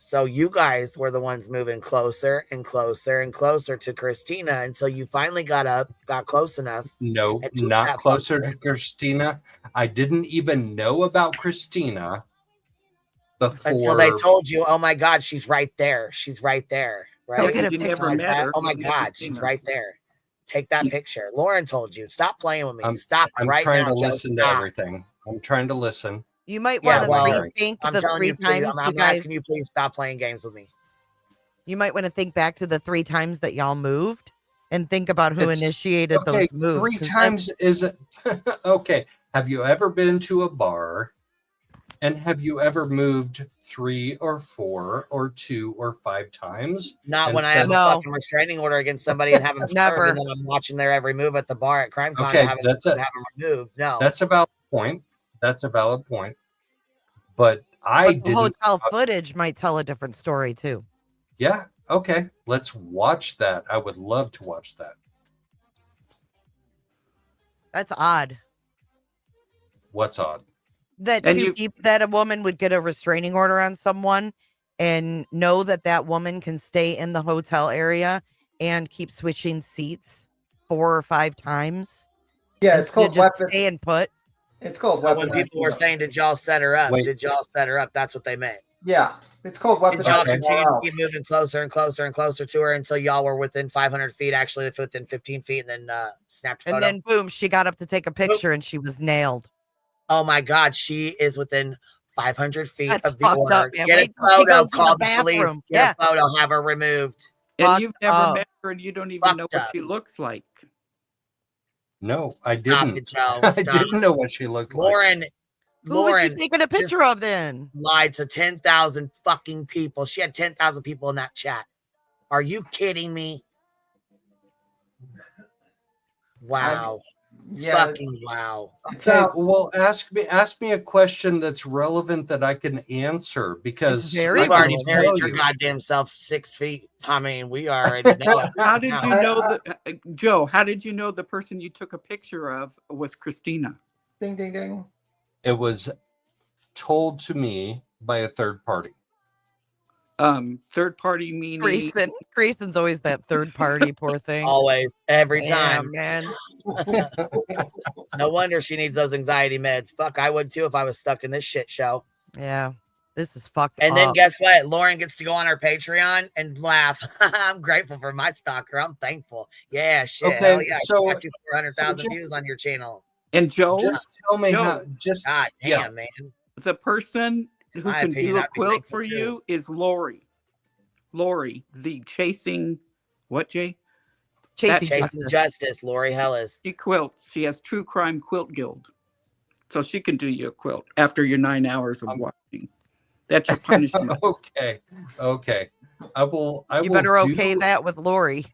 So you guys were the ones moving closer and closer and closer to Christina until you finally got up, got close enough. No, and took not that closer photo. to Christina. I didn't even know about Christina before. Until they told you, oh my God, she's right there. She's right there. Go Right? get a You picture. never met her. Oh my You've never God, seen she's her. right there. Take that picture. Lauren told you. Stop playing with me. I'm Stop I'm right trying now, to Joe. listen to Stop. everything. I'm trying to listen. You might Yeah, want to well, rethink I'm the telling 3 you, please, times I'm you guys. asking you, please stop playing games with me. You might want to think back to the 3 times that y'all moved and think about who It's- initiated Okay, those moves. 3 times isn't okay. Have you ever been to a bar, and have you ever moved 3 or 4 or 2 or 5 times? Not and when I said, have a fucking restraining order against somebody and have them served, Never. and then I'm watching their every move at the bar at CrimeCon Okay, to have that's them it. removed. No. That's a valid point. That's a valid point. But I But the didn't. hotel footage might tell a different story too. Yeah. Okay. Let's watch that. I would love to watch that. That's odd. What's odd? That And that a woman would get a restraining order on someone and know that that woman can stay in the hotel area and keep switching seats 4 or 5 times. Yeah, and it's called just weapon. stay and put. It's called So when weaponized. people were saying, did y'all set her up? Wait. Did y'all set her up? That's what they meant. Yeah, it's called Did y'all weaponized. continue to URL. keep moving closer and closer and closer to her until y'all were within 500 feet, actually within 15 feet, and then snapped a And photo? then boom, she got up to take a picture and she was nailed. Oh my God, she is within 500 feet That's of the fucked order. up, man. Get Wait a till she photo, goes to the call the police. bathroom. Get Yeah. a photo, have her removed. And Fucked you've never up. met her, and you don't even Fucked know what up. she looks like. No, I Stop didn't. it, Joe. I Stop. didn't know what she looked like. Lauren, Who was she Lauren taking a just picture of then? lied to 10,000 fucking people. She had 10,000 people in that chat. Are you kidding me? Wow. Yeah. Fucking wow. Okay, well, ask me a question that's relevant that I can answer because very I You've already can buried tell your you. goddamn self 6 feet. I mean, we already know it. How did you Now. know that, Joe? How did you know the person you took a picture of was Christina? Ding, ding, ding. It was told to me by a third party. Third party meaning Grayson's always that third party, poor thing. Always, every Damn, time. man. No wonder she needs those anxiety meds. Fuck, I would too if I was stuck in this shit show. Yeah, this is fucked And up. then guess what? Lauren gets to go on her Patreon and laugh. I'm grateful for my stalker. I'm thankful. Yeah, shit. Okay, Hell yeah. so- She got you 400,000 so just- views on your channel. And Joe, Just tell me Joe, how. Just God damn, yeah. man. the person who My can opinion, do a I'd be quilt thankful for too. you is Lori. Lori, the chasing what, Jay? Chasing Justice, Lori Hellis. She quilts. She has True Crime Quilt Guild. So she can do you a quilt after your 9 hours of watching. That's your punishment. Okay. I will. You better okay that with Lori.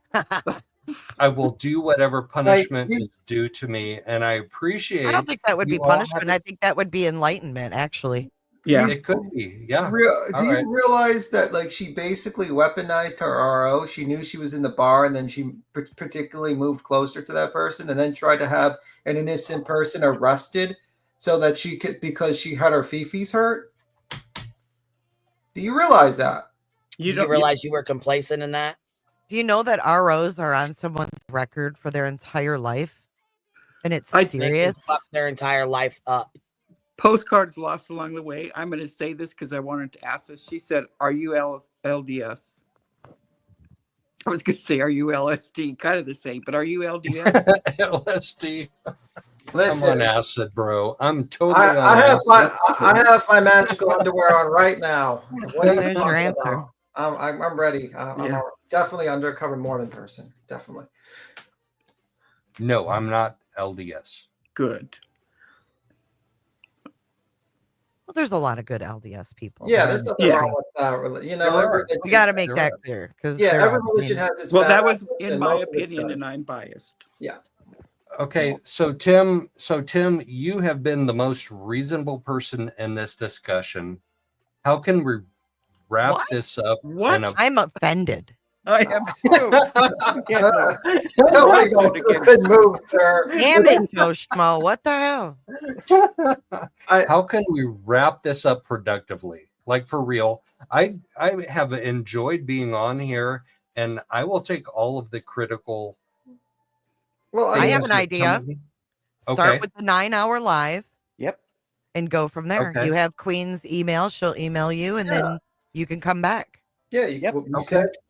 I will do whatever punishment is due to me, and I appreciate. I don't think that would be you all punishment. I think that would be enlightenment, actually. Yeah, it could be. Yeah. Do you realize that, like, she basically weaponized her RO? She knew she was in the bar, and then she particularly moved closer to that person, and then tried to have an innocent person arrested so that she could, because she had her fifis hurt. Do you realize that? Do you realize you were complacent in that? Do you know that ROs are on someone's record for their entire life? And it's They can serious. fuck their entire life up. Postcards lost along the way. I'm going to say this because I wanted to ask this. She said, "Are you LDS?" I was going to say, "Are you LSD?" Kind of the same, but are you LDS? LSD. Listen, I'm on acid, bro. I'm totally on I acid. have my magical underwear on right now. What are you There's your talking answer. about? I'm ready. I'm definitely undercover morning person. Definitely. No, I'm not LDS. Good. Well, there's a lot of good LDS people. Yeah, there's nothing wrong with that. You know, We got to make that clear because every religion has its. Well, bad that was apples in and my most of its opinion, good. and I'm biased. Yeah. Okay, so Tim, you have been the most reasonable person in this discussion. How can we wrap this up? What? I'm offended. I am too. Nobody goes to a good move, sir. Damn it, Joe Schmo. What the hell? How can we wrap this up productively? Like, for real, I have enjoyed being on here, and I will take all of the critical. Well, I have an that idea. come to me. Start Okay. with the 9-hour live. Yep. And go from there. Okay. You have Queen's email. She'll email you, and then you can come back. Yeah.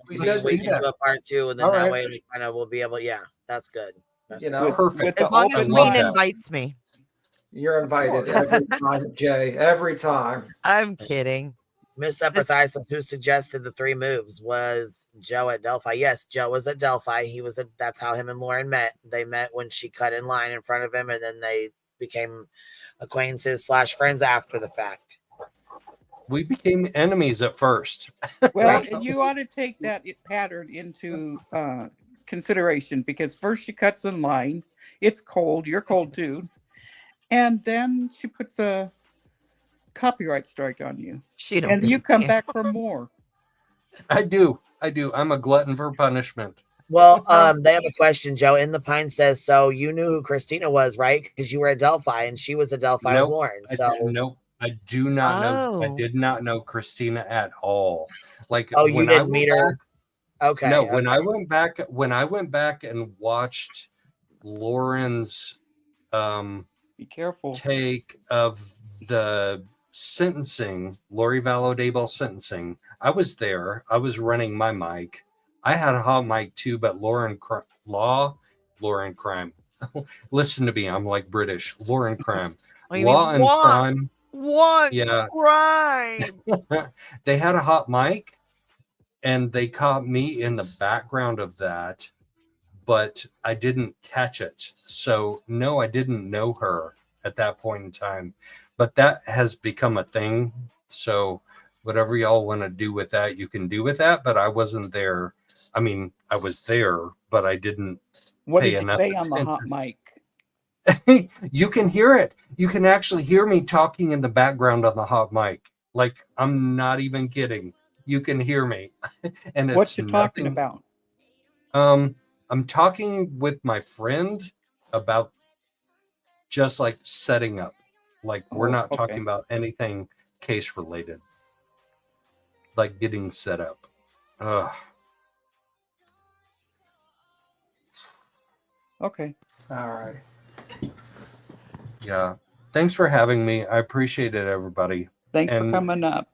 We said We can do a part 2, and then All that right. way we kind of will be able. Yeah, that's good. That's You know, Perfect. As long as Queen invites me. You're invited every time, Jay. Every time. I'm kidding. Miss Empathize says, who suggested the 3 moves? Was Joe at Delphi? Yes, Joe was at Delphi. He was that's how him and Lauren met. They met when she cut in line in front of him, and then they became acquaintances / friends after the fact. We became enemies at first. Well, and you ought to take that pattern into consideration, because first she cuts in line. It's cold. You're cold too. And then she puts a copyright strike on you. And you come back for more. I do. I'm a glutton for punishment. Well, they have a question. Joe in the Pine says, so you knew who Christina was, right? Because you were at Delphi, and she was at Delphi with Lauren. So Nope. I do not know. I Oh. did not know Christina at all. Like, oh, you when I didn't meet went her? back- Okay. No, okay. when I went back and watched Lauren's Be careful. take of the sentencing, Lori Vallow sentencing, I was there. I was running my mic. I had a hot mic too, but Lauren Crime. Listen to me. I'm like British. Lauren Crime. Oh, you Law mean and what? Crime. What? Yeah. Crime. They had a hot mic, and they caught me in the background of that, but I didn't catch it. So no, I didn't know her at that point in time. but that has become a thing. So whatever y'all want to do with that, you can do with that. But I wasn't there. I mean, I was there, but I didn't What pay did you enough say on the attention. hot mic? You can hear it. You can actually hear me talking in the background on the hot mic. Like, I'm not even kidding. You can hear me. And it's What you talking nothing. about? I'm talking with my friend about just like setting up. Like, we're Oh, not okay. talking about anything case related. Like getting set up. Ugh. Okay. All right. Yeah. Thanks for having me. I appreciate it, everybody. Thanks for And coming up.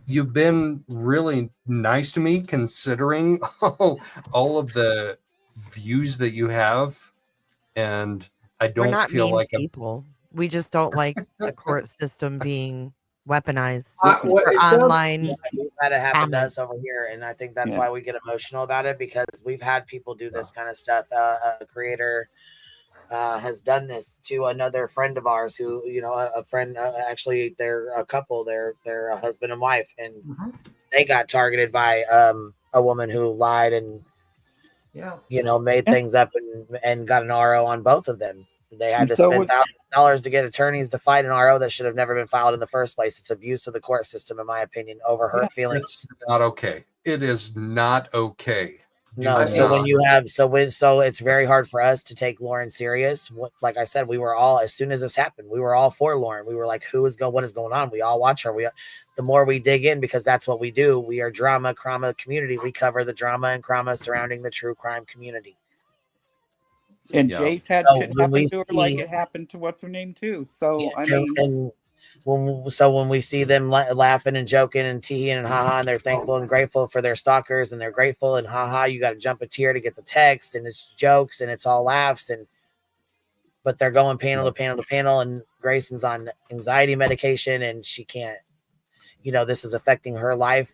you've been really nice to me, considering all of the views that you have. And I We're don't not feel mean like I'm people. We just don't like the court system being weaponized What for it sounds online We've had it happen to us comments. over here, and I think that's Yeah. why we get emotional about it, because we've had people do this kind of stuff. A creator has done this to another friend of ours, who, you know, a friend, actually they're a couple, they're a husband and wife, and they got targeted by a woman who lied and, Yeah. you know, made things up and got an RO on both of them. They had to So spend it's- thousands of dollars to get attorneys to fight an RO that should have never been filed in the first place. It's abuse of the court system, in my opinion, over her feelings. It's not okay. It is not okay. Do No, so not. when you have so it's very hard for us to take Lauren serious. Like I said, we were all, as soon as this happened, we were all for Lauren. We were like, what is going on? We all watch her. The more we dig in, because that's what we do. We are drama community. We cover the drama and crama surrounding the true crime community. And Yeah. Jace had So shit when we happen to her like see- it happened to what's her name too. So I and, mean, and when we see them laughing and joking and teeing and haha, and they're thankful and grateful for their stalkers, and they're grateful and haha, you got to jump a tear to get the text, and it's jokes and it's all laughs, but they're going panel to panel to panel, and Grayson's on anxiety medication, and she can't, you know, this is affecting her life.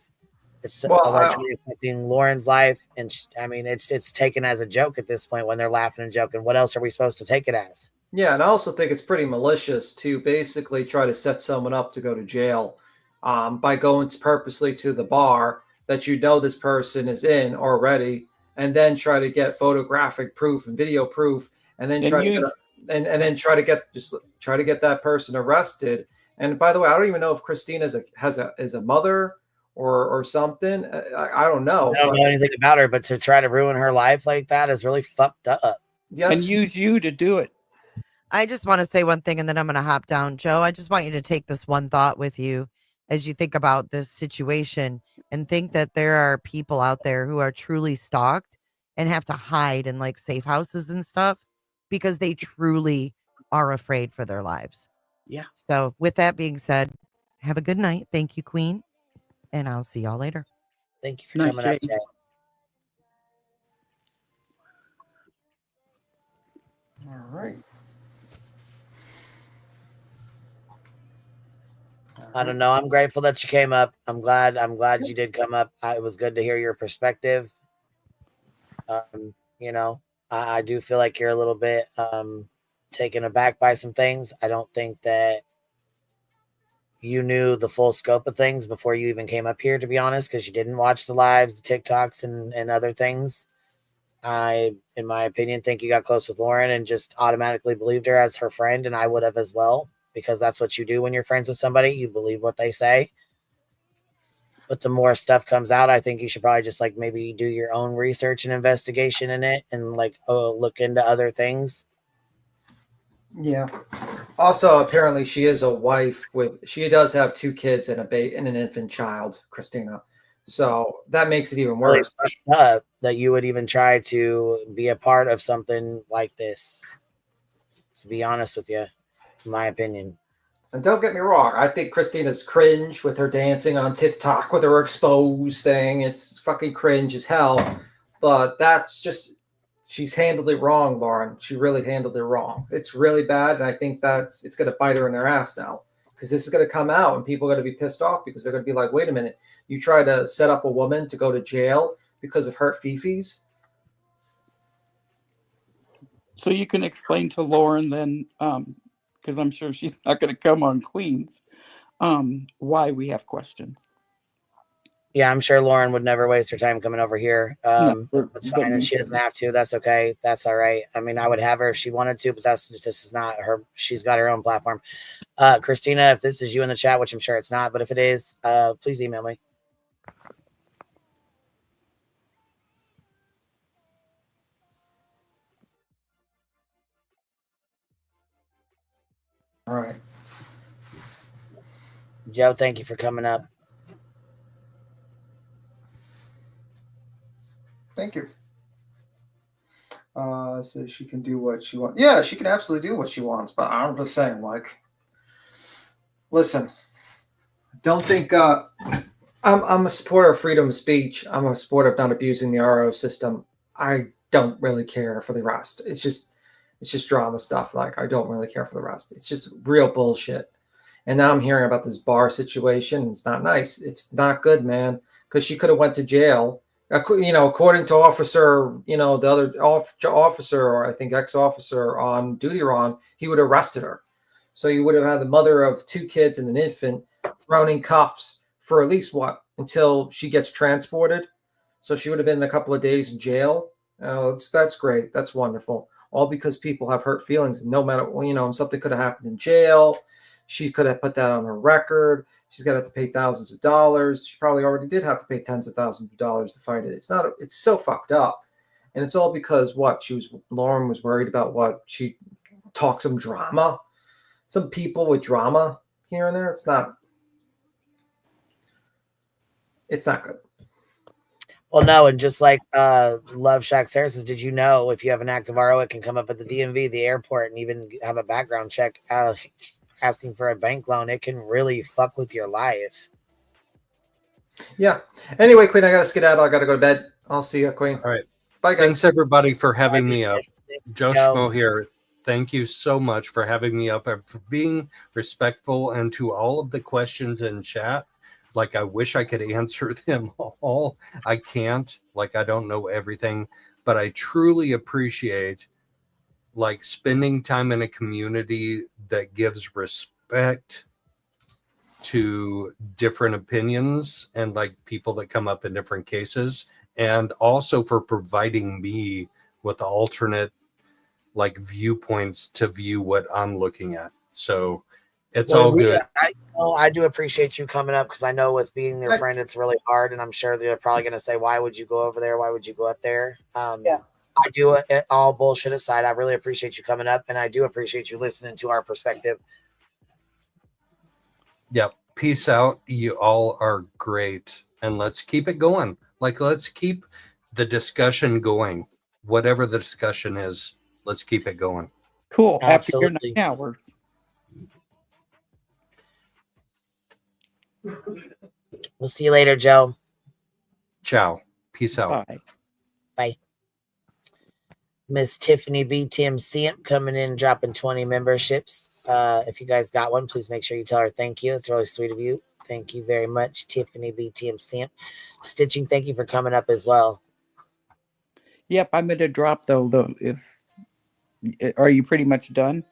It's allegedly affecting Lauren's life, and I mean, it's taken as a joke at this point when they're laughing and joking. What else are we supposed to take it as? Yeah, and I also think it's pretty malicious to basically try to set someone up to go to jail by going purposely to the bar that you know this person is in already, and then try to get photographic proof and video proof, and then try to get that person arrested. And by the way, I don't even know if Christina is a mother or something. I don't know. I don't know anything about her, but to try to ruin her life like that is really fucked up. and use you to do it. I just want to say one thing and then I'm going to hop down. Joe, I just want you to take this one thought with you as you think about this situation, and think that there are people out there who are truly stalked and have to hide in like safe houses and stuff because they truly are afraid for their lives. Yeah. So with that being said, have a good night. Thank you, Queen. And I'll see y'all later. Thank you for Night, coming up, Jay. Jay. All right. I don't know. I'm grateful that you came up. I'm glad you did come up. It was good to hear your perspective. You know, I do feel like you're a little bit taken aback by some things. I don't think that you knew the full scope of things before you even came up here, to be honest, because you didn't watch the lives, the TikToks, and other things. I, in my opinion, think you got close with Lauren and just automatically believed her as her friend, and I would have as well, because that's what you do when you're friends with somebody. You believe what they say. But the more stuff comes out, I think you should probably just like maybe do your own research and investigation in it, and like look into other things. Yeah. Also, apparently, she is a wife she does have 2 kids and an infant child, Christina. So that makes it even worse. Really fucked up that you would even try to be a part of something like this. To be honest with you, in my opinion. And don't get me wrong, I think Christina's cringe with her dancing on TikTok with her exposed thing. It's fucking cringe as hell. But that's just, she's handled it wrong, Lauren. She really handled it wrong. It's really bad, and I think it's going to bite her in their ass now. Because this is going to come out, and people are going to be pissed off because they're going to be like, wait a minute, you try to set up a woman to go to jail because of hurt fifis? So you can explain to Lauren then because I'm sure she's not going to come on Queens, why we have questions. Yeah, I'm sure Lauren would never waste her time coming over here. No, That's fine, and she doesn't have to. That's okay. That's all right. I mean, I would have her if she wanted to, but this is not her. She's got her own platform. Christina, if this is you in the chat, which I'm sure it's not, but if it is, please email me. All right. Joe, thank you for coming up. Thank you. So she can do what she wants. Yeah, she can absolutely do what she wants. But I'm just saying, like, listen, don't think I'm a supporter of freedom of speech. I'm a supporter of not abusing the RO system. I don't really care for the rest. It's just drama stuff. Like, I don't really care for the rest. It's just real bullshit. And now I'm hearing about this bar situation. It's not nice. It's not good, man. Because she could have went to jail. You know, according to officer, you know, the other officer, or I think ex-officer on duty, Ron, he would have arrested her. So you would have had the mother of 2 kids and an infant thrown in cuffs for at least what, until she gets transported. So she would have been a couple of days in jail. That's great. That's wonderful. All because people have hurt feelings. No matter, you know, something could have happened in jail. She could have put that on her record. She's got to pay thousands of dollars. She probably already did have to pay tens of thousands of dollars to fight it. It's so fucked up. And it's all because Lauren was worried about what? She talked some drama. Some people with drama here and there. It's not good. Well, no, and just like Love Shack Sarah says, did you know if you have an active RO, it can come up at the DMV, the airport, and even have a background check asking for a bank loan? It can really fuck with your life. Yeah. Anyway, Queen, I got to skedaddle. I got to go to bed. I'll see you, Queen. All right. Bye, guys. Thanks, everybody, for having me up. Joe Shmoe here. Thank you so much for having me up and for being respectful, and to all of the questions in chat. Like, I wish I could answer them all. I can't. Like, I don't know everything, but I truly appreciate like spending time in a community that gives respect to different opinions and like people that come up in different cases, and also for providing me with alternate like viewpoints to view what I'm looking at. So it's all good. I do appreciate you coming up, because I know with being your friend, it's really hard, and I'm sure they're probably going to say, why would you go over there? Why would you go up there? I do it all bullshit aside. I really appreciate you coming up, and I do appreciate you listening to our perspective. Yep. Peace out. You all are great. And let's keep it going. Like, let's keep the discussion going. Whatever the discussion is, let's keep it going. Cool. Absolutely. After your 9 hours. We'll see you later, Joe. Ciao. Peace out. Bye. Bye. Miss Tiffany B. Tim Simp coming in, dropping 20 memberships. If you guys got one, please make sure you tell her thank you. It's really sweet of you. Thank you very much, Tiffany B. Tim Simp. Stitching, thank you for coming up as well. Yep, I'm going to drop though. Are you pretty much done?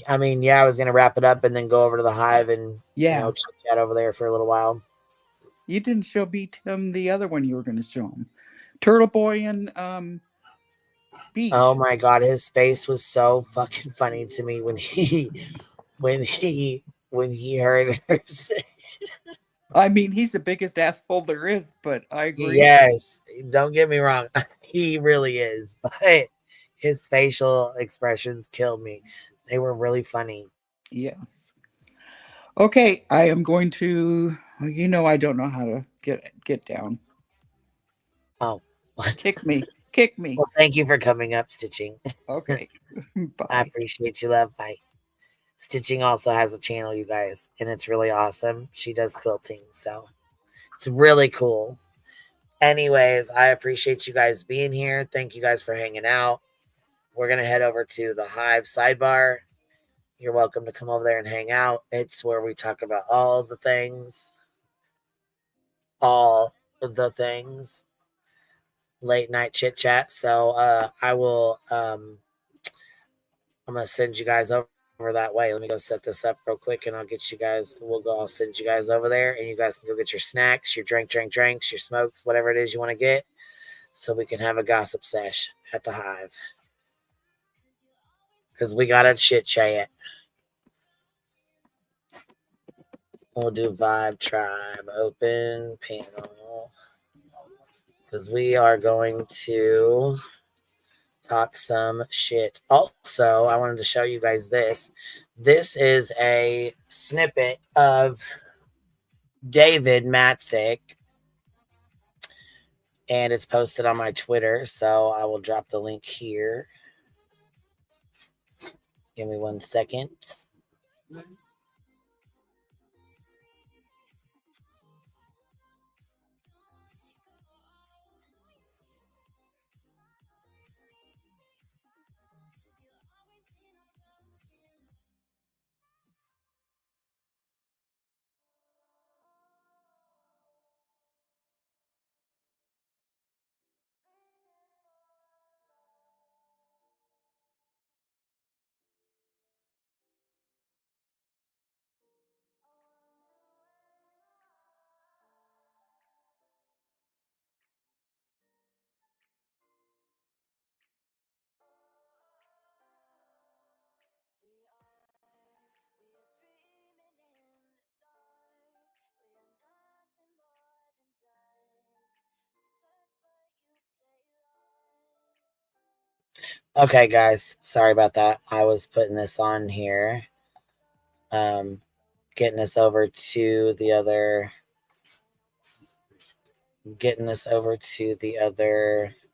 I mean, yeah, I was going to wrap it up and then go over to the Hive and chit chat over there for a little while. You didn't show Tim the other one you were going to show him. Turtle Boy and Beach. Oh my God, his face was so fucking funny to me when he heard her say. I mean, he's the biggest asshole there is, but I agree. Yes, don't get me wrong. He really is, but his facial expressions killed me. They were really funny. Yes. Okay, I am going to, I don't know how to get down. Oh. Kick me. Well, thank you for coming up, Stitching. Okay. Bye. I appreciate you, love. Bye. Stitching also has a channel, you guys, and it's really awesome. She does quilting, so it's really cool. Anyways, I appreciate you guys being here. Thank you guys for hanging out. We're going to head over to the Hive sidebar. You're welcome to come over there and hang out. It's where we talk about all the things. Late night chit chat. So I will I'm going to send you guys over over that way. Let me go set this up real quick and I'll get you guys, I'll send you guys over there and you guys can go get your snacks, your drinks, your smokes, whatever it is you want to get, so we can have a gossip sesh at the Hive. Because we got to chit chat. We'll do Vibe Tribe open panel. Because we are going to talk some shit. Also, I wanted to show you guys this. This is a snippet of David Matzik, and it's posted on my Twitter, so I will drop the link here. Give me 1 second. Okay, guys, sorry about that. I was putting this on here. Getting this over to the other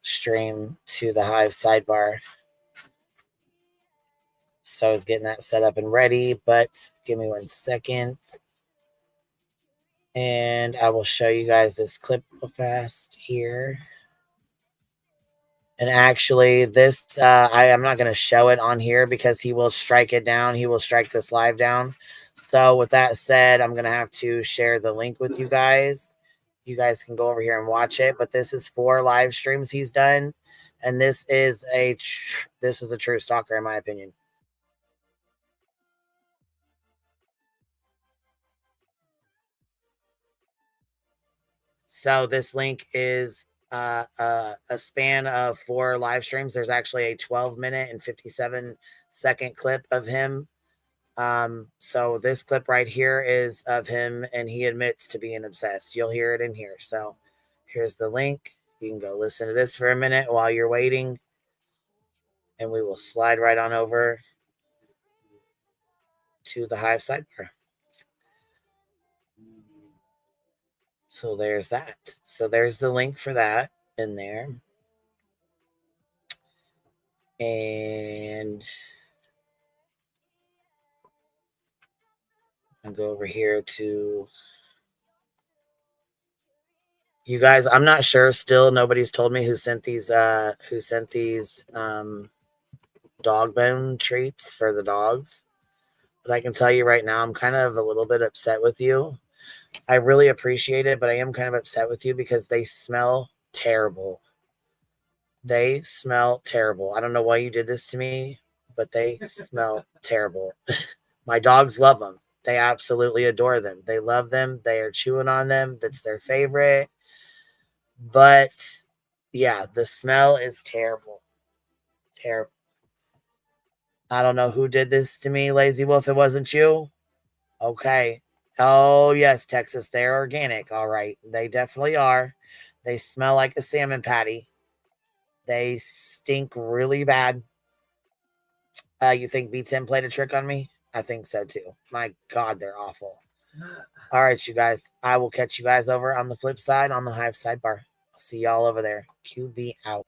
stream, to the Hive sidebar. So I was getting that set up and ready, but give me 1 second. And I will show you guys this clip real fast here. And actually, this, I'm not going to show it on here because he will strike it down. He will strike this live down. So with that said, I'm going to have to share the link with you guys. You guys can go over here and watch it. But this is 4 live streams he's done. And this is a true stalker, in my opinion. So this link is a span of 4 live streams. There's actually a 12-minute and 57-second clip of him. So this clip right here is of him, and he admits to being obsessed. You'll hear it in here. So here's the link. You can go listen to this for a minute while you're waiting, and we will slide right on over to the Hive sidebar. So there's that. So there's the link for that in there. And I'll go over here to you guys. I'm not sure still. Nobody's told me who sent these dog bone treats for the dogs. But I can tell you right now, I'm kind of a little bit upset with you. I really appreciate it, but I am kind of upset with you because they smell terrible. They smell terrible. I don't know why you did this to me, but they smell terrible. My dogs love them. They absolutely adore them. They love them. They are chewing on them. That's their favorite. But yeah, the smell is terrible. Terrible. I don't know who did this to me, Lazy Wolf. It wasn't you. Okay. Oh, yes, Texas. They're organic. All right. They definitely are. They smell like a salmon patty. They stink really bad. You think B10 played a trick on me? I think so too. My God, they're awful. All right, you guys. I will catch you guys over on the flip side on the Hive sidebar. I'll see y'all over there. QB out.